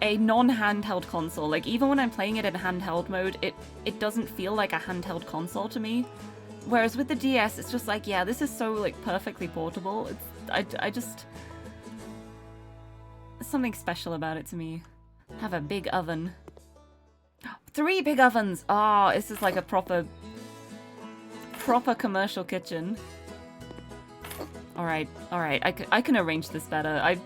a non-handheld console. Like, even when I'm playing it in handheld mode, it doesn't feel like a handheld console to me. Whereas with the DS, it's just like, yeah, this is so, like, perfectly portable. I just... There's something special about it to me. Have a big oven. 3 big ovens! Oh, this is like a proper commercial kitchen. Alright, alright. I can arrange this better.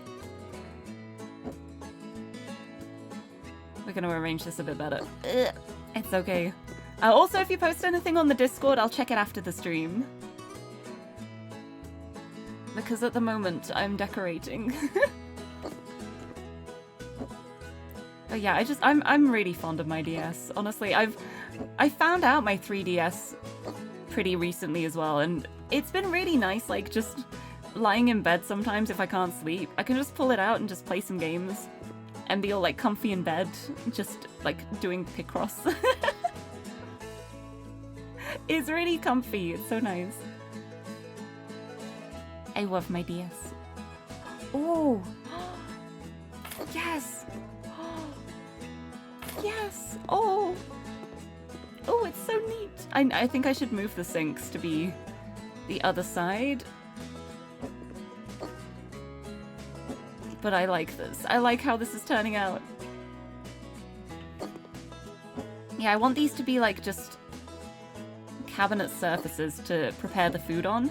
We're gonna arrange this a bit better. Ugh, it's okay. Also, if you post anything on the Discord, I'll check it after the stream. Because at the moment, I'm decorating. But yeah, I'm really fond of my DS. Honestly, I found out my 3DS pretty recently as well, and it's been really nice, like, just lying in bed sometimes if I can't sleep. I can just pull it out and just play some games and be all, like, comfy in bed, just, like, doing Picross. It's really comfy. It's so nice. I love my DS. Oh! Yes! Yes! Oh! Oh, it's so neat! I think I should move the sinks to be the other side. But I like this. I like how this is turning out. Yeah, I want these to be like just cabinet surfaces to prepare the food on.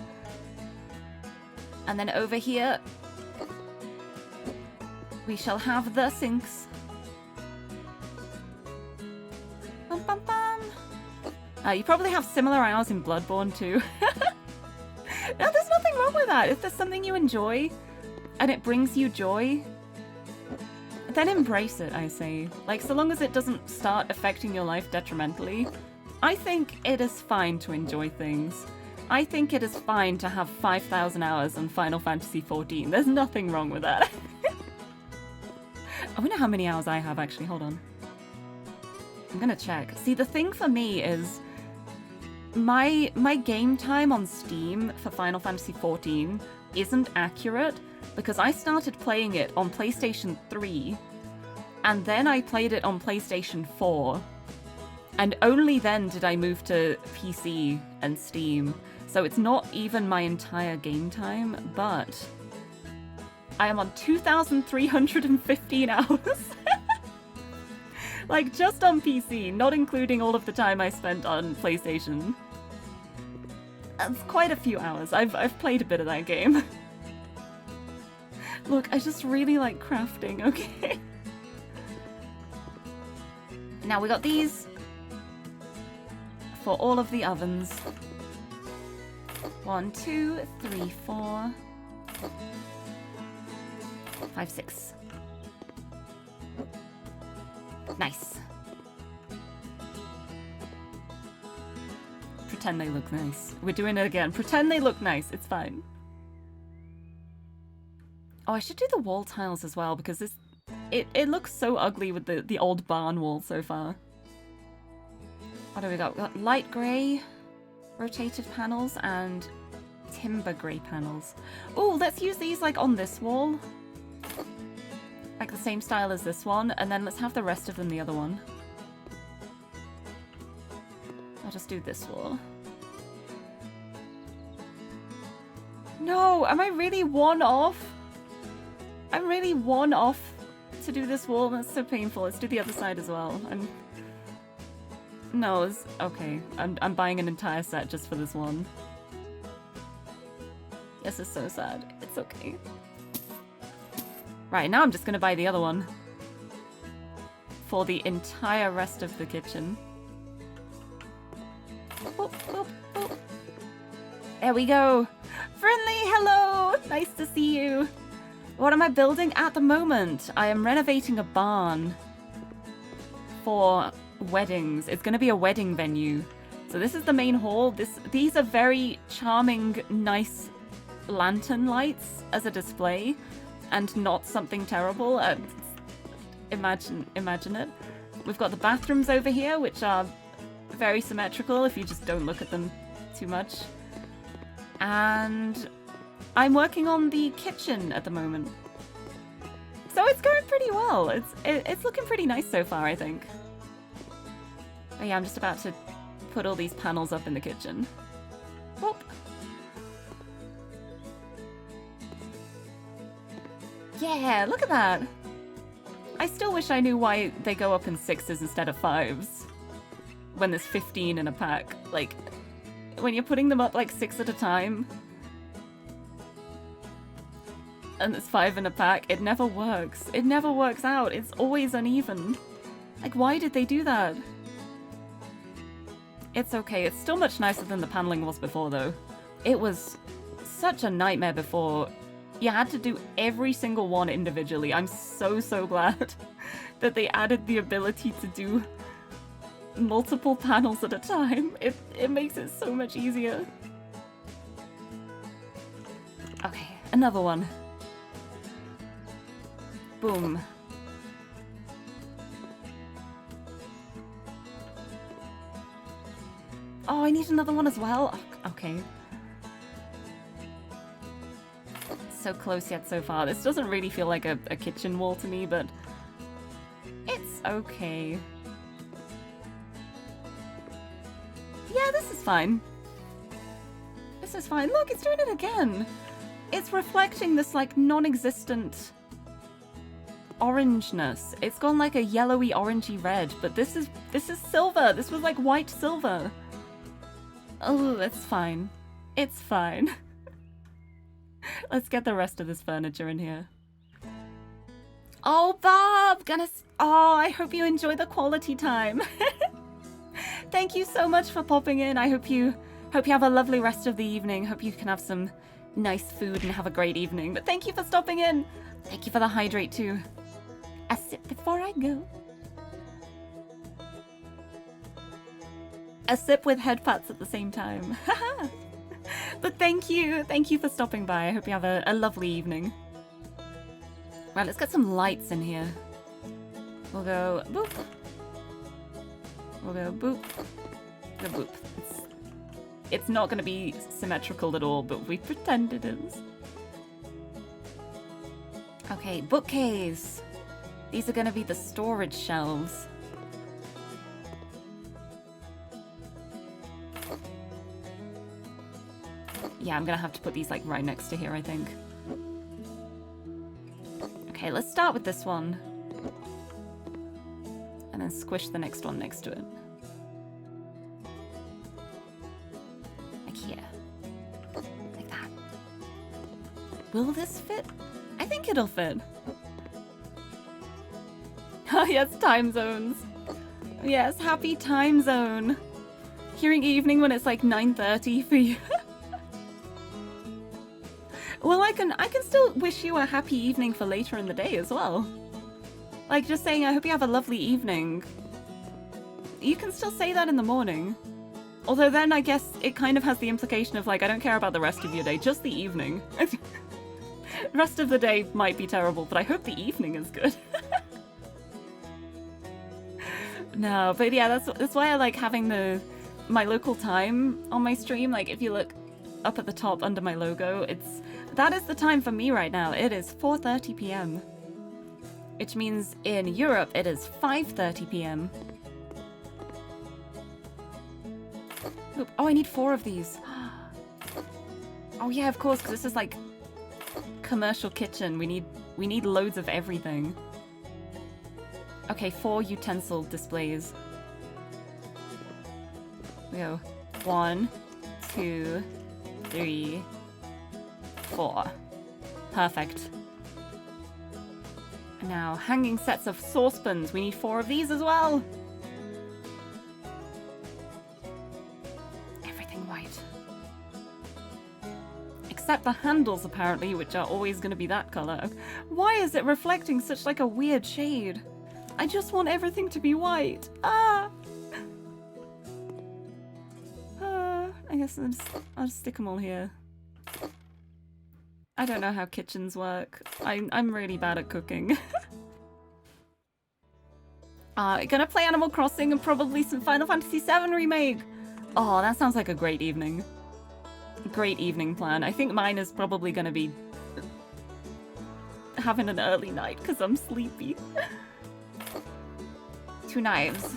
And then over here, we shall have the sinks. Bum, bum, bum. You probably have similar hours in Bloodborne too. No, there's nothing wrong with that. If there's something you enjoy and it brings you joy, then embrace it, I say. Like, so long as it doesn't start affecting your life detrimentally, I think it is fine to enjoy things. I think it is fine to have 5,000 hours on Final Fantasy XIV. There's nothing wrong with that. I wonder how many hours I have, actually. Hold on. I'm gonna check. See, the thing for me is my game time on Steam for Final Fantasy XIV isn't accurate because I started playing it on PlayStation 3 and then I played it on PlayStation 4 and only then did I move to PC and Steam. So it's not even my entire game time, but I am on 2,315 hours. Like, just on PC, not including all of the time I spent on PlayStation. That's quite a few hours. I've played a bit of that game. Look, I just really like crafting, okay? Now we got these for all of the ovens. 1, 2, 3, 4, 5, 6. Nice. Pretend they look nice. We're doing it again. Pretend they look nice. It's fine. Oh, I should do the wall tiles as well because it looks so ugly with the old barn wall so far. What do we got? We got light grey rotated panels and timber grey panels. Oh, let's use these like on this wall. Like the same style as this one, and then let's have the rest of them the other one. I'll just do this wall. No, am I really one off? I'm really one off to do this wall. That's so painful. Let's do the other side as well. No, it's okay. I'm buying an entire set just for this one. This is so sad. It's okay. Right, now I'm just gonna buy the other one for the entire rest of the kitchen. Boop, boop, boop. There we go. Friendly, hello! Nice to see you. What am I building at the moment? I am renovating a barn for weddings. It's gonna be a wedding venue. So this is the main hall. These are very charming, nice lantern lights as a display. And not something terrible. Imagine it. We've got the bathrooms over here, which are very symmetrical if you just don't look at them too much. And I'm working on the kitchen at the moment. So it's going pretty well. It's looking pretty nice so far, I think. But yeah, I'm just about to put all these panels up in the kitchen. Whoop. Yeah, look at that. I still wish I knew why they go up in 6s instead of 5s. When there's 15 in a pack. Like, when you're putting them up like 6 at a time, and there's 5 in a pack, it never works. It never works out. It's always uneven. Like, why did they do that? It's okay. It's still much nicer than the paneling was before, though. It was such a nightmare before. You had to do every single one individually. I'm so glad that they added the ability to do multiple panels at a time. It makes it so much easier. Okay, another one. Boom. Oh, I need another one as well? Okay. So close yet so far. This doesn't really feel like a kitchen wall to me, but it's okay. Yeah, this is fine. This is fine. Look, it's doing it again. It's reflecting this, like, non-existent orangeness. It's gone like a yellowy orangey red, but this is silver. This was like white silver. Oh, it's fine. It's fine. Let's get the rest of this furniture in here. Oh, Bob! Oh, I hope you enjoy the quality time. Thank you so much for popping in. I hope you have a lovely rest of the evening. Hope you can have some nice food and have a great evening. But thank you for stopping in. Thank you for the hydrate too. A sip before I go. A sip with head pats at the same time. But thank you for stopping by. I hope you have a lovely evening. Right, let's get some lights in here. We'll go boop. We'll go boop. Go boop. It's not going to be symmetrical at all, but we pretend it is. Okay, bookcase. These are going to be the storage shelves. Yeah, I'm going to have to put these like right next to here, I think. Okay, let's start with this one. And then squish the next one next to it. Like here. Like that. Will this fit? I think it'll fit. Oh yes, time zones. Yes, happy time zone. Hearing evening when it's like 9:30 for you. Well, I can still wish you a happy evening for later in the day as well. Like, just saying, I hope you have a lovely evening. You can still say that in the morning. Although then I guess it kind of has the implication of, like, I don't care about the rest of your day, just the evening. The rest of the day might be terrible, but I hope the evening is good. No, but yeah, that's why I like having my local time on my stream. Like, if you look up at the top under my logo, that is the time for me right now. It is 4:30 p.m. Which means in Europe it is 5:30 p.m. Oop. Oh, I need 4 of these. Oh yeah, of course, because this is like commercial kitchen. We need loads of everything. Okay, 4 utensil displays. We go 1, 2, 3, 4. Perfect. Now, hanging sets of saucepans. We need 4 of these as well. Everything white. Except the handles, apparently, which are always going to be that color. Why is it reflecting such like a weird shade? I just want everything to be white. Ah! I guess I'll just stick them all here. I don't know how kitchens work. I'm really bad at cooking. Gonna play Animal Crossing and probably some Final Fantasy VII Remake. Oh, that sounds like a great evening. Great evening plan. I think mine is probably gonna be having an early night because I'm sleepy. 2 knives.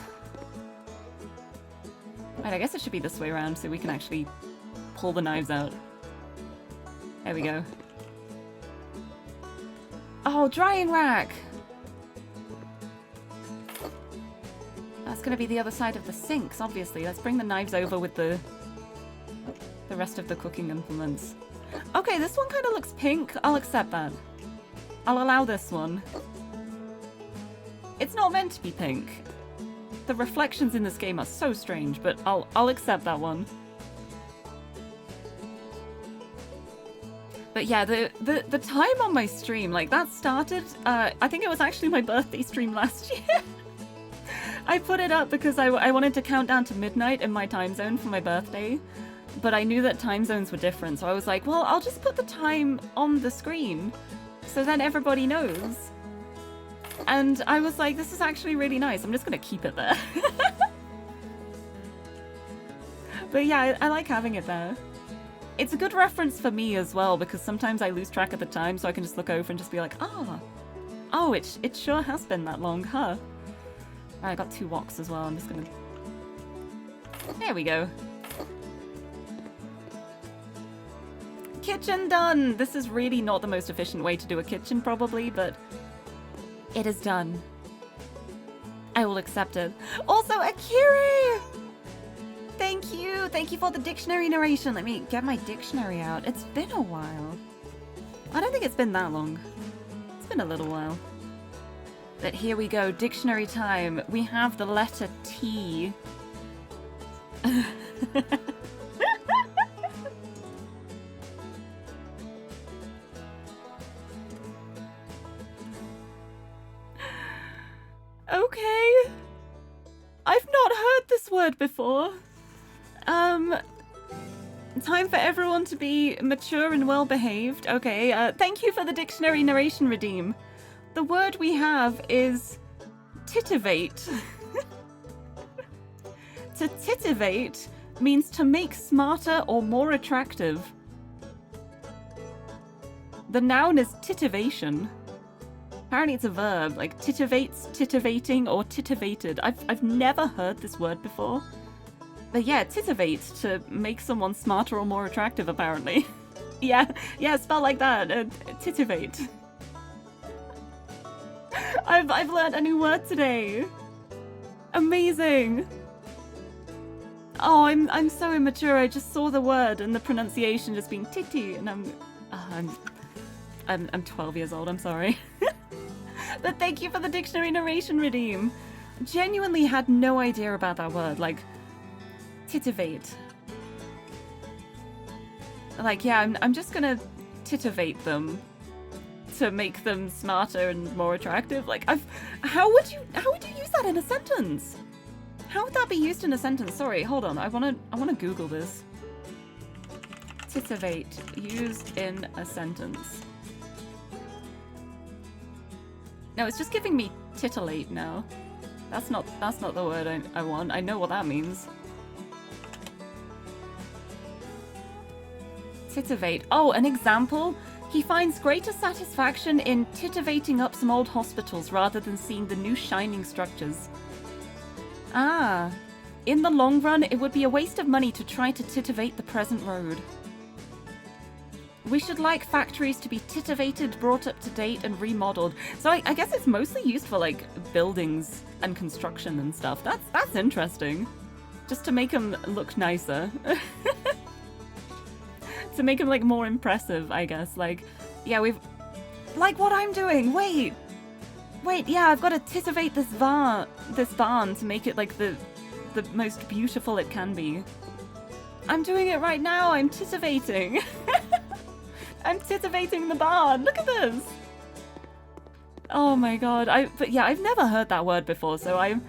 Right, I guess it should be this way around so we can actually pull the knives out. There we go. Oh, drying rack! That's gonna be the other side of the sinks, obviously. Let's bring the knives over with the rest of the cooking implements. Okay, this one kind of looks pink. I'll accept that. I'll allow this one. It's not meant to be pink. The reflections in this game are so strange, but I'll accept that one. But yeah, the time on my stream, like that started, I think it was actually my birthday stream last year. I put it up because I wanted to count down to midnight in my time zone for my birthday, but I knew that time zones were different, so I was like, well, I'll just put the time on the screen so then everybody knows. And I was like, this is actually really nice. I'm just gonna keep it there. But yeah, I like having it there. It's a good reference for me as well, because sometimes I lose track of the time, so I can just look over and just be like, oh, it sure has been that long, huh? I got 2 woks as well. I'm just gonna... There we go. Kitchen done! This is really not the most efficient way to do a kitchen, probably, but it is done. I will accept it. Also, Akiri! Thank you! Thank you for the dictionary narration. Let me get my dictionary out. It's been a while. I don't think it's been that long. It's been a little while. But here we go, dictionary time. We have the letter T. Okay. I've not heard this word before. Time for everyone to be mature and well-behaved. Okay, thank you for the dictionary narration, Redeem. The word we have is titivate. To titivate means to make smarter or more attractive. The noun is titivation. Apparently it's a verb, like titivates, titivating, or titivated. I've never heard this word before. But yeah, titivate, to make someone smarter or more attractive, apparently. yeah, spelled like that, titivate. I've learned a new word today. Amazing. Oh, I'm so immature. I just saw the word and the pronunciation just being titty, and I'm 12 years old. I'm sorry. But thank you for the dictionary narration, Redeem. Genuinely had no idea about that word. Like, titivate. Like, yeah, I'm just gonna titivate them to make them smarter and more attractive. Like, how would you use that in a sentence? How would that be used in a sentence? Sorry, hold on. I wanna Google this. Titivate used in a sentence. No, it's just giving me titillate now. That's not the word I want. I know what that means. Titivate. Oh, an example? He finds greater satisfaction in titivating up some old hospitals rather than seeing the new shining structures. Ah. In the long run, it would be a waste of money to try to titivate the present road. We should like factories to be titivated, brought up to date, and remodeled. So I guess it's mostly used for, like, buildings and construction and stuff. That's interesting. Just to make them look nicer. To make them, like, more impressive, I guess. Like, yeah, we've... Like what I'm doing! Wait, yeah, I've got to titivate this barn to make it, like, the most beautiful it can be. I'm doing it right now! I'm titivating! I'm titivating the barn! Look at this! Oh my god, but yeah, I've never heard that word before, so I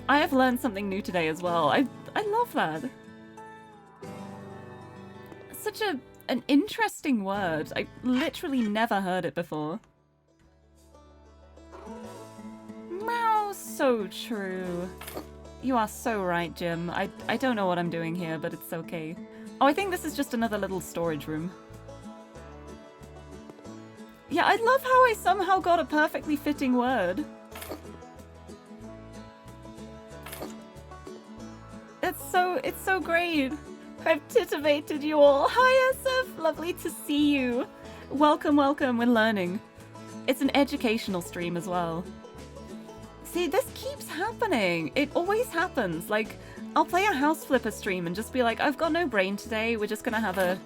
have learned something new today as well. I love that. Such an interesting word. I literally never heard it before. Meow, so true. You are so right, Jim. I don't know what I'm doing here, but it's okay. Oh, I think this is just another little storage room. Yeah, I love how I somehow got a perfectly fitting word. It's so great. I've titivated you all. Hi, Asif. Lovely to see you. Welcome, welcome. We're learning. It's an educational stream as well. See, this keeps happening. It always happens. Like, I'll play a House Flipper stream and just be like, I've got no brain today. We're just gonna have a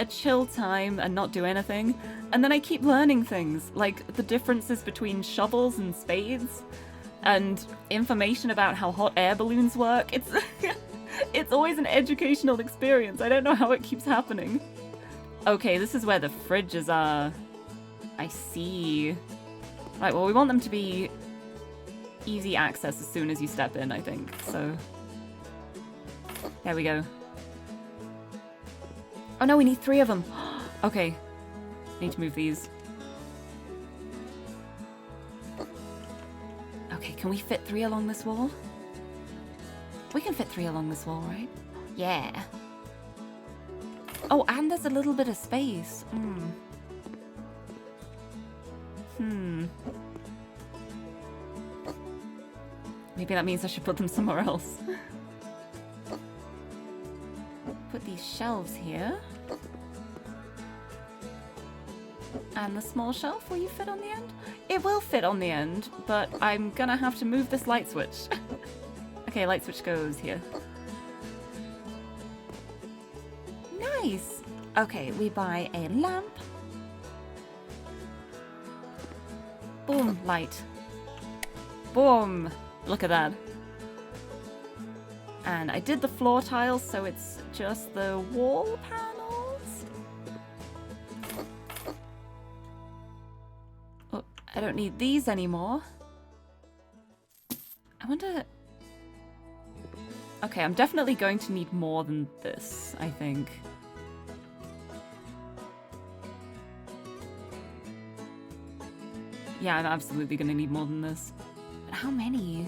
chill time and not do anything. And then I keep learning things, like the differences between shovels and spades, and information about how hot air balloons work. It's it's always an educational experience. I don't know how it keeps happening. Okay, this is where the fridges are. I see. Right, well, we want them to be easy access as soon as you step in, I think. So, there we go. Oh no, we need 3 of them. Okay, need to move these. Okay, can we fit 3 along this wall? We can fit 3 along this wall, right? Yeah. Oh, and there's a little bit of space. Maybe that means I should put them somewhere else. Put these shelves here. And the small shelf, will you fit on the end? It will fit on the end, but I'm gonna have to move this light switch. Okay, light switch goes here. Nice! Okay, we buy a lamp. Boom, light. Boom! Look at that. And I did the floor tiles, so it's just the wall panels. Oh, I don't need these anymore. I wonder... Okay, I'm definitely going to need more than this, I think. Yeah, I'm absolutely going to need more than this. But how many?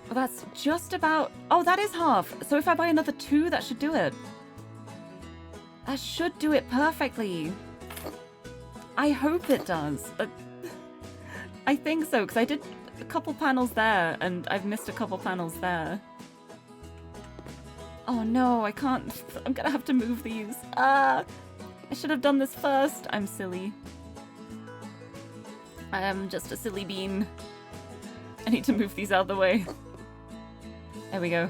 Well, that's just about... Oh, that is half. So if I buy another 2, that should do it. That should do it perfectly. I hope it does. I think so, because I did a couple panels there, and I've missed a couple panels there. Oh no, I can't. I'm gonna have to move these. I should have done this first. I'm silly. I am just a silly bean. I need to move these out of the way. There we go.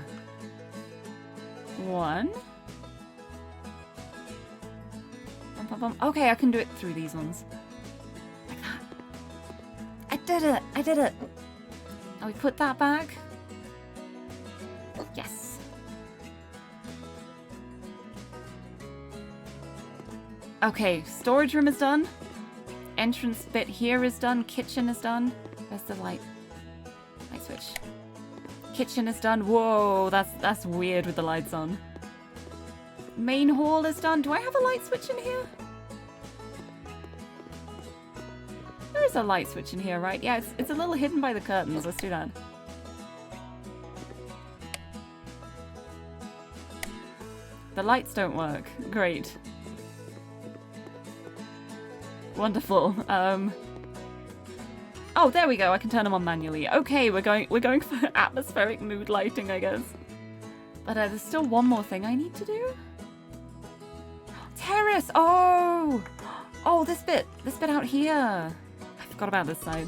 1. Bum, bum, bum. Okay, I can do it through these ones. Like that. I did it! I did it! Now we put that back. Yes. Okay, storage room is done. Entrance bit here is done. Kitchen is done. Where's the light? Light switch. Kitchen is done. Whoa, that's weird with the lights on. Main hall is done. Do I have a light switch in here? There is a light switch in here, right? Yeah, it's a little hidden by the curtains. Let's do that. The lights don't work. Great. Wonderful. Oh, there we go. I can turn them on manually. Okay, we're going for atmospheric mood lighting, I guess. But there's still one more thing I need to do. Terrace! Oh! Oh, this bit out here. I forgot about this side.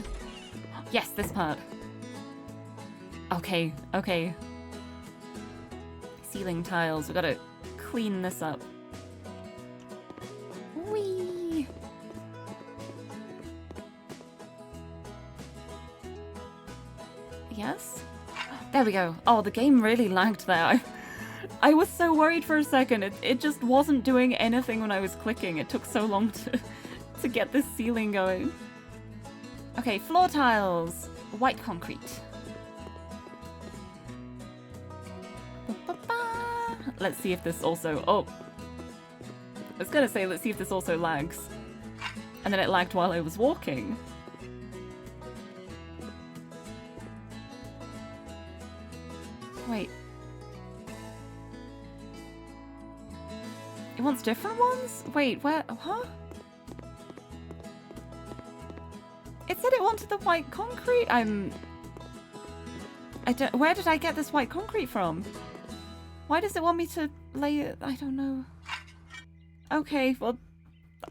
Yes, this part. Okay, okay. Ceiling tiles. We've got to clean this up. Whee! Yes? There we go. Oh, the game really lagged there. I was so worried for a second. It just wasn't doing anything when I was clicking. It took so long to get this ceiling going. Okay, floor tiles. White concrete. Let's see if this also... Oh. I was gonna say, let's see if this also lags. And then it lagged while I was walking. Wait. It wants different ones? Wait, where? Huh? It said it wanted the white concrete. Where did I get this white concrete from? Why does it want me to lay it? I don't know. Okay, well,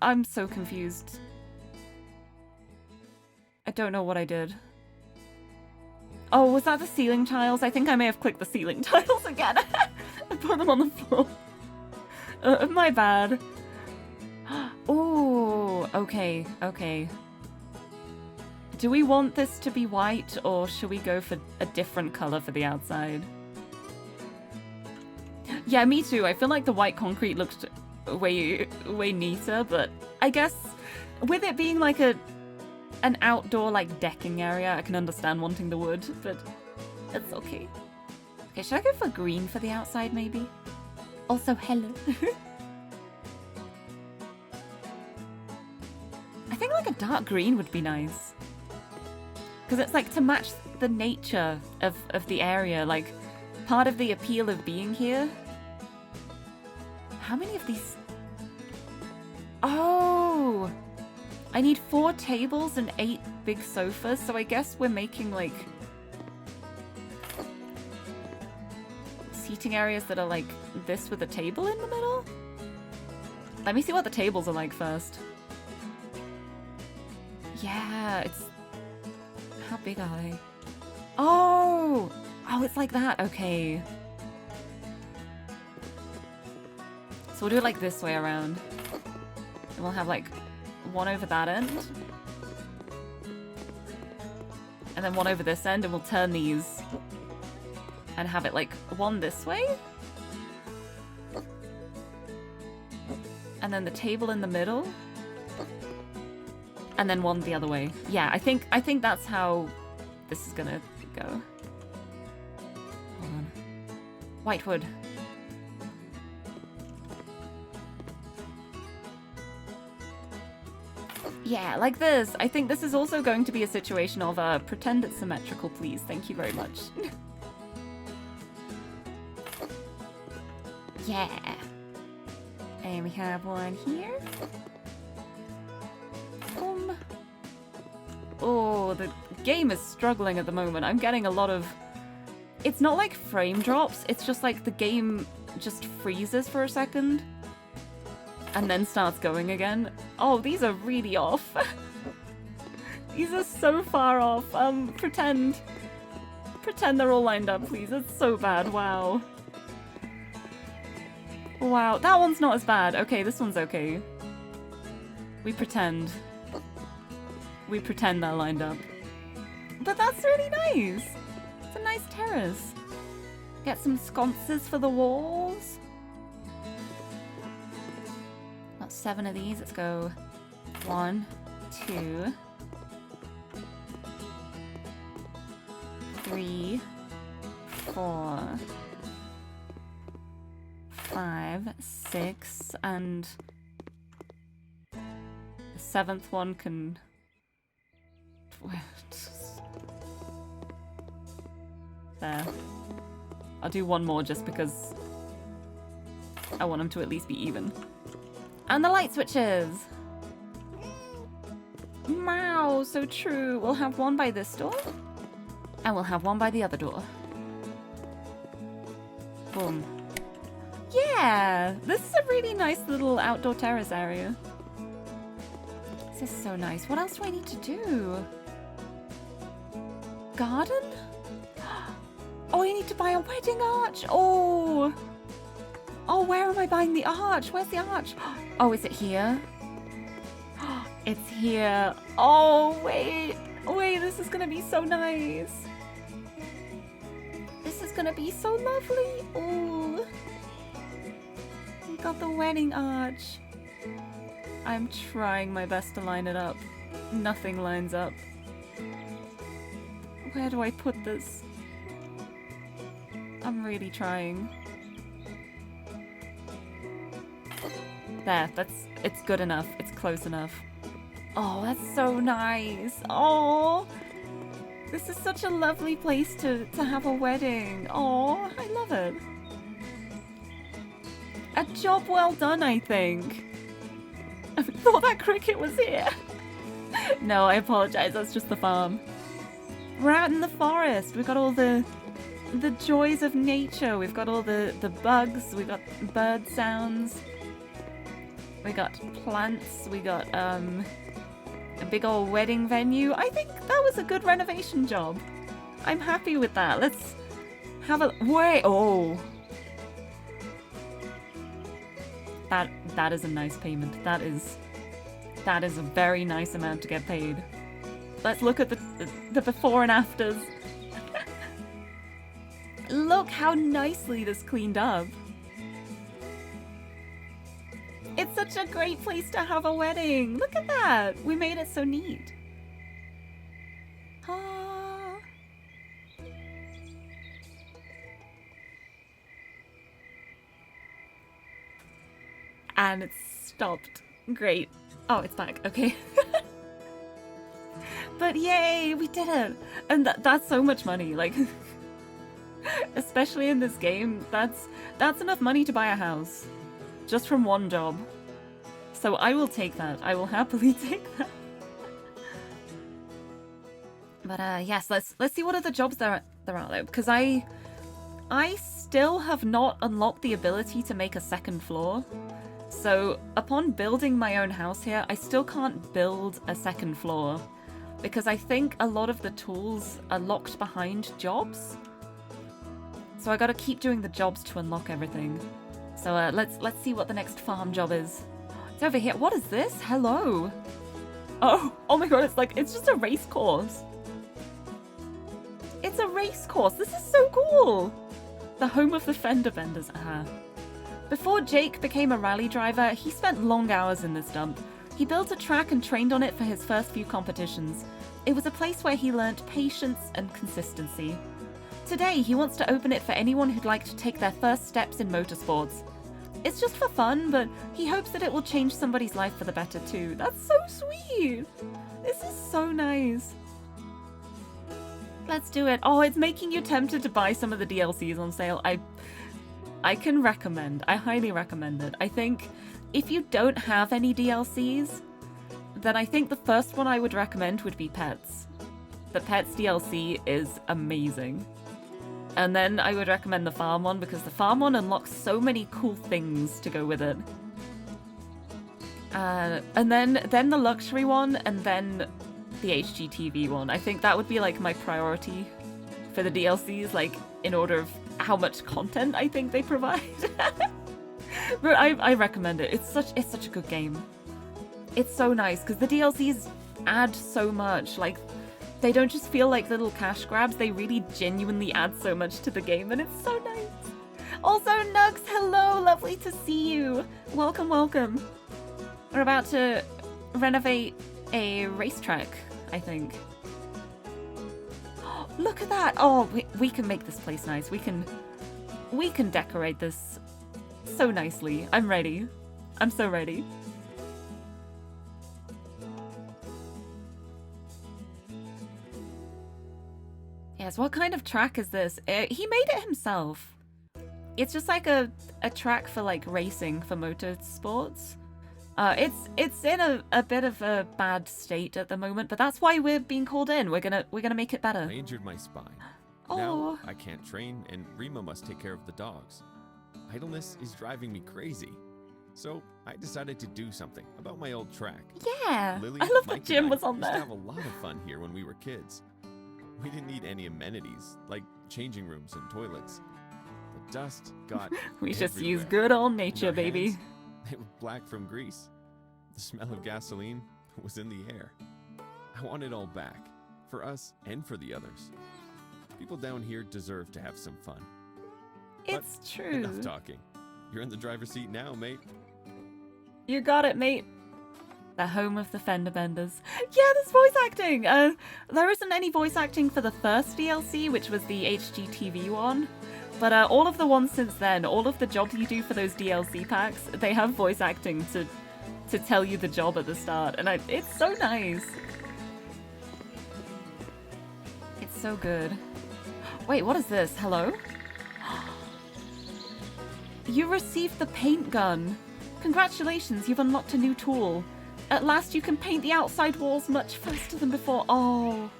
I'm so confused. I don't know what I did. Oh, was that the ceiling tiles? I think I may have clicked the ceiling tiles again. I put them on the floor. My bad. Oh, okay, okay. Do we want this to be white, or should we go for a different color for the outside? Yeah, me too. I feel like the white concrete looked way neater, but I guess with it being like an outdoor like decking area, I can understand wanting the wood, but it's okay. Okay, should I go for green for the outside maybe? Also, hello. I think like a dark green would be nice. Because it's like to match the nature of the area, like part of the appeal of being here. How many of these? Oh! I need 4 tables and 8 big sofas, so I guess we're making like seating areas that are like this with a table in the middle? Let me see what the tables are like first. Yeah, it's... How big are they? Oh! Oh, it's like that. Okay. So we'll do it like this way around. And we'll have like one over that end. And then one over this end, and we'll turn these. And have it like one this way. And then the table in the middle. And then one the other way. Yeah, I think that's how this is gonna go. Hold on. Whitewood. Yeah, like this. I think this is also going to be a situation of pretend it's symmetrical, please. Thank you very much. Yeah. And we have one here. Boom. Oh, the game is struggling at the moment. I'm getting a lot of... It's not like frame drops. It's just like the game just freezes for a second. And then starts going again. Oh, these are really off. These are so far off. Pretend they're all lined up, please. It's so bad. Wow. Wow, that one's not as bad. Okay, this one's okay. We pretend. We pretend they're lined up. But that's really nice. It's a nice terrace. Get some sconces for the walls. Got 7 of these. Let's go 1, 2, 3, 4, 5, 6, and the 7th one can... There. I'll do one more just because I want them to at least be even. And the light switches! Wow, so true. We'll have one by this door, and we'll have one by the other door. Boom. Yeah! This is a really nice little outdoor terrace area. This is so nice. What else do I need to do? Garden? Oh, I need to buy a wedding arch! Oh! Oh, where am I buying the arch? Where's the arch? Oh, is it here? It's here. Oh, wait. Wait, this is gonna be so nice. This is gonna be so lovely. Oh. We got the wedding arch. I'm trying my best to line it up. Nothing lines up. Where do I put this? I'm really trying. There, it's good enough. It's close enough. Oh, that's so nice. Oh, this is such a lovely place to have a wedding. Oh, I love it. A job well done, I think. I thought that cricket was here. No, I apologize. That's just the farm. We're out in the forest. We've got all the joys of nature. We've got all the bugs. We've got bird sounds. We got plants. We got A big old wedding venue. I think that was a good renovation job. I'm happy with that. Let's have a... Wait, oh. That is a nice payment. That is a very nice amount to get paid. Let's look at the before and afters. Look how nicely this cleaned up. It's such a great place to have a wedding. Look at that. We made it so neat. Ah. And it's stopped. Great. Oh, it's back. Okay. But yay, we did it. And that's so much money. Like, especially in this game, that's enough money to buy a house. Just from one job. So I will take that. I will happily take that. But yes, let's see what other jobs there are though, because I still have not unlocked the ability to make a second floor. So upon building my own house here, I still can't build a second floor because I think a lot of the tools are locked behind jobs. So I gotta keep doing the jobs to unlock everything. So let's see what the next farm job is. It's over here. What is this? Hello. Oh my god, it's just a race course. It's a race course. This is so cool. The home of the fender benders. Before Jake became a rally driver, he spent long hours in this dump. He built a track and trained on it for his first few competitions. It was a place where he learned patience and consistency. Today, he wants to open it for anyone who'd like to take their first steps in motorsports. It's just for fun, but he hopes that it will change somebody's life for the better too. That's so sweet! This is so nice. Let's do it. Oh, it's making you tempted to buy some of the DLCs on sale. I can recommend. I highly recommend it. I think if you don't have any DLCs, then I think the first one I would recommend would be Pets. The Pets DLC is amazing. And then I would recommend the farm one because the farm one unlocks so many cool things to go with it. And then the luxury one, and then the HGTV one. I think that would be like my priority for the DLCs, like in order of how much content I think they provide. But I recommend it. It's such a good game. It's so nice because the DLCs add so much. Like, they don't just feel like little cash grabs, they really genuinely add so much to the game, and it's so nice. Also, Nugs, hello, lovely to see you. Welcome, welcome. We're about to renovate a racetrack, I think. Look at that! Oh, we can make this place nice. We can decorate this so nicely. I'm ready. I'm so ready. Yes, what kind of track is this? He made it himself. It's just like a track for like racing for motorsports. It's in a bit of a bad state at the moment, but that's why we're being called in. We're gonna make it better. I injured my spine. Oh. Now I can't train, and Rima must take care of the dogs. Idleness is driving me crazy. So I decided to do something about my old track. Yeah, Lily, I love Mike, that Jim and I was on used to there. have a lot of fun here when we were kids. We didn't need any amenities, like changing rooms and toilets. The dust got We just use everywhere. good old And nature, our baby. hands, they were black from grease. The smell of gasoline was in the air. I want it all back, for us and for the others. People down here deserve to have some fun. It's true. Enough talking. You're in the driver's seat now, mate. You got it, mate. The home of the fender benders. Yeah, there's voice acting. There isn't any voice acting for the first DLC, which was the HGTV one. But all of the ones since then, all of the jobs you do for those DLC packs, they have voice acting to tell you the job at the start. And it's so nice. It's so good. Wait, what is this? Hello? You received the paint gun. Congratulations, you've unlocked a new tool. At last you can paint the outside walls much faster than before. Oh.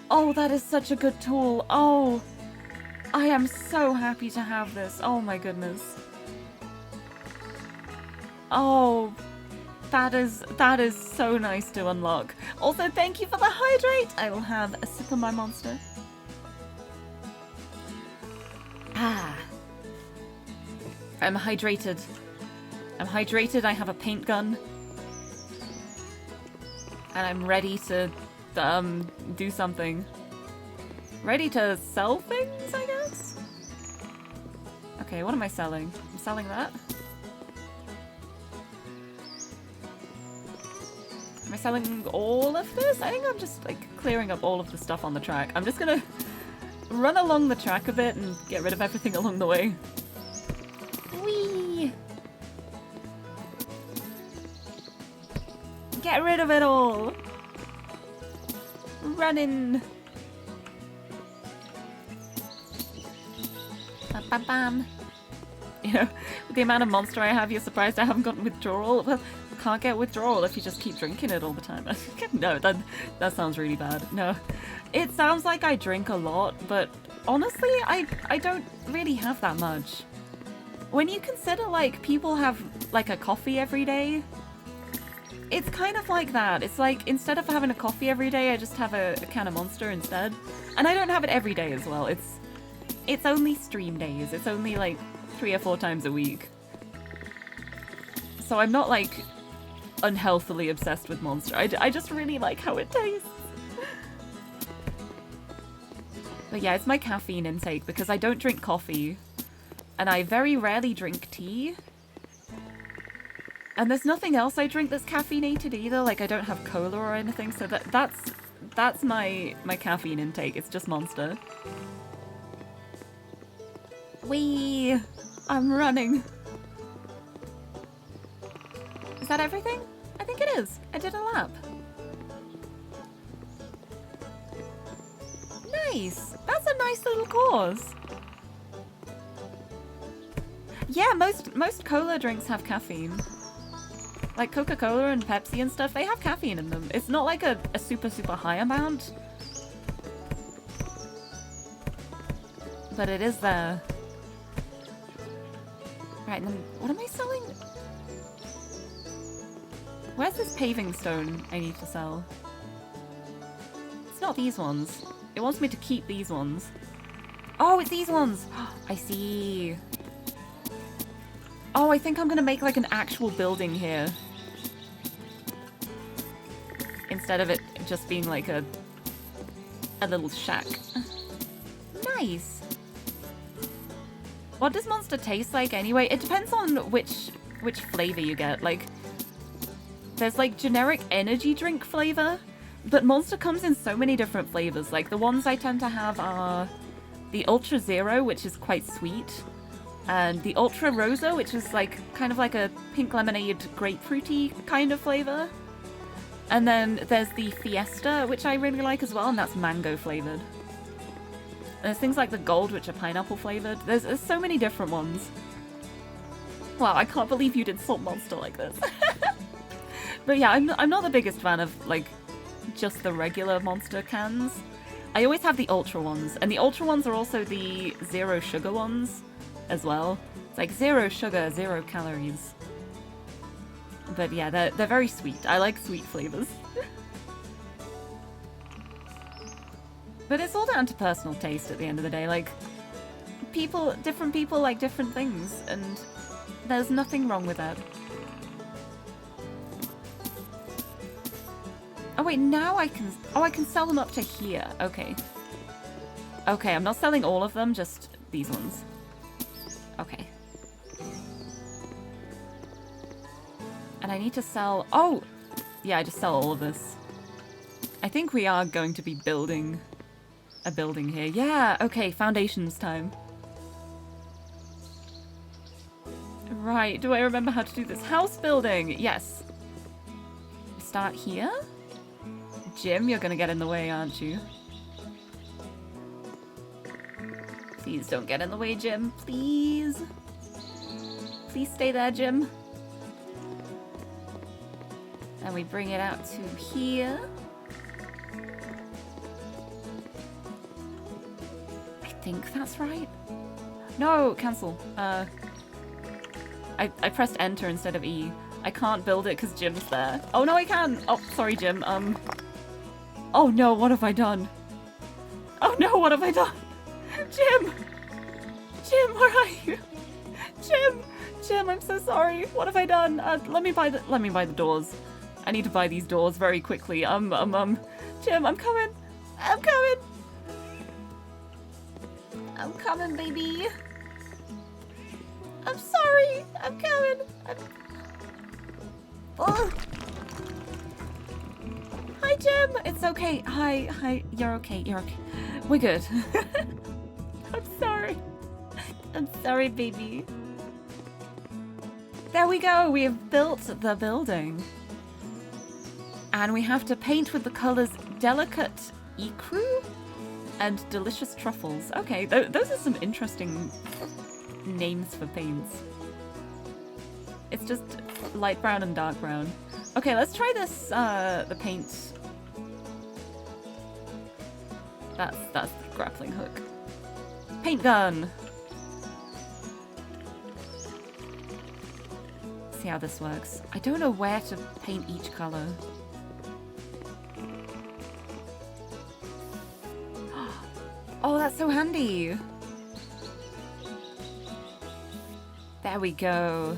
Oh, that is such a good tool. Oh. I am so happy to have this. Oh my goodness. Oh. That is so nice to unlock. Also, thank you for the hydrate. I will have a sip of my monster. Ah. I'm hydrated. I'm hydrated, I have a paint gun. And I'm ready to do something. Ready to sell things, I guess? Okay, what am I selling? I'm selling that. Am I selling all of this? I think I'm just like clearing up all of the stuff on the track. I'm just gonna run along the track a bit and get rid of everything along the way. Whee! Get rid of it all! Running! Bam, bam, bam. You know, with the amount of monster I have, you're surprised I haven't gotten withdrawal? Well, you can't get withdrawal if you just keep drinking it all the time. No, that sounds really bad. No. It sounds like I drink a lot, but honestly, I don't really have that much. When you consider, like, people have, like, a coffee every day, it's kind of like that. It's like, instead of having a coffee every day, I just have a can of Monster instead. And I don't have it every day as well. It's only stream days. It's only, like, 3 or 4 times a week. So I'm not, like, unhealthily obsessed with Monster. I just really like how it tastes. But yeah, it's my caffeine intake because I don't drink coffee. And I very rarely drink tea. And there's nothing else I drink that's caffeinated either. Like, I don't have cola or anything. So that's my caffeine intake. It's just Monster. Whee! I'm running. Is that everything? I think it is. I did a lap. Nice! That's a nice little course. Yeah, most cola drinks have caffeine. Like Coca-Cola and Pepsi and stuff, they have caffeine in them. It's not like a super, super high amount. But it is there. Right, and then what am I selling? Where's this paving stone I need to sell? It's not these ones. It wants me to keep these ones. Oh, it's these ones! I see. Oh, I think I'm gonna make like an actual building here. Instead of it just being like a little shack. Nice. What does Monster taste like anyway? It depends on which flavor you get. Like, there's like generic energy drink flavor, but Monster comes in so many different flavors. Like, the ones I tend to have are the Ultra Zero, which is quite sweet, and the Ultra Rosa, which is like kind of like a pink lemonade grapefruity kind of flavor. And then there's the Fiesta, which I really like as well, and that's mango flavored. And there's things like the Gold, which are pineapple flavored. There's so many different ones. Wow, I can't believe you'd insult Monster like this. But yeah, I'm not the biggest fan of like just the regular Monster cans. I always have the Ultra ones, and the Ultra ones are also the zero sugar ones as well. It's like 0 sugar, 0 calories. But yeah, they're very sweet. I like sweet flavors. But it's all down to personal taste at the end of the day. Like, different people like different things, and there's nothing wrong with that. Oh wait, now I can sell them up to here. Okay. Okay, I'm not selling all of them, just these ones. Okay. And I need to sell... Oh! Yeah, I just sell all of this. I think we are going to be building a building here. Yeah, okay, foundations time. Right, do I remember how to do this? House building! Yes. Start here? Jim, you're gonna get in the way, aren't you? Please don't get in the way, Jim. Please. Please stay there, Jim. And we bring it out to here. I think that's right. No, cancel. I pressed enter instead of E. I can't build it because Jim's there. Oh, no, I can. Oh, sorry, Jim. Oh, no, what have I done? Oh, no, what have I done? Jim! Jim, where are you? Jim, I'm so sorry. What have I done? Let me buy the doors. I need to buy these doors very quickly. Jim, I'm coming. I'm coming, baby. I'm sorry. I'm coming. Oh. Hi, Jim. It's okay. Hi. You're okay. We're good. I'm sorry, baby. There we go. We have built the building. And we have to paint with the colors Delicate Ecru and Delicious Truffles. Okay, those are some interesting names for paints. It's just light brown and dark brown. Okay, let's try this, the paint. That's the grappling hook. Paint gun! See how this works. I don't know where to paint each color. Oh, that's so handy! There we go.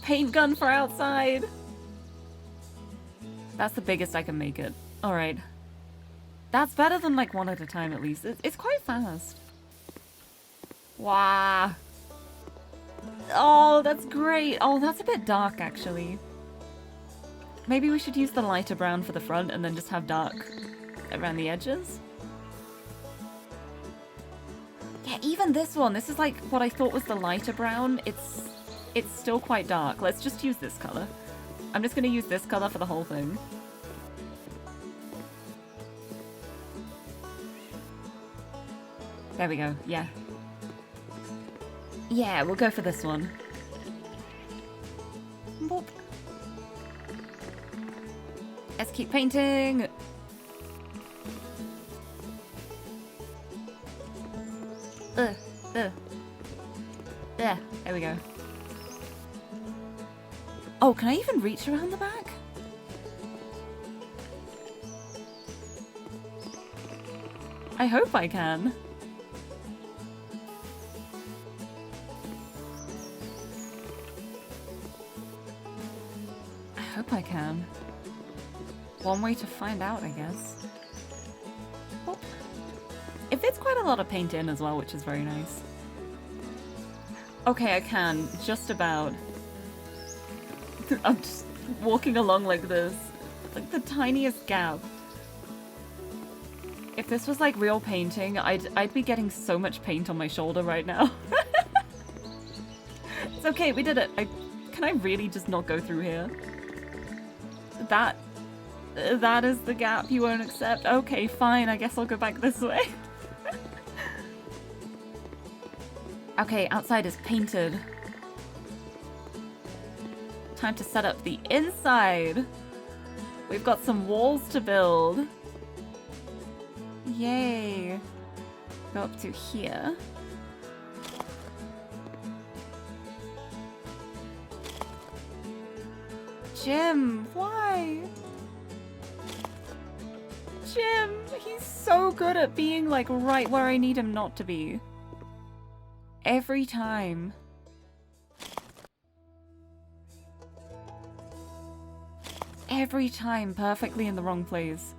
Paint gun for outside! That's the biggest I can make it. Alright. That's better than like one at a time at least. It's quite fast. Wow. Oh, that's great. Oh, that's a bit dark actually. Maybe we should use the lighter brown for the front and then just have dark around the edges. Yeah, even this one. This is like what I thought was the lighter brown. It's still quite dark. Let's just use this color. I'm just gonna use this color for the whole thing. There we go. Yeah. Yeah, we'll go for this one. Boop. Let's keep painting. Yeah, there we go. Oh, can I even reach around the back? I hope I can. I hope I can. One way to find out, I guess. Oh. It fits quite a lot of paint in as well, which is very nice. Okay, I can. Just about. I'm just walking along like this. Like the tiniest gap. If this was like real painting, I'd be getting so much paint on my shoulder right now. It's okay, we did it. Can I really just not go through here? That is the gap you won't accept. Okay, fine. I guess I'll go back this way. Okay, outside is painted. Time to set up the inside. We've got some walls to build. Yay. Go up to here. Jim, why? Jim, he's so good at being like right where I need him not to be. Every time. Every time, perfectly in the wrong place.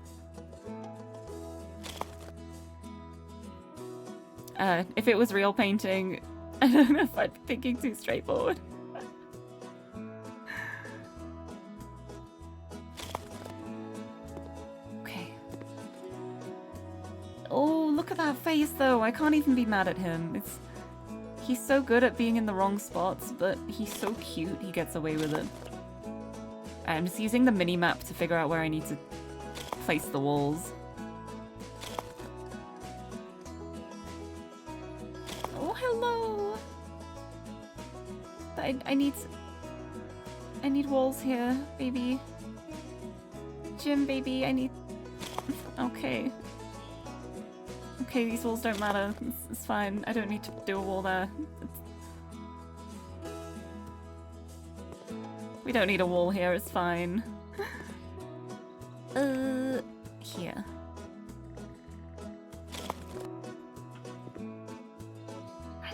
If it was real painting, I don't know if I'd be thinking too straightforward. Okay. Oh, look at that face though. I can't even be mad at him. He's so good at being in the wrong spots, but he's so cute he gets away with it. I'm just using the mini-map to figure out where I need to place the walls. Oh, hello! I need walls here, baby. Jim, baby, I need... Okay. Okay, these walls don't matter. It's fine. I don't need to do a wall there. We don't need a wall here, it's fine. Here.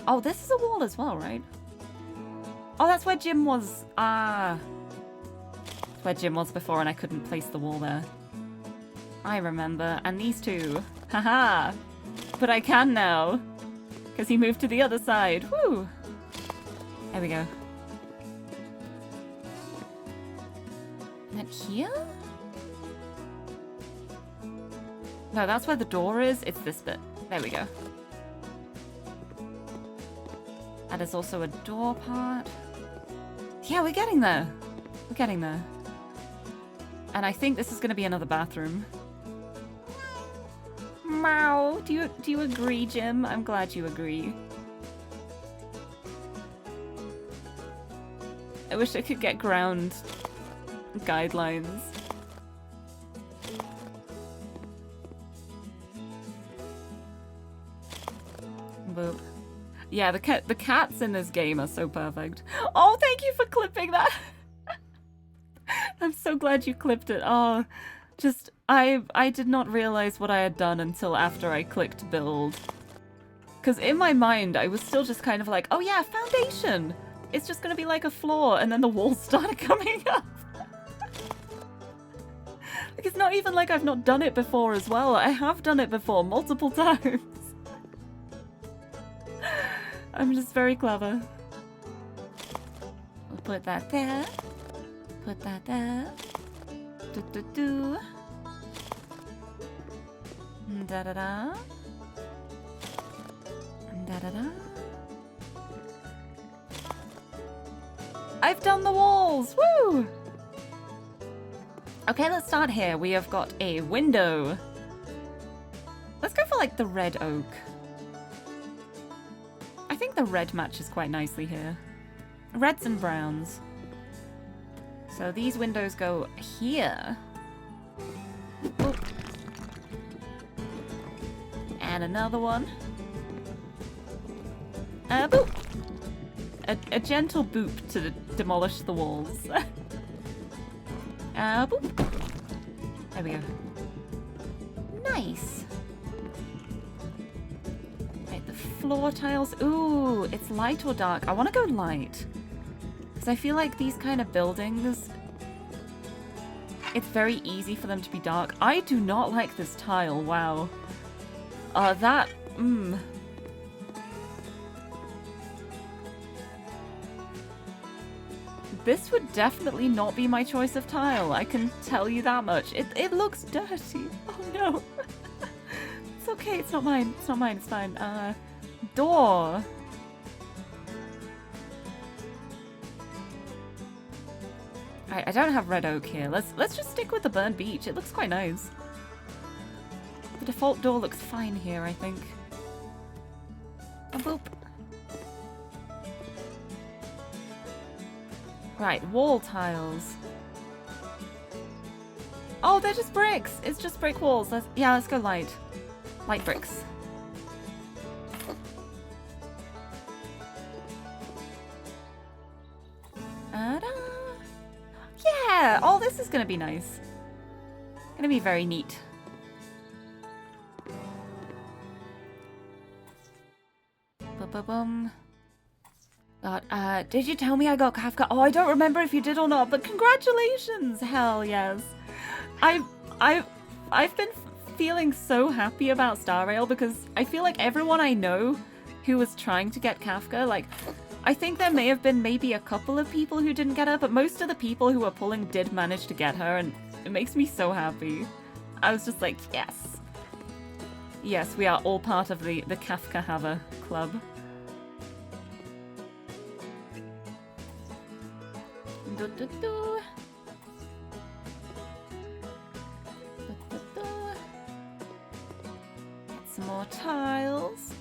Oh, this is a wall as well, right? Oh, that's where Jim was. Ah. That's where Jim was before and I couldn't place the wall there. I remember. And these two. Haha. But I can now. Because he moved to the other side. Woo. There we go. And then here? No, that's where the door is. It's this bit. There we go. And there's also a door part. Yeah, we're getting there. We're getting there. And I think this is going to be another bathroom. Meow. Do you agree, Jim? I'm glad you agree. I wish I could get ground guidelines. Boop. Yeah, the cats in this game are so perfect. Oh, thank you for clipping that. I'm so glad you clipped it. Oh, just I did not realize what I had done until after I clicked build. Because in my mind, I was still just kind of like, oh yeah, foundation. It's just gonna be like a floor, and then the walls started coming up. Like, it's not even like I've not done it before as well. I have done it before multiple times. I'm just very clever. We'll put that there. Put that there. Do. Da da da. Da da da. I've done the walls! Woo! Okay, let's start here. We have got a window. Let's go for like the red oak. I think the red matches quite nicely here. Reds and browns. So these windows go here. Oop. And another one. Boop. A gentle boop to demolish the walls. Boop. There we go. Nice. Right, the floor tiles. Ooh, it's light or dark. I want to go light. Because I feel like these kind of buildings, it's very easy for them to be dark. I do not like this tile. Wow. This would definitely not be my choice of tile. I can tell you that much. It looks dirty. Oh no. It's okay. It's not mine. It's not mine. It's fine. Door. I don't have red oak here. Let's just stick with the burnt beech. It looks quite nice. The default door looks fine here, I think. A boop. Right, wall tiles. Oh, they're just bricks. It's just brick walls. Let's go light. Light bricks. Yeah! Oh, this is gonna be nice. Gonna be very neat. Ba-ba-bum. God, did you tell me I got Kafka? Oh, I don't remember if you did or not, but congratulations! Hell yes. I've been feeling so happy about Star Rail because I feel like everyone I know who was trying to get Kafka, like, I think there may have been maybe a couple of people who didn't get her, but most of the people who were pulling did manage to get her, and it makes me so happy. I was just like, yes. Yes, we are all part of the Kafka Haver club. Do, do, do. Do, do, do. Get some more tiles.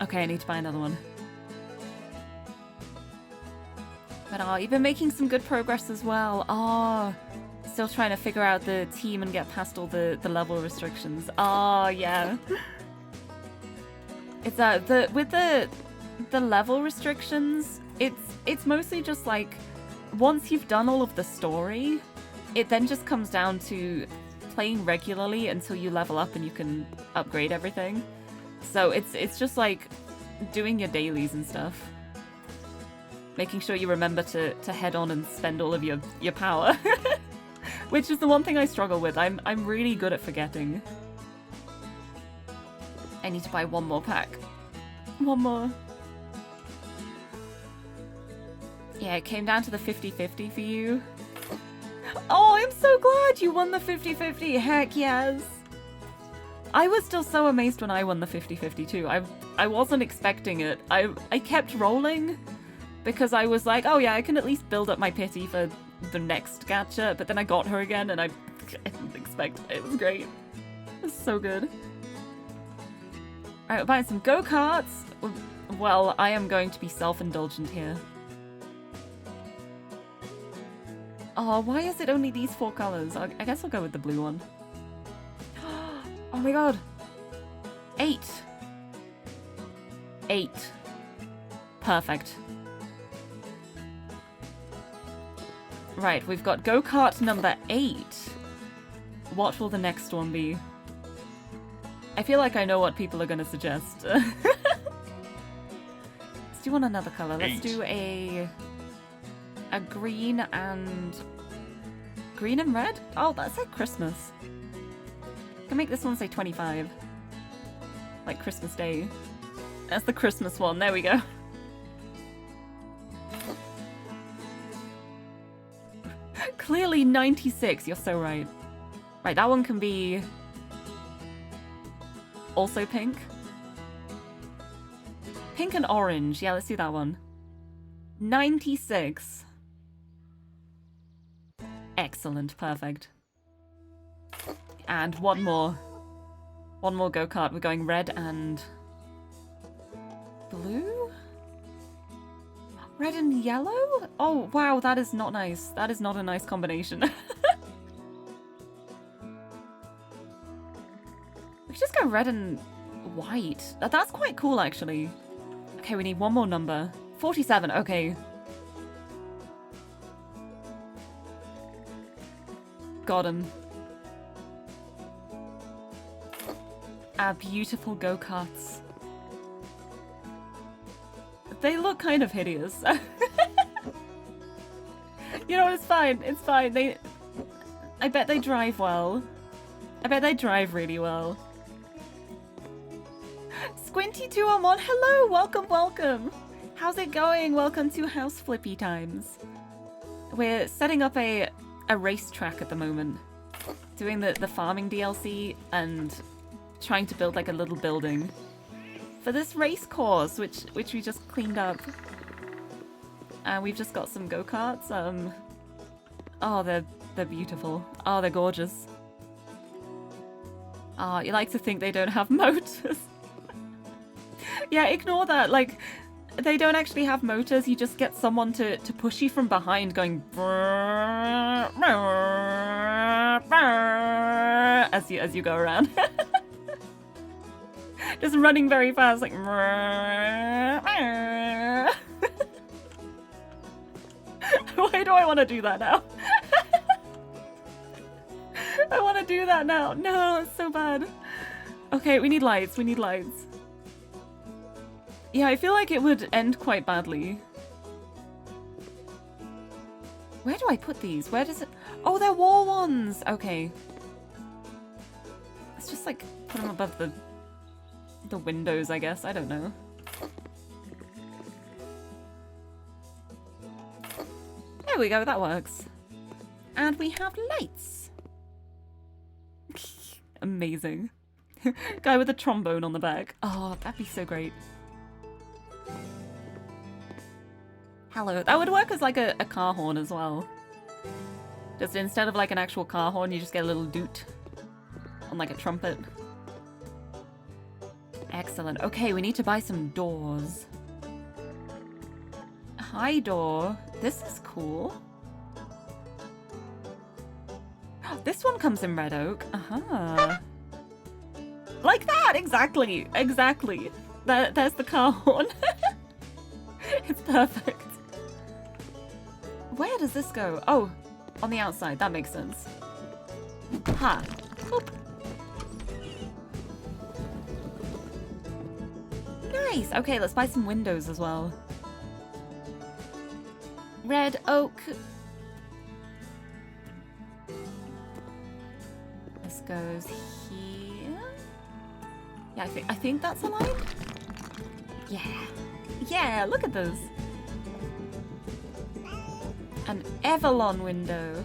Okay, I need to buy another one. But you've been making some good progress as well. Still trying to figure out the team and get past all the level restrictions. Yeah. It's with the level restrictions, it's mostly just like once you've done all of the story, it then just comes down to playing regularly until you level up and you can upgrade everything. So it's just like doing your dailies and stuff. Making sure you remember to head on and spend all of your power. Which is the one thing I struggle with. I'm really good at forgetting. I need to buy one more pack. One more. Yeah, it came down to the 50-50 for you. Oh, I'm so glad you won the 50-50. Heck yes. I was still so amazed when I won the 50-50 too. I wasn't expecting it. I kept rolling because I was like, oh yeah, I can at least build up my pity for the next gacha, but then I got her again and I didn't expect it. It was great. It was so good. Alright, we're buying some go-karts. Well, I am going to be self-indulgent here. Oh, why is it only these 4 colors? I guess I'll go with the blue one. Oh my god. 8. 8. Perfect. Right, we've got go-kart number 8. What will the next one be? I feel like I know what people are going to suggest. Let's do one another color. Let's do a green and red? Oh, that's like Christmas. I can make this one say 25. Like Christmas Day. That's the Christmas one. There we go. Clearly 96. You're so right. Right, that one can be also pink. Pink and orange. Yeah, let's do that one. 96. Excellent. Perfect. And one more. One more go-kart. We're going red and blue? Red and yellow? Oh, wow, that is not nice. That is not a nice combination. We should just go red and white. That's quite cool, actually. Okay, we need one more number. 47, okay. Got him. Our beautiful go-karts. They look kind of hideous. You know what, it's fine. It's fine. I bet they drive well. I bet they drive really well. Squinty211, hello! Welcome, welcome! How's it going? Welcome to House Flippy Times. We're setting up a racetrack at the moment. Doing the farming DLC and trying to build like a little building for this race course, which we just cleaned up. And we've just got some go-karts. Oh, they're beautiful. Oh, they're gorgeous. Oh, you like to think they don't have motors. Yeah, ignore that. Like, they don't actually have motors. You just get someone to push you from behind going as you go around. Just running very fast, like why do I want to do that now? I want to do that now. No, it's so bad. Okay, we need lights. We need lights. Yeah, I feel like it would end quite badly. Where do I put these? Where does it... Oh, they're wall ones! Okay. Let's just, like, put them above the windows, I guess. I don't know. There we go, that works. And we have lights. Amazing. Guy with a trombone on the back. Oh, that'd be so great. Hello. That would work as like a car horn as well. Just instead of like an actual car horn, you just get a little doot on like a trumpet. Excellent. Okay, we need to buy some doors. Hi, door. This is cool. This one comes in red oak. Uh-huh. Like that! Exactly! Exactly. There's the car horn. It's perfect. Where does this go? Oh, on the outside. That makes sense. Ha. Boop. Nice. Okay, let's buy some windows as well. Red oak. This goes here. Yeah, I think that's aligned. Yeah. Yeah, look at this. An Evalon window.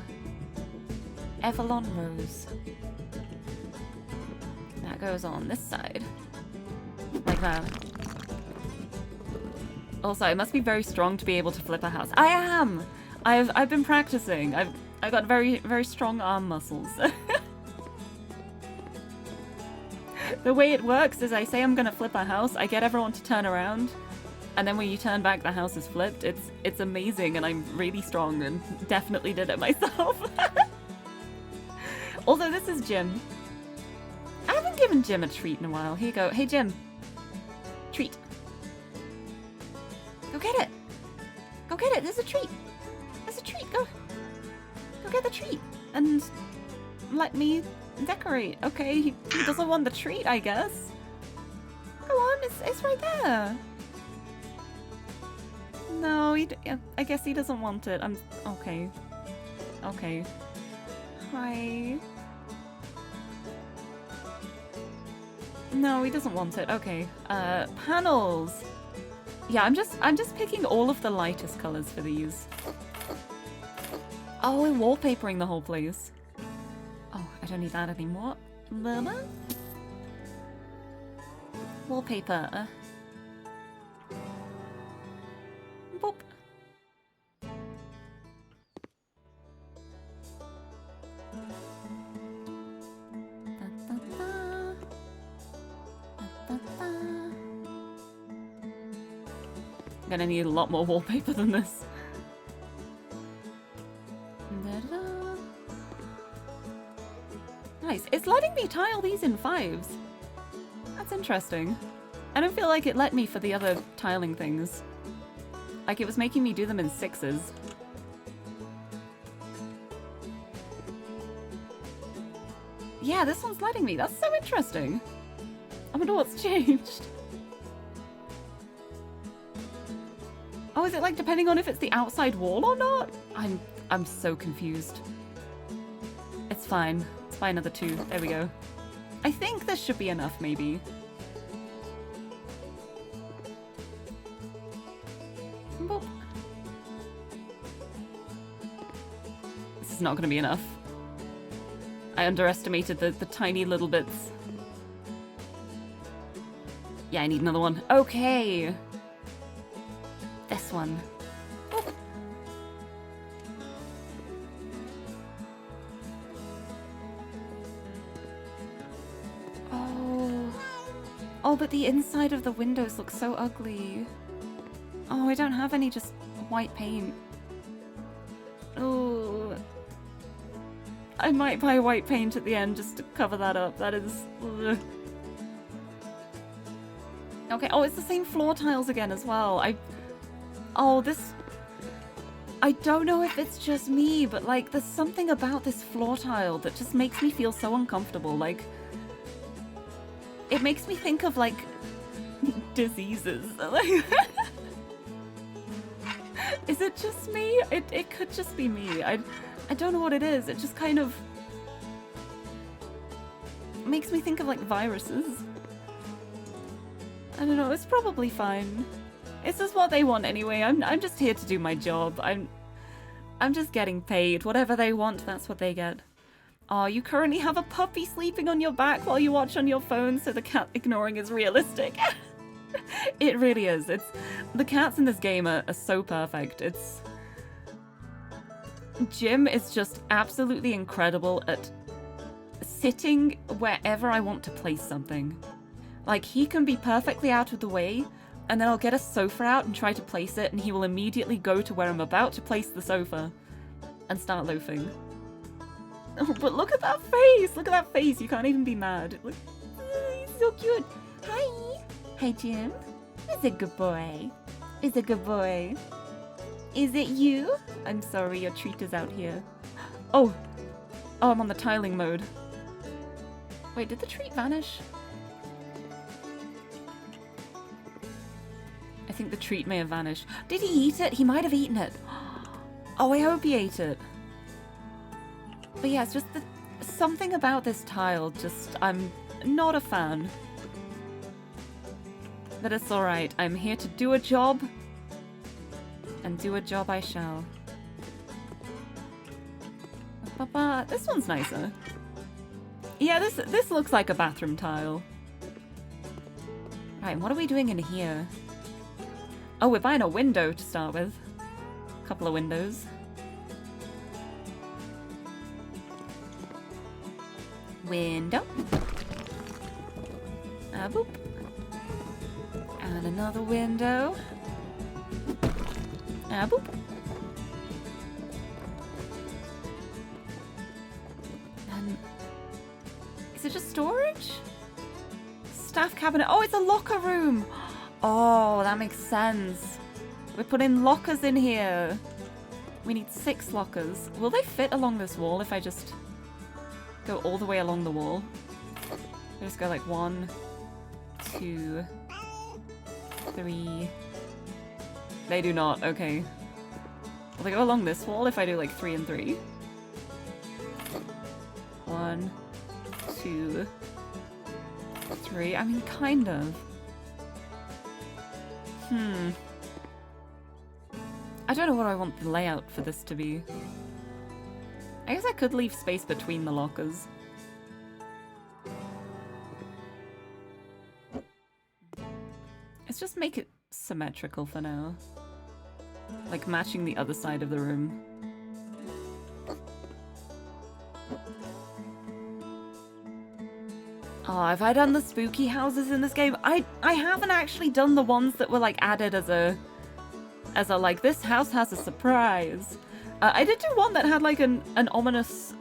Evalon rose. That goes on this side. Like that. Also, I must be very strong to be able to flip a house. I am! I've been practicing. I've got very, very strong arm muscles. The way it works is I say I'm gonna flip a house, I get everyone to turn around, and then when you turn back, the house is flipped. It's amazing, and I'm really strong, and definitely did it myself. Although this is Jim. I haven't given Jim a treat in a while. Here you go. Hey, Jim. Treat. Go get it. Go get it. There's a treat. There's a treat. Go get the treat. And let me decorate. Okay, he doesn't want the treat, I guess. Go on, it's right there. No, I guess he doesn't want it. Okay. Okay. Hi. No, he doesn't want it. Okay. Panels. Yeah, I'm just picking all of the lightest colors for these. Oh, we're wallpapering the whole place. Oh, I don't need that anymore. Wallpaper. Boop. I'm gonna need a lot more wallpaper than this. Nice. It's letting me tile these in 5s. That's interesting. I don't feel like it let me for the other tiling things. Like it was making me do them in 6s. Yeah, this one's letting me. That's so interesting. I wonder what's changed. Oh, is it like depending on if it's the outside wall or not? I'm so confused. It's fine. Let's buy another 2. There we go. I think this should be enough, maybe. Boop. This is not going to be enough. I underestimated the tiny little bits. Yeah, I need another one. Okay. This one. Boop. Oh, but the inside of the windows looks so ugly. Oh, I don't have any just white paint. Oh. I might buy white paint at the end just to cover that up. That is... Ugh. Okay, oh, it's the same floor tiles again as well. Oh, this... I don't know if it's just me, but like, there's something about this floor tile that just makes me feel so uncomfortable. Like... It makes me think of, like, diseases. Is it just me? It could just be me. I don't know what it is. It just kind of makes me think of, like, viruses. I don't know. It's probably fine. This is what they want anyway. I'm just here to do my job. I'm just getting paid. Whatever they want, that's what they get. Oh, you currently have a puppy sleeping on your back while you watch on your phone, so the cat ignoring is realistic. It really is. The cats in this game are so perfect. Jim is just absolutely incredible at sitting wherever I want to place something. Like, he can be perfectly out of the way, and then I'll get a sofa out and try to place it, and he will immediately go to where I'm about to place the sofa and start loafing. Oh, but look at that face! Look at that face! You can't even be mad. Look, he's so cute. Hi! Hey, Jim. Is a good boy. Is a good boy. Is it you? I'm sorry, your treat is out here. Oh! Oh, I'm on the tiling mode. Wait, did the treat vanish? I think the treat may have vanished. Did he eat it? He might have eaten it. Oh, I hope he ate it. But yeah, it's just something about this tile, just, I'm not a fan. But it's alright, I'm here to do a job. And do a job I shall. This one's nicer. Yeah, this looks like a bathroom tile. Right, what are we doing in here? Oh, we're buying a window to start with. A couple of windows. Window. Boop. And another window. Boop. And is it just storage? Staff cabinet. Oh, it's a locker room. Oh, that makes sense. We're putting lockers in here. We need 6 lockers. Will they fit along this wall if I just go all the way along the wall? I just go like 1, 2, 3. They do not. Okay. Will they go along this wall if I do like 3 and 3? 1, 2, 3. I mean, kind of. I don't know what I want the layout for this to be. I guess I could leave space between the lockers. Let's just make it symmetrical for now. Like matching the other side of the room. Oh, have I done the spooky houses in this game? I haven't actually done the ones that were like added as a like, this house has a surprise. I did do one that had like an ominous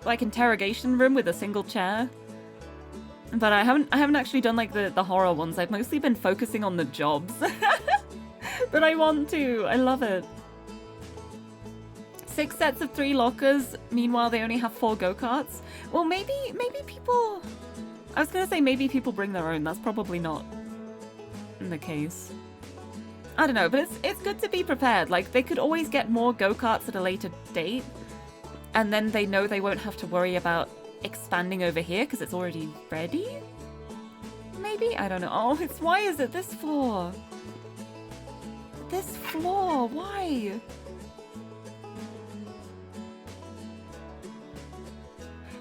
like interrogation room with a single chair. But I haven't actually done like the horror ones. I've mostly been focusing on the jobs. But I want to. I love it. 6 sets of 3 lockers. Meanwhile, they only have 4 go-karts. Well, maybe people... I was gonna say maybe people bring their own. That's probably not the case. I don't know, but it's good to be prepared. Like, they could always get more go-karts at a later date. And then they know they won't have to worry about expanding over here because it's already ready? Maybe? I don't know. Oh, why is it this floor? This floor, why?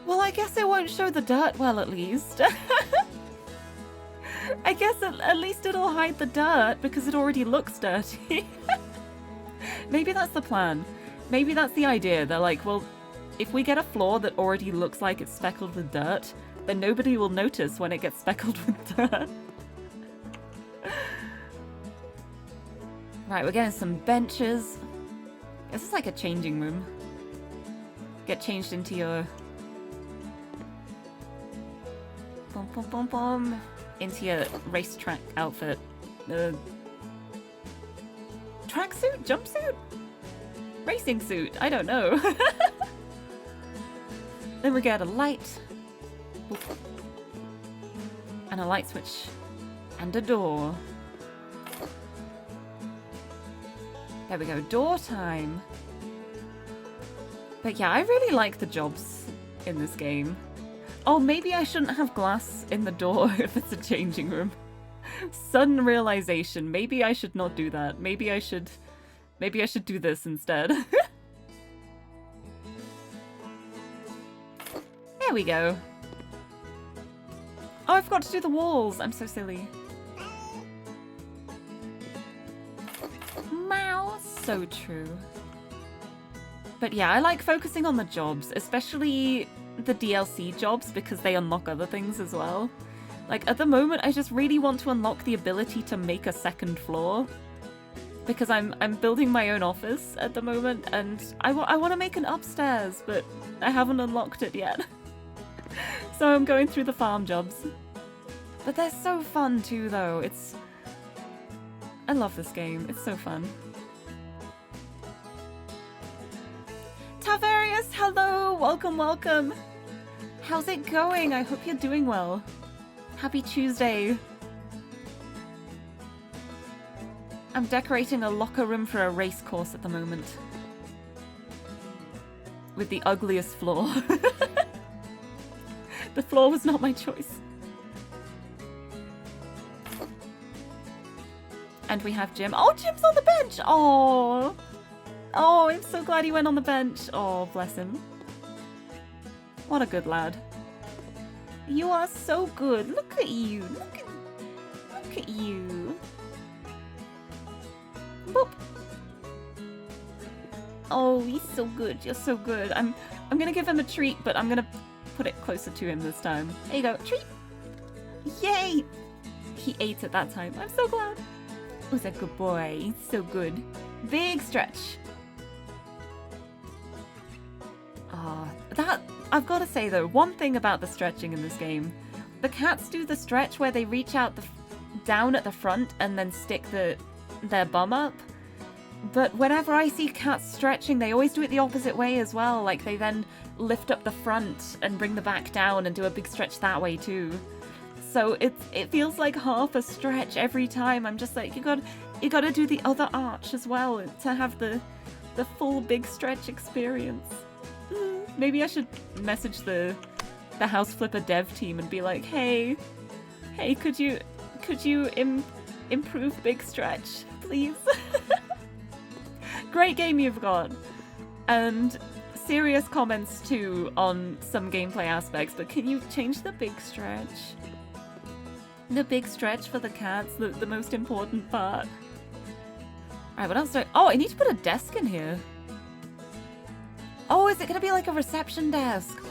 Well, I guess it won't show the dirt well, at least. I guess at least it'll hide the dirt because it already looks dirty. Maybe that's the plan. Maybe that's the idea. They're like, well, if we get a floor that already looks like it's speckled with dirt, then nobody will notice when it gets speckled with dirt. Right, we're getting some benches. This is like a changing room. Get changed into your... into your racetrack outfit. Tracksuit? Jumpsuit? Racing suit? I don't know. Then we get a light. And a light switch. And a door. There we go, door time. But yeah, I really like the jobs in this game. Oh, maybe I shouldn't have glass in the door if it's a changing room. Sudden realization. Maybe I should not do that. Maybe I should do this instead. There we go. Oh, I forgot to do the walls. I'm so silly. Meow. So true. But yeah, I like focusing on the jobs, especially the DLC jobs, because they unlock other things as well. Like, at the moment, I just really want to unlock the ability to make a second floor. Because I'm building my own office at the moment, and I want to make an upstairs, but I haven't unlocked it yet. So I'm going through the farm jobs. But they're so fun too, though. I love this game. It's so fun. Tavarius, hello! Welcome, welcome! How's it going? I hope you're doing well. Happy Tuesday. I'm decorating a locker room for a race course at the moment. With the ugliest floor. The floor was not my choice. And we have Jim. Oh, Jim's on the bench! Oh, oh, I'm so glad he went on the bench. Oh, bless him. What a good lad. You are so good. Look at you. Look at you. Boop. Oh, he's so good. You're so good. I'm gonna give him a treat, but I'm gonna put it closer to him this time. There you go. Treat. Yay! He ate it that time. I'm so glad. Who's a good boy? He's so good. Big stretch. Ah, that I've got to say though, one thing about the stretching in this game, the cats do the stretch where they reach out down at the front and then stick their bum up. But whenever I see cats stretching, they always do it the opposite way as well. Like they then lift up the front and bring the back down and do a big stretch that way too. So it feels like half a stretch every time. I'm just like, you got to do the other arch as well to have the full big stretch experience. Maybe I should message the House Flipper dev team and be like, hey, could you improve big stretch, please? Great game you've got, and serious comments too on some gameplay aspects. But can you change the big stretch? The big stretch for the cats, the most important part. Alright, what else do I need to put a desk in here. Oh, is it gonna be like a reception desk?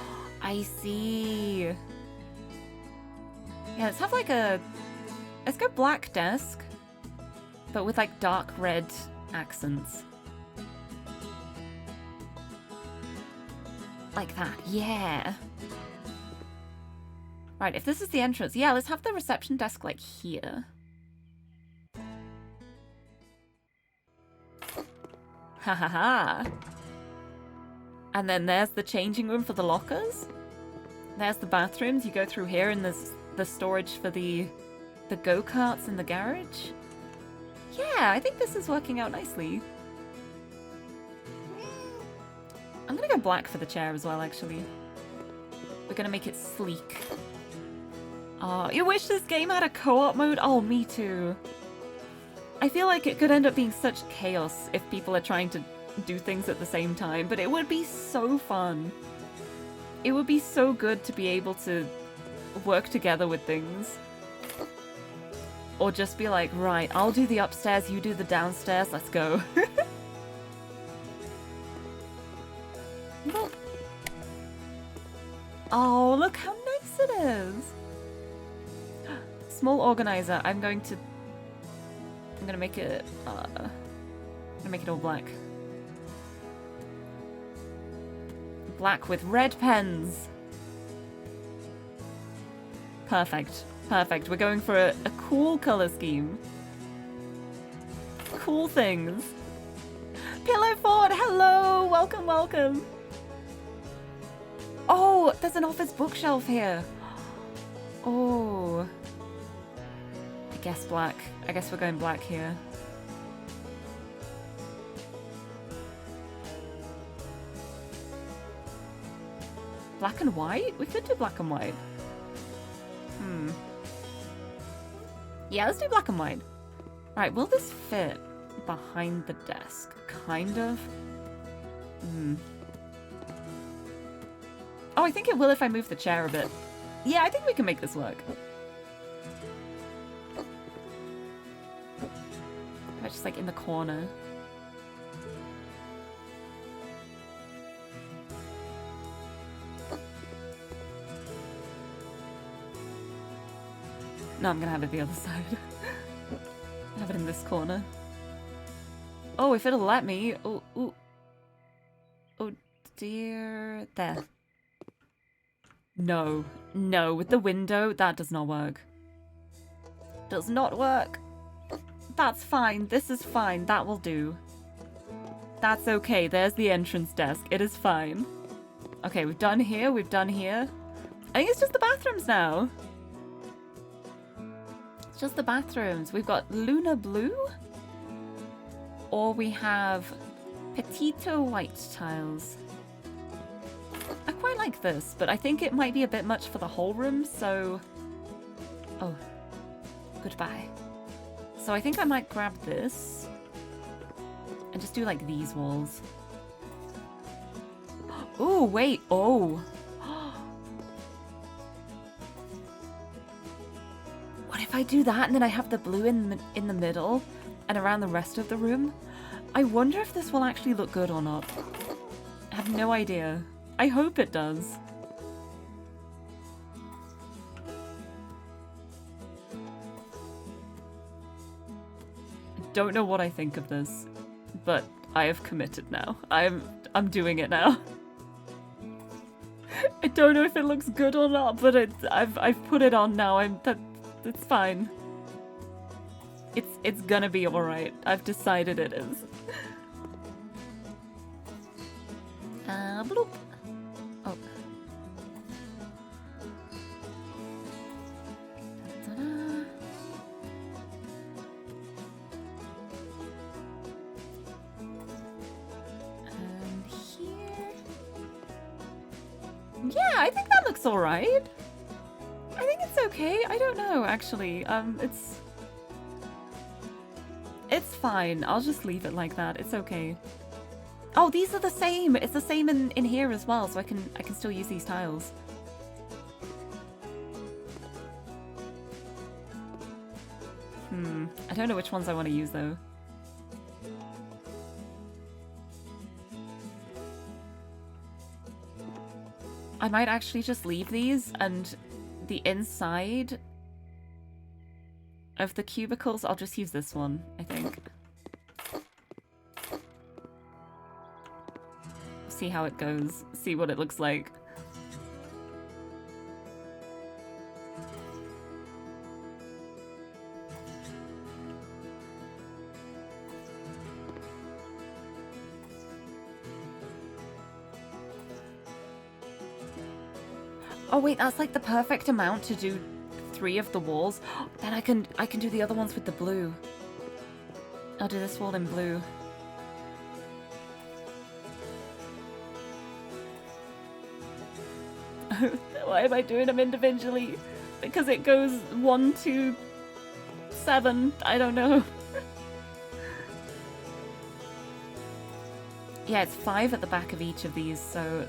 I see. Yeah, let's have like let's go black desk, but with like dark red accents. Like that, yeah. Right, if this is the entrance, yeah, let's have the reception desk like here. Ha ha ha. And then there's the changing room for the lockers. There's the bathrooms. You go through here, and there's the storage for the go-karts in the garage. Yeah, I think this is working out nicely. I'm gonna go black for the chair as well, actually. We're gonna make it sleek. Oh, you wish this game had a co-op mode? Oh, me too. I feel like it could end up being such chaos if people are trying to do things at the same time, but it would be so fun. It would be so good to be able to work together with things. Or just be like, right, I'll do the upstairs, you do the downstairs, let's go. Look. Oh, look how nice it is. Small organizer. I'm gonna make it all black. Black with red pens. Perfect. Perfect. We're going for a cool color scheme. Cool things. Pillow Ford, hello! Welcome, welcome. Oh, there's an office bookshelf here. Oh. I guess black. I guess we're going black here. Black and white? We could do black and white. Yeah, let's do black and white. Alright, will this fit behind the desk? Kind of. Oh, I think it will if I move the chair a bit. Yeah, I think we can make this work. Just like in the corner. No, I'm gonna have it the other side. Have it in this corner. Oh, if it'll let me. Oh, ooh. Oh dear. There. No. No, with the window, that does not work. Does not work. That's fine. This is fine. That will do. That's okay. There's the entrance desk. It is fine. Okay, we've done here. We've done here. I think it's just the bathrooms now. It's just the bathrooms. We've got Luna Blue. Or we have Petito White tiles. I quite like this, but I think it might be a bit much for the whole room, so... Oh. Goodbye. So I think I might grab this. And just do, like, these walls. Oh, wait. Oh. What if I do that and then I have the blue in the middle and around the rest of the room? I wonder if this will actually look good or not. I have no idea. I hope it does. Don't know what I think of this, but I have committed now. I'm doing it now. I don't know if it looks good or not, but I've put it on now. It's fine. It's gonna be alright. I've decided it is. Bloop. Oh. Ta-da. And here. Yeah, I think that looks alright. I think it's okay. I don't know, actually. It's fine. I'll just leave it like that. It's okay. Oh, these are the same. It's the same in here as well, so I can still use these tiles. I don't know which ones I want to use though. I might actually just leave these, and the inside of the cubicles, I'll just use this one, I think. See how it goes. See what it looks like. Oh wait, that's like the perfect amount to do 3 of the walls. Then I can do the other ones with the blue. I'll do this wall in blue. Why am I doing them individually? Because it goes 1 to 7. I don't know. Yeah, it's 5 at the back of each of these, so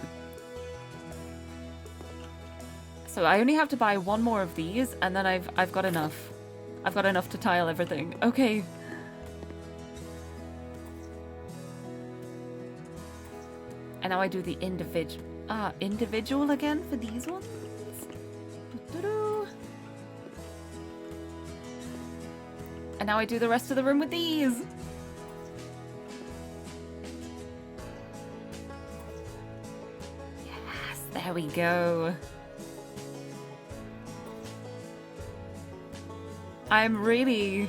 I only have to buy 1 more of these, and then I've got enough. I've got enough to tile everything. Okay. And now I do the individual again for these ones. Doo-doo-doo. And now I do the rest of the room with these. Yes, there we go. I'm really...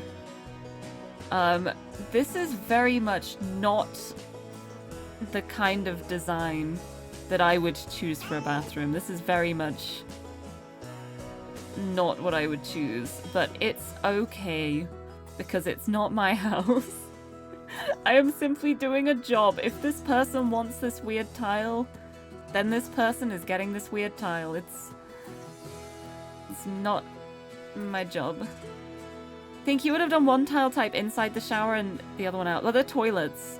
this is very much not the kind of design that I would choose for a bathroom. This is very much not what I would choose, but it's okay because it's not my house. I am simply doing a job. If this person wants this weird tile, then this person is getting this weird tile. It's not my job. I think you would have done 1 tile type inside the shower and the other one out. Well, they're toilets.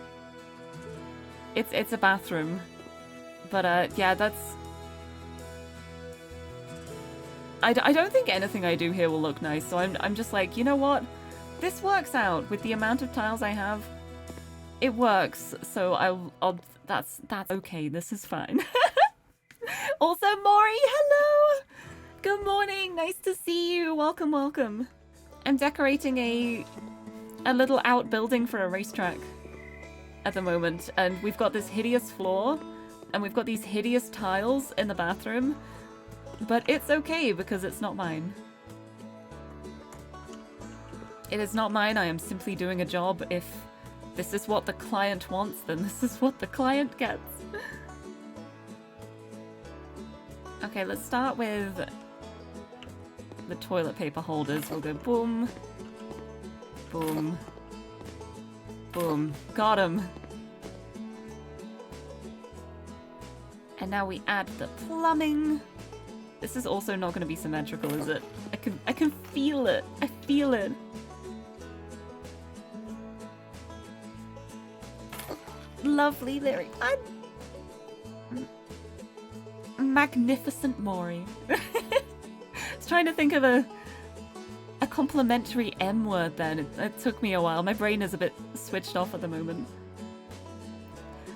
It's a bathroom. But, yeah, that's... I don't think anything I do here will look nice, so I'm just like, you know what? This works out with the amount of tiles I have. It works, so I'll that's okay. This is fine. Also, Maury, hello! Good morning, nice to see you. Welcome, welcome. I'm decorating a little outbuilding for a racetrack at the moment, and we've got this hideous floor, and we've got these hideous tiles in the bathroom, but it's okay because it's not mine. It is not mine. I am simply doing a job. If this is what the client wants, then this is what the client gets. Okay, let's start with the toilet paper holders. We'll go boom, boom, boom. Got him. And now we add the plumbing. This is also not going to be symmetrical, is it? I can feel it. I feel it. Lovely Lirie. Magnificent Mori. I was trying to think of a complimentary M word then. It took me a while. My brain is a bit switched off at the moment.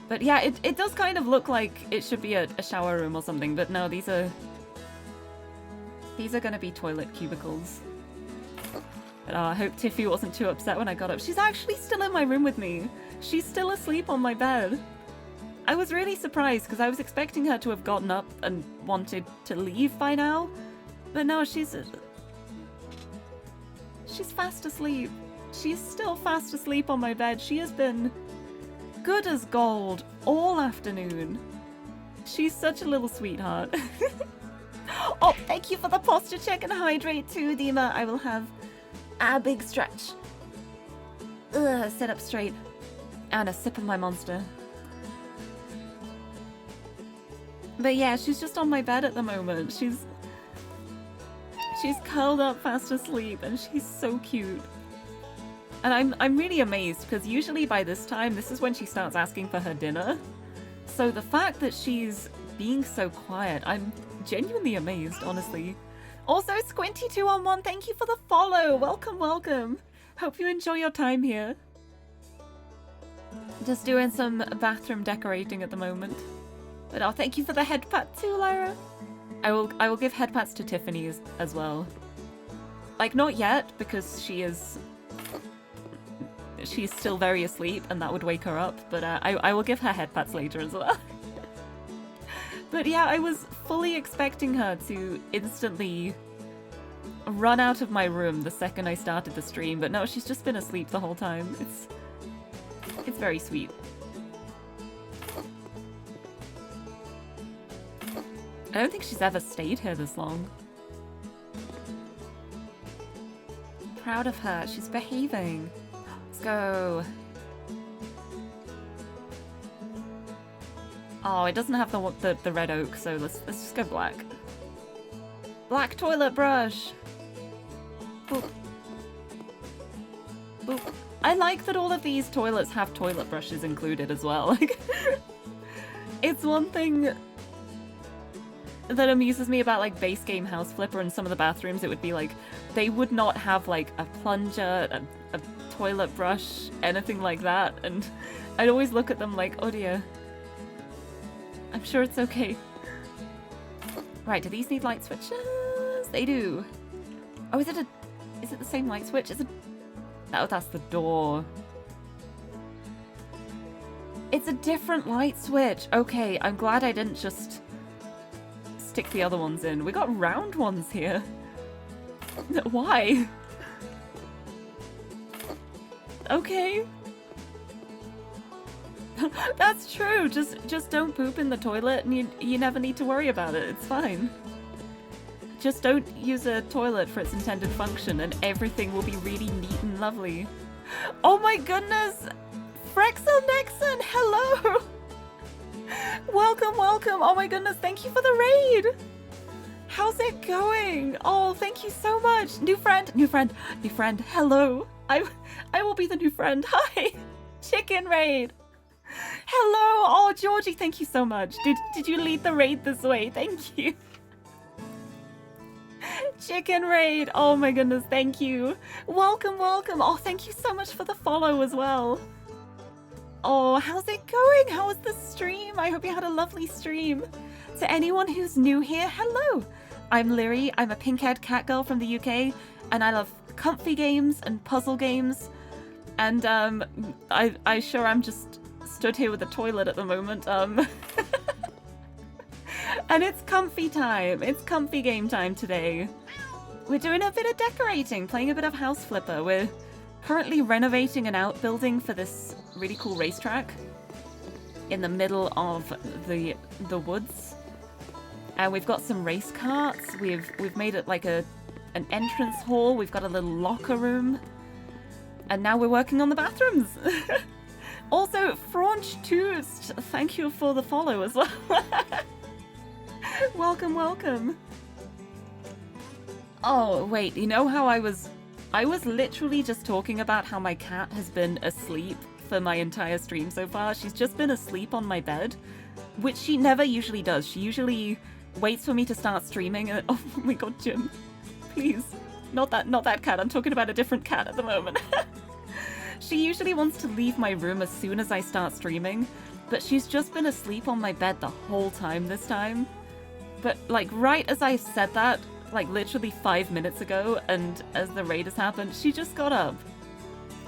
But yeah, it does kind of look like it should be a shower room or something, but no, these are gonna be toilet cubicles. But I hope Tiffy wasn't too upset when I got up. She's actually still in my room with me. She's still asleep on my bed. I was really surprised because I was expecting her to have gotten up and wanted to leave by now. But no, she's fast asleep. She's still fast asleep on my bed. She has been good as gold all afternoon. She's such a little sweetheart. Oh, thank you for the posture check and hydrate too, Dima. I will have a big stretch. Sit up straight. And a sip of my monster. But yeah, she's just on my bed at the moment. She's curled up fast asleep and she's so cute. And I'm really amazed because usually by this time, this is when she starts asking for her dinner. So the fact that she's being so quiet, I'm genuinely amazed, honestly. Also, Squinty211, thank you for the follow. Welcome, welcome. Hope you enjoy your time here. Just doing some bathroom decorating at the moment. But oh, thank you for the head pat too, Lyra. I will give head pats to Tiffany as well. Like, not yet, because she's still very asleep and that would wake her up, but I will give her head pats later as well. But yeah, I was fully expecting her to instantly run out of my room the second I started the stream, but no, she's just been asleep the whole time. It's very sweet. I don't think she's ever stayed here this long. Proud of her, she's behaving. Let's go. Oh, it doesn't have the red oak, so let's just go black. Black toilet brush. Boop. Boop. I like that all of these toilets have toilet brushes included as well. Like, it's one thing that amuses me about like base game House Flipper and some of the bathrooms. It would be like they would not have like a plunger, a toilet brush, anything like that, and I'd always look at them like, oh dear. I'm sure it's okay. Right, do these need light switches? They do. Oh, is it the same light switch? Oh, that's the door. It's a different light switch. Okay, I'm glad I didn't just stick the other ones in. We got round ones here. Why? Okay. That's true. Just don't poop in the toilet and you never need to worry about it. It's fine. Just don't use a toilet for its intended function and everything will be really neat and lovely. Oh my goodness! Frexel Nixon, hello! Welcome, welcome! Oh my goodness, thank you for the raid! How's it going? Oh, thank you so much! New friend, hello! I will be the new friend. Hi! Chicken raid! Hello! Oh, Georgie, thank you so much. Did you lead the raid this way? Thank you. Chicken raid! Oh my goodness, thank you. Welcome, welcome. Oh, thank you so much for the follow as well. Oh, how's it going? How was the stream? I hope you had a lovely stream. To anyone who's new here, hello! I'm Lirie. I'm a pink-haired cat girl from the UK, and I love comfy games and puzzle games. And I sure am just stood here with a toilet at the moment. And it's comfy time. It's comfy game time today. We're doing a bit of decorating, playing a bit of House Flipper. We're currently renovating an outbuilding for this really cool racetrack in the middle of the woods. And we've got some race carts. We've made it like an entrance hall. We've got a little locker room. And now we're working on the bathrooms. Also, Franch Toost, thank you for the follow as well. Welcome, welcome. Oh, wait, you know how I was literally just talking about how my cat has been asleep for my entire stream so far. She's just been asleep on my bed, which she never usually does. She usually waits for me to start streaming and oh my god, Jim. Please. Not that cat. I'm talking about a different cat at the moment. She usually wants to leave my room as soon as I start streaming, but she's just been asleep on my bed the whole time this time. But like right as I said that, like literally 5 minutes ago, and as the raid has happened, she just got up.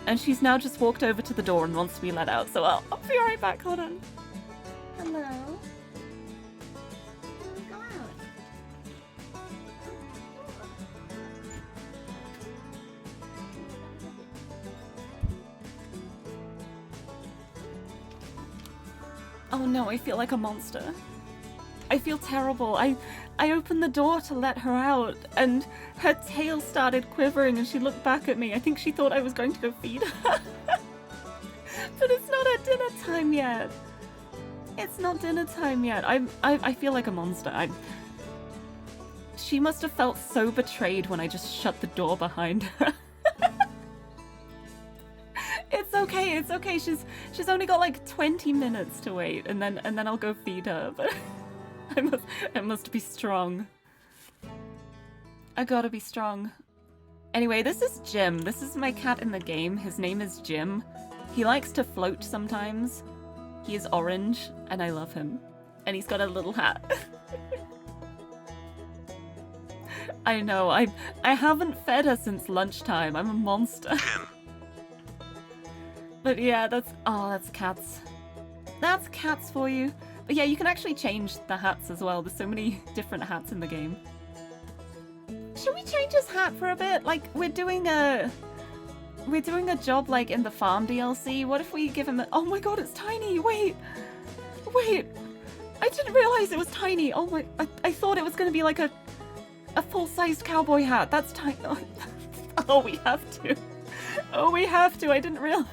And she's now just walked over to the door and wants to be let out, so I'll be right back, hold on. Hello? Go out. Oh no, I feel like a monster. I feel terrible. I opened the door to let her out, and her tail started quivering, and she looked back at me. I think she thought I was going to go feed her. But it's not at dinner time yet. It's not dinner time yet. I feel like a monster. She must have felt so betrayed when I just shut the door behind her. It's okay, it's okay. She's only got like 20 minutes to wait, and then I'll go feed her. But I must be strong. I gotta be strong. Anyway, this is Jim. This is my cat in the game. His name is Jim. He likes to float sometimes. He is orange, and I love him. And he's got a little hat. I know, I haven't fed her since lunchtime. I'm a monster. But yeah, that's cats. That's cats for you. But yeah, you can actually change the hats as well. There's so many different hats in the game. Should we change his hat for a bit? Like, we're doing a job like in the farm DLC. What if we give him a... Oh my god, it's tiny! Wait! I didn't realize it was tiny! Oh my... I thought it was gonna be like a full-sized cowboy hat. That's tiny. Oh, we have to. Oh, we have to. I didn't realize.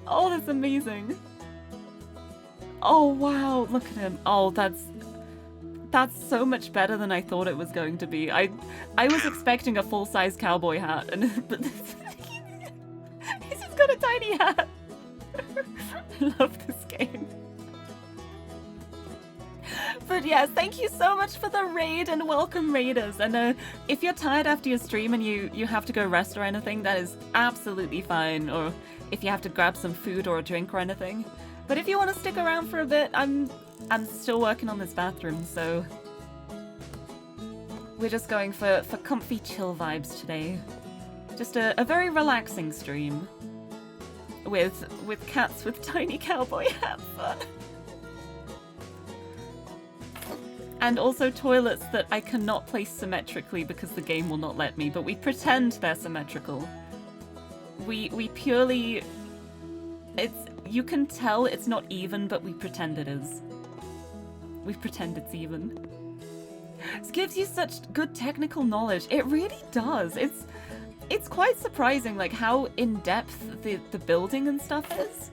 Oh, that's amazing. Oh, wow. Look at him. Oh, that's so much better than I thought it was going to be. I was expecting a full-size cowboy hat, but he's just got a tiny hat. I love this game. But yes, thank you so much for the raid and welcome raiders. And if you're tired after your stream and you have to go rest or anything, that is absolutely fine. Or if you have to grab some food or a drink or anything. But if you want to stick around for a bit, I'm still working on this bathroom, so we're just going for comfy chill vibes today. Just a very relaxing stream with cats with tiny cowboy hats on. And also toilets that I cannot place symmetrically because the game will not let me, but we pretend they're symmetrical. We purely... You can tell it's not even, but we pretend it is. We pretend it's even. This gives you such good technical knowledge. It really does. It's quite surprising, like, how in-depth the building and stuff is.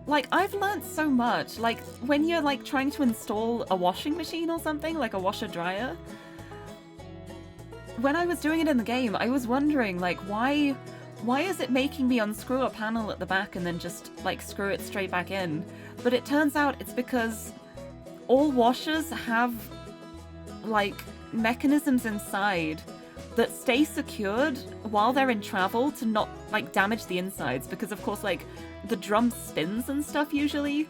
Like, I've learnt so much. Like, when you're, like, trying to install a washing machine or something, like a washer-dryer. When I was doing it in the game, I was wondering, like, why is it making me unscrew a panel at the back and then just, like, screw it straight back in? But it turns out it's because all washers have, like, mechanisms inside that stay secured while they're in travel to not, like, damage the insides. Because, of course, like, the drum spins and stuff usually.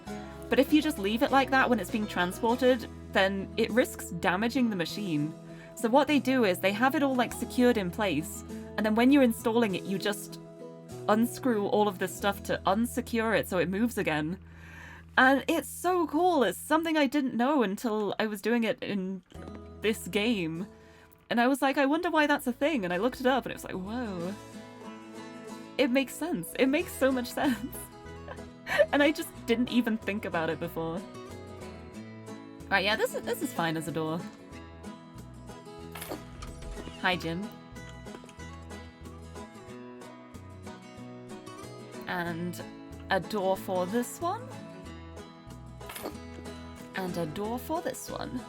But if you just leave it like that when it's being transported, then it risks damaging the machine. So what they do is they have it all, like, secured in place. And then when you're installing it, you just unscrew all of this stuff to unsecure it so it moves again. And it's so cool. It's something I didn't know until I was doing it in this game. And I was like, I wonder why that's a thing. And I looked it up and it was like, whoa. It makes sense. It makes so much sense. And I just didn't even think about it before. Right, yeah, this is fine as a door. Hi, Jim. And a door for this one. And a door for this one.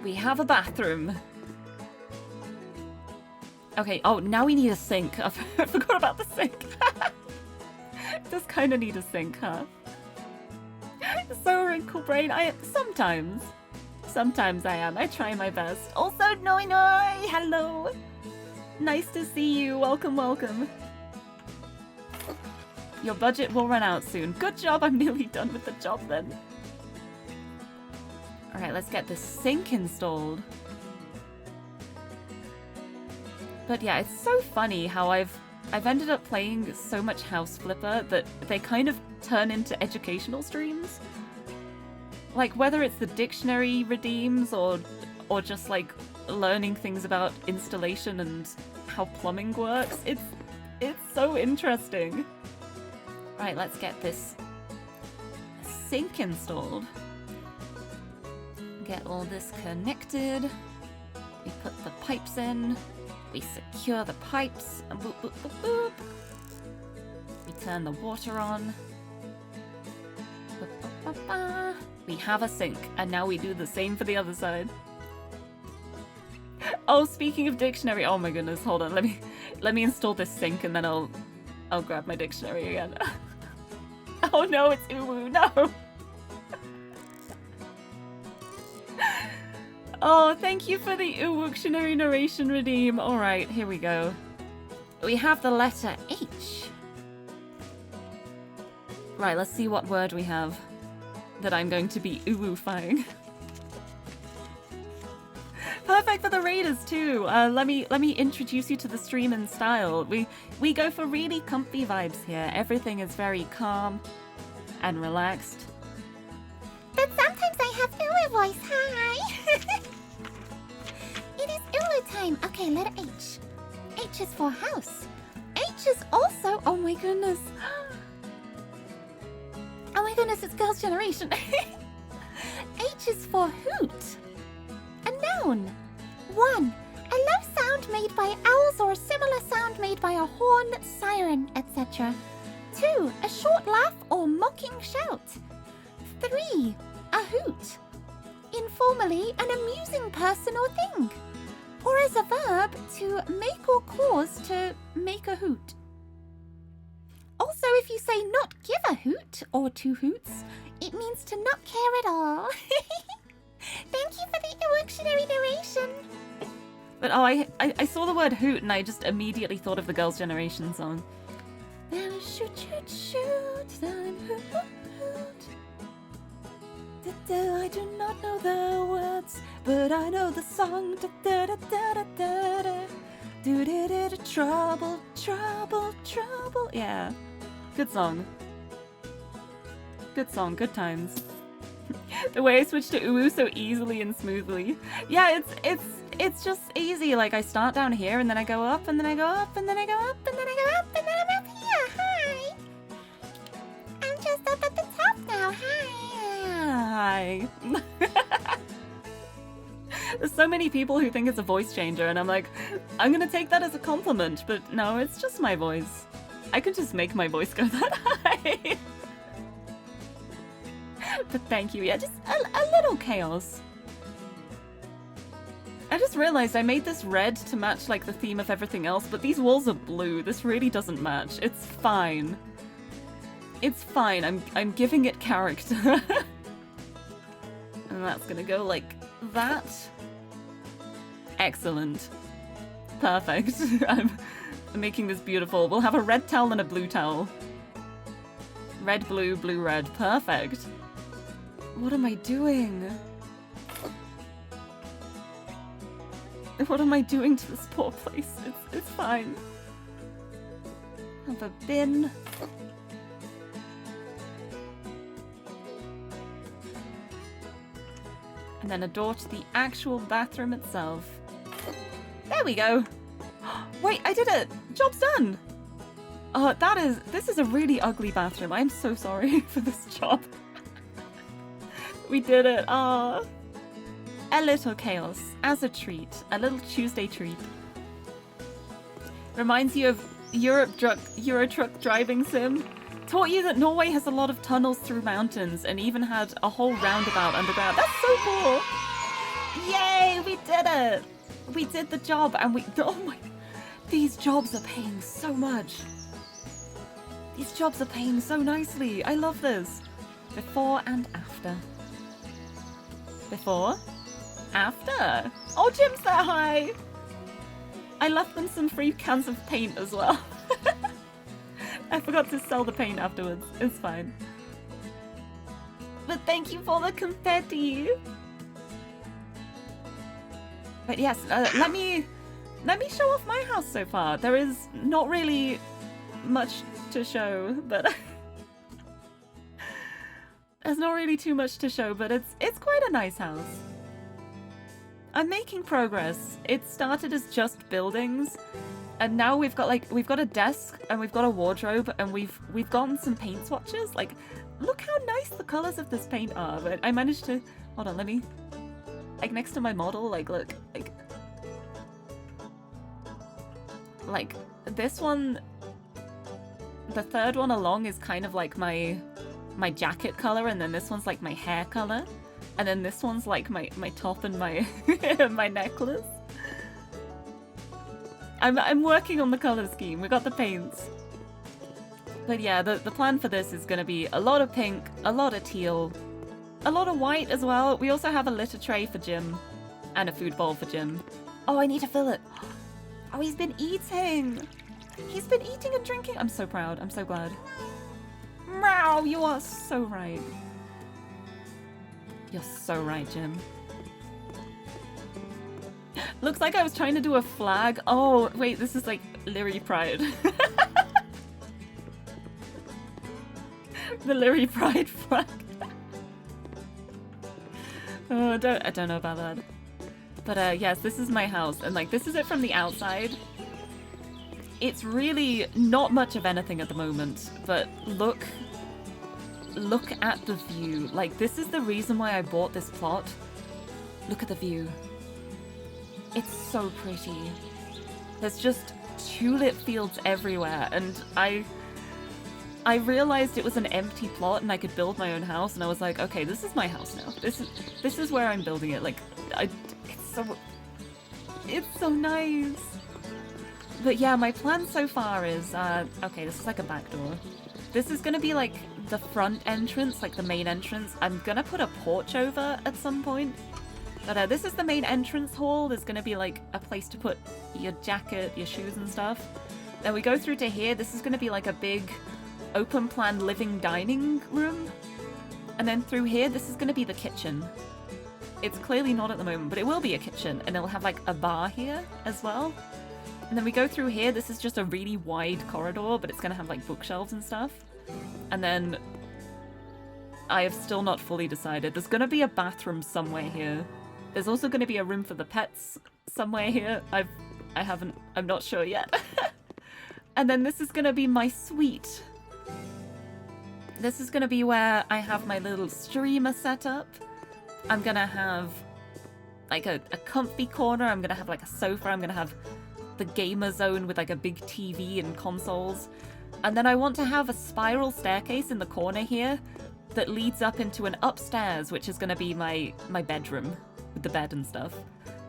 We have a bathroom. Okay, oh, now we need a sink. I forgot about the sink. Does kind of need a sink, huh? So wrinkle brain. Sometimes I am. I try my best. Also, Noi Noi, hello. Nice to see you. Welcome, welcome. Your budget will run out soon. Good job. I'm nearly done with the job then. All right, let's get the sink installed. But yeah, it's so funny how I've ended up playing so much House Flipper that they kind of turn into educational streams. Like whether it's the dictionary redeems or just like learning things about installation and how plumbing works. It's so interesting. Right, let's get this sink installed. Get all this connected. We put the pipes in. We secure the pipes. And boop, boop, boop, boop. We turn the water on. Ba, ba, ba, ba. We have a sink, and now we do the same for the other side. Oh, speaking of dictionary, oh my goodness, hold on, let me install this sink and then I'll grab my dictionary again. Oh no, it's Uwu, no! Oh, thank you for the Uwuctionary narration redeem. Alright, here we go. We have the letter H. Right, let's see what word we have that I'm going to be Uwu-fying. Perfect for the raiders too. Let me introduce you to the stream and style. We go for really comfy vibes here. Everything is very calm and relaxed. But sometimes I have Uwu voice. Hi. It is Uwu time. Okay, letter H. H is for house. H is also. Oh my goodness. Oh my goodness, it's Girls' Generation. H is for hoot. A noun. 1. A low sound made by owls or a similar sound made by a horn, siren, etc. 2. A short laugh or mocking shout. 3. A hoot. Informally, an amusing person or thing. Or as a verb, to make or cause to make a hoot. Also, if you say not give a hoot or 2 hoots, it means to not care at all. Thank you for the Evolutionary narration. But oh, I saw the word hoot and I just immediately thought of the Girls' Generation song. Shoot, shoot, shoot, then hoot, hoot, hoot. I do not know the words, but I know the song. Trouble, trouble, trouble. Yeah, good song. Good song, good times. The way I switched to Uwu so easily and smoothly. Yeah, it's just easy. Like I start down here and then I go up and then I go up and then I go up and then I go up and then I'm up here. Hi. I'm just up at the top now. Hi. Hi. There's so many people who think it's a voice changer and I'm like, I'm gonna take that as a compliment, but no, it's just my voice. I could just make my voice go that high. But thank you, yeah, just a little chaos. I just realized I made this red to match like the theme of everything else, but these walls are blue. This really doesn't match. It's fine. It's fine. I'm giving it character. And that's gonna go like that. Excellent. Perfect. I'm making this beautiful. We'll have a red towel and a blue towel. Red, blue, blue, red. Perfect. What am I doing? What am I doing to this poor place? It's fine. Have a bin. And then a door to the actual bathroom itself. There we go. Wait, I did it! Job's done! This is a really ugly bathroom. I'm so sorry for this job. We did it. A little chaos as a treat. A little Tuesday treat. Reminds you of Euro Truck driving sim. Taught you that Norway has a lot of tunnels through mountains and even had a whole roundabout underground. That's so cool! Yay! We did it! We did the job and oh my... These jobs are paying so much. These jobs are paying so nicely. I love this. Before and after. Before. After. Oh, Jim's there, hi! I left them some free cans of paint as well. I forgot to sell the paint afterwards. It's fine. But thank you for the confetti. But yes, let me show off my house so far. There is not really much to show, but there's not really too much to show, but it's quite a nice house. I'm making progress. It started as just buildings, and now we've got a desk and we've got a wardrobe and we've gotten some paint swatches. Like, look how nice the colors of this paint are. But I managed to hold on. Let me next to my model. Like, look, like this one. The third one along is kind of like my jacket color, and then this one's like my hair color, and then this one's like my top and my my necklace. I'm working on the color scheme. We got the paints. But yeah, the plan for this is going to be a lot of pink, a lot of teal, a lot of white as well. We also have a litter tray for Jim and a food bowl for Jim. Oh, I need to fill it. Oh, he's been eating. He's been eating and drinking. I'm so proud. I'm so glad. Meow, you are so right. You're so right, Jim. Looks like I was trying to do a flag. Oh, wait, this is like Lirie Pride. The Lirie Pride flag. Oh, I don't know about that. But yes, this is my house, and like this is it from the outside. It's really not much of anything at the moment, but look at the view. Like, this is the reason why I bought this plot. Look at the view. It's so pretty. There's just tulip fields everywhere, and I realized it was an empty plot and I could build my own house, and I was like, okay, this is my house now. This is where I'm building it. Like, it's so nice. But yeah, my plan so far is, okay, this is like a back door. This is gonna be like the front entrance, like the main entrance. I'm gonna put a porch over at some point. But this is the main entrance hall. There's gonna be like a place to put your jacket, your shoes and stuff. Then we go through to here. This is gonna be like a big open plan living dining room. And then through here, this is gonna be the kitchen. It's clearly not at the moment, but it will be a kitchen, and it'll have like a bar here as well. And then we go through here. This is just a really wide corridor, but it's gonna have like bookshelves and stuff. And then I have still not fully decided. There's gonna be a bathroom somewhere here. There's also gonna be a room for the pets somewhere here. I'm not sure yet. And then this is gonna be my suite. This is gonna be where I have my little streamer set up. I'm gonna have like a comfy corner. I'm gonna have like a sofa. I'm gonna have the gamer zone with like a big TV and consoles. And then I want to have a spiral staircase in the corner here that leads up into an upstairs, which is gonna be my bedroom with the bed and stuff.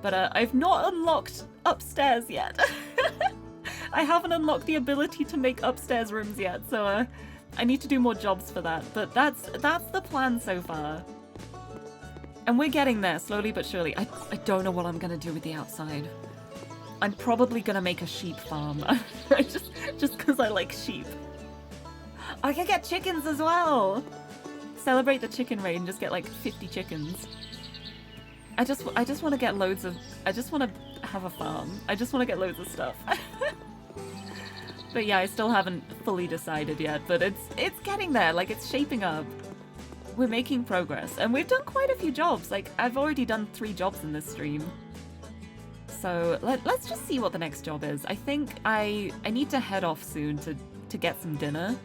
But I've not unlocked upstairs yet. I haven't unlocked the ability to make upstairs rooms yet, so I need to do more jobs for that. But that's the plan so far. And we're getting there, slowly but surely. I don't know what I'm gonna do with the outside. I'm probably gonna make a sheep farm. just because I like sheep. I can get chickens as well! Celebrate the chicken raid and just get like 50 chickens. I just want to get loads of... I just want to have a farm. I just want to get loads of stuff. But yeah, I still haven't fully decided yet, but it's getting there. Like, it's shaping up. we're making progress, and we've done quite a few jobs. Like, I've already done 3 jobs in this stream. So let's just see what the next job is. I think I need to head off soon to get some dinner.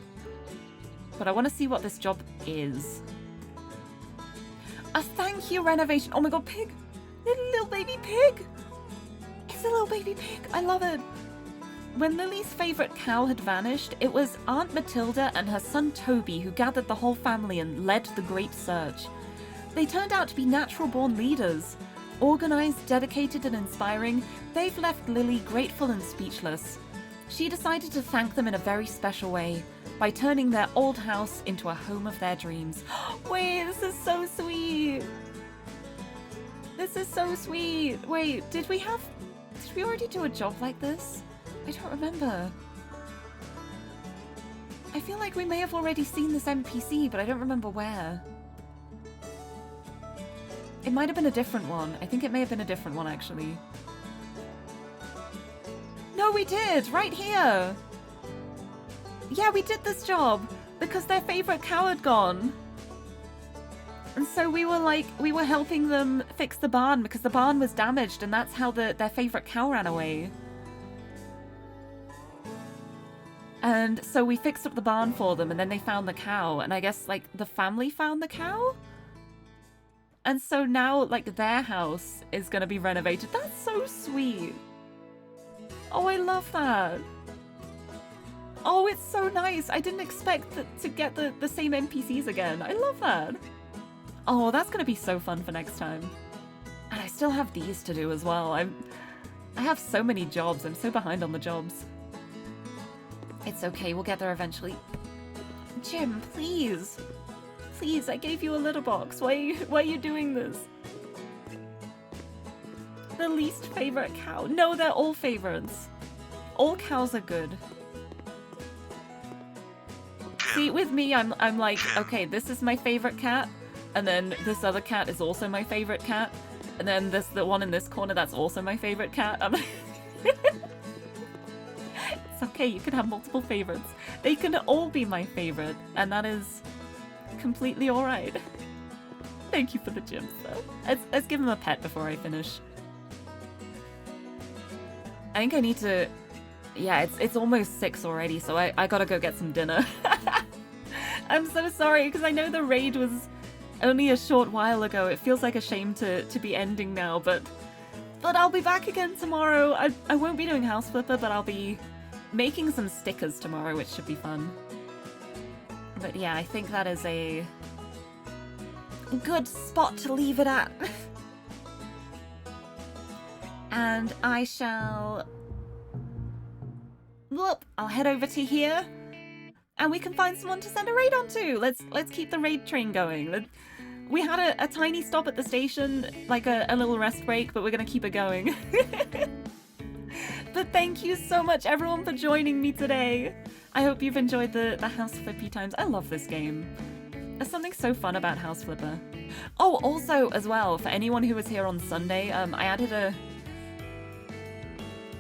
But I want to see what this job is. A thank you renovation. Oh my god, pig! Little baby pig! It's a little baby pig. I love it. When Lily's favourite cow had vanished, it was Aunt Matilda and her son Toby who gathered the whole family and led the great search. They turned out to be natural-born leaders. Organised, dedicated and inspiring, they've left Lily grateful and speechless. She decided to thank them in a very special way, by turning their old house into a home of their dreams. Wait, this is so sweet! This is so sweet! Wait, did we already do a job like this? I don't remember. I feel like we may have already seen this NPC, but I don't remember where. It might have been a different one. I think it may have been a different one, actually. No, we did! Right here! Yeah, we did this job! Because their favourite cow had gone. And so we were helping them fix the barn because the barn was damaged, and that's how their favourite cow ran away. And so we fixed up the barn for them, and then they found the cow, and I guess, like, the family found the cow? And so now, like, their house is gonna be renovated. That's so sweet. Oh, I love that. Oh, it's so nice. I didn't expect to get the same NPCs again. I love that. Oh, that's gonna be so fun for next time. And I still have these to do as well. I have so many jobs. I'm so behind on the jobs. It's okay, we'll get there eventually. Jim, please. Please, I gave you a litter box. Why are you doing this? The least favorite cow. No, they're all favorites. All cows are good. See, with me, I'm like, okay, this is my favorite cat, and then this other cat is also my favorite cat, and then the one in this corner, that's also my favorite cat. It's okay, you can have multiple favorites. They can all be my favorite, and that is completely alright. Thank you for the gems, though. Let's give him a pet before I finish. I think I need to... Yeah, it's almost 6 already, so I gotta go get some dinner. I'm so sorry, because I know the raid was only a short while ago. It feels like a shame to be ending now, but I'll be back again tomorrow. I won't be doing House Flipper, but I'll be making some stickers tomorrow, which should be fun. But yeah, I think that is a good spot to leave it at. And I shall... Whoop, I'll head over to here, and we can find someone to send a raid on to. Let's keep the raid train going. We had a tiny stop at the station, like a little rest break, but we're gonna keep it going. But thank you so much, everyone, for joining me today. I hope you've enjoyed the House Flippy times. I love this game. There's something so fun about House Flipper. Oh, also, as well, for anyone who was here on Sunday, I added a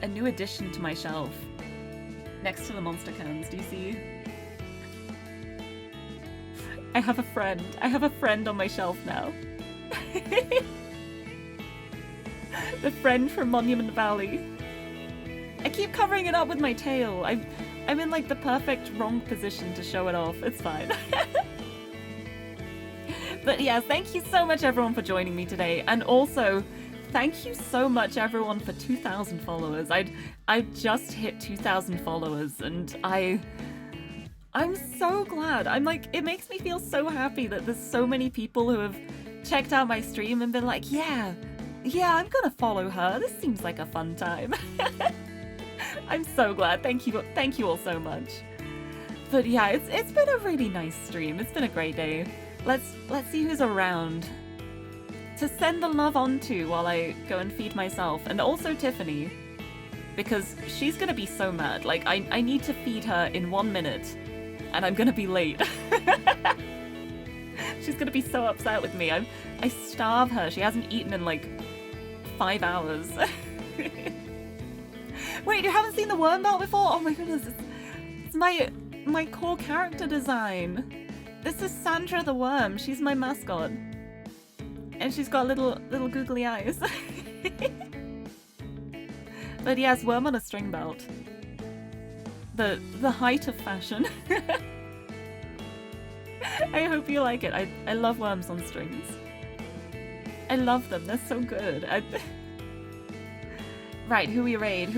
new addition to my shelf. Next to the monster cans, do you see? I have a friend. I have a friend on my shelf now. The friend from Monument Valley. I keep covering it up with my tail. I'm in like the perfect wrong position to show it off. It's fine. But yeah, thank you so much everyone for joining me today. And also, thank you so much everyone for 2,000 followers. I just hit 2,000 followers, and I'm so glad. I'm like, it makes me feel so happy that there's so many people who have checked out my stream and been like, yeah, I'm gonna follow her. This seems like a fun time. I'm so glad. Thank you all so much. But yeah, it's been a really nice stream. It's been a great day. Let's see who's around to send the love on to while I go and feed myself, and also Tiffany, because she's gonna be so mad. Like, I need to feed her in 1 minute, and I'm gonna be late. She's gonna be so upset with me. I starve her. She hasn't eaten in like 5 hours. Wait, you haven't seen the worm belt before? Oh my goodness, it's my core character design. This is Sandra the worm. She's my mascot. And she's got little googly eyes. But yes, worm on a string belt. The height of fashion. I hope you like it. I love worms on strings. I love them. They're so good. Right, who we raid?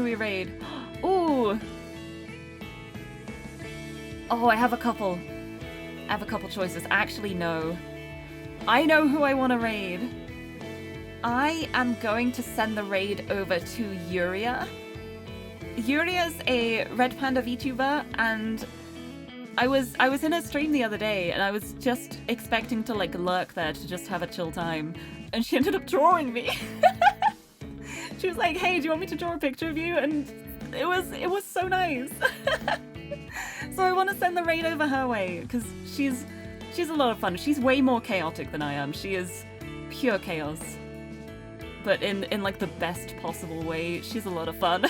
Ooh! Oh, I have a couple. Choices. Actually, no. I know who I want to raid. I am going to send the raid over to Lirie. Lirie's a Red Panda VTuber, and I was in her stream the other day, and I was just expecting to like lurk there to just have a chill time, and she ended up drawing me. She was like, "Hey, do you want me to draw a picture of you?" And it was so nice. So I want to send the raid over her way because she's a lot of fun. She's way more chaotic than I am. She is pure chaos, but in like the best possible way. She's a lot of fun.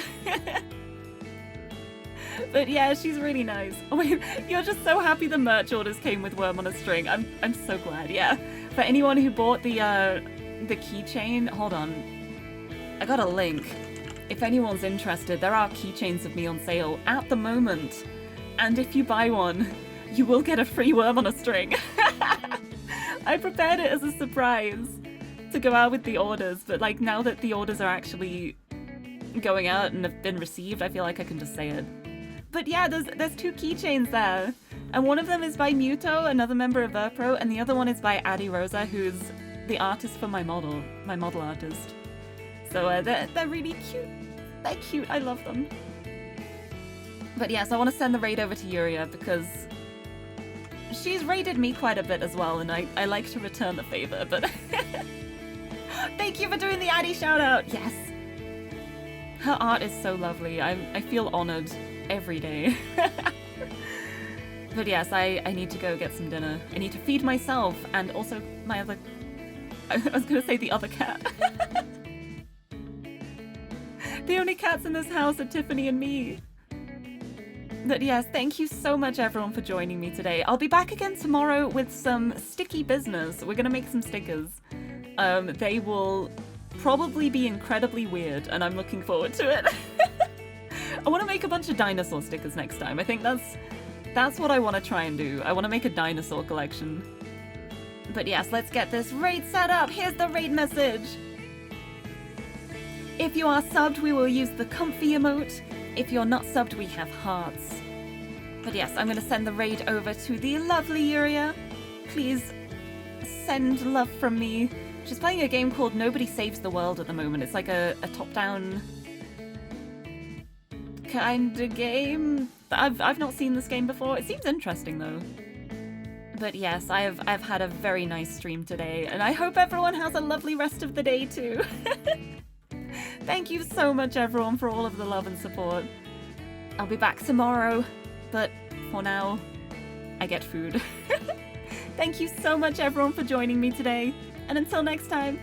But yeah, she's really nice. Oh wait, you're just so happy the merch orders came with worm on a string. I'm so glad. Yeah. For anyone who bought the keychain, hold on. I got a link. If anyone's interested, there are keychains of me on sale at the moment. And if you buy one, you will get a free worm on a string. I prepared it as a surprise to go out with the orders, but like now that the orders are actually going out and have been received, I feel like I can just say it. But yeah, there's 2 keychains there. And one of them is by Muto, another member of Verpro, and the other one is by Addy Rosa, who's the artist for my model artist. So they're really cute. They're cute, I love them. But yes, I want to send the raid over to Lirie because she's raided me quite a bit as well, and I like to return the favor, but... Thank you for doing the Addy shout out! Yes! Her art is so lovely. I feel honored every day. But yes, I need to go get some dinner. I need to feed myself and also my other... I was gonna say the other cat. The only cats in this house are Tiffany and me. But yes, thank you so much everyone for joining me today. I'll be back again tomorrow with some sticky business. We're gonna make some stickers. They will probably be incredibly weird, and I'm looking forward to it. I want to make a bunch of dinosaur stickers next time. I think that's what I want to try and do. I want to make a dinosaur collection. But yes, let's get this raid set up. Here's the raid message. If you are subbed, we will use the comfy emote. If you're not subbed, we have hearts. But yes, I'm going to send the raid over to the lovely Lirie. Please send love from me. She's playing a game called Nobody Saves the World at the moment. It's like a top-down kind of game. I've not seen this game before. It seems interesting though. But yes, I've had a very nice stream today, and I hope everyone has a lovely rest of the day too. Thank you so much everyone for all of the love and support. I'll be back tomorrow, but for now, I get food. Thank you so much everyone for joining me today, and until next time,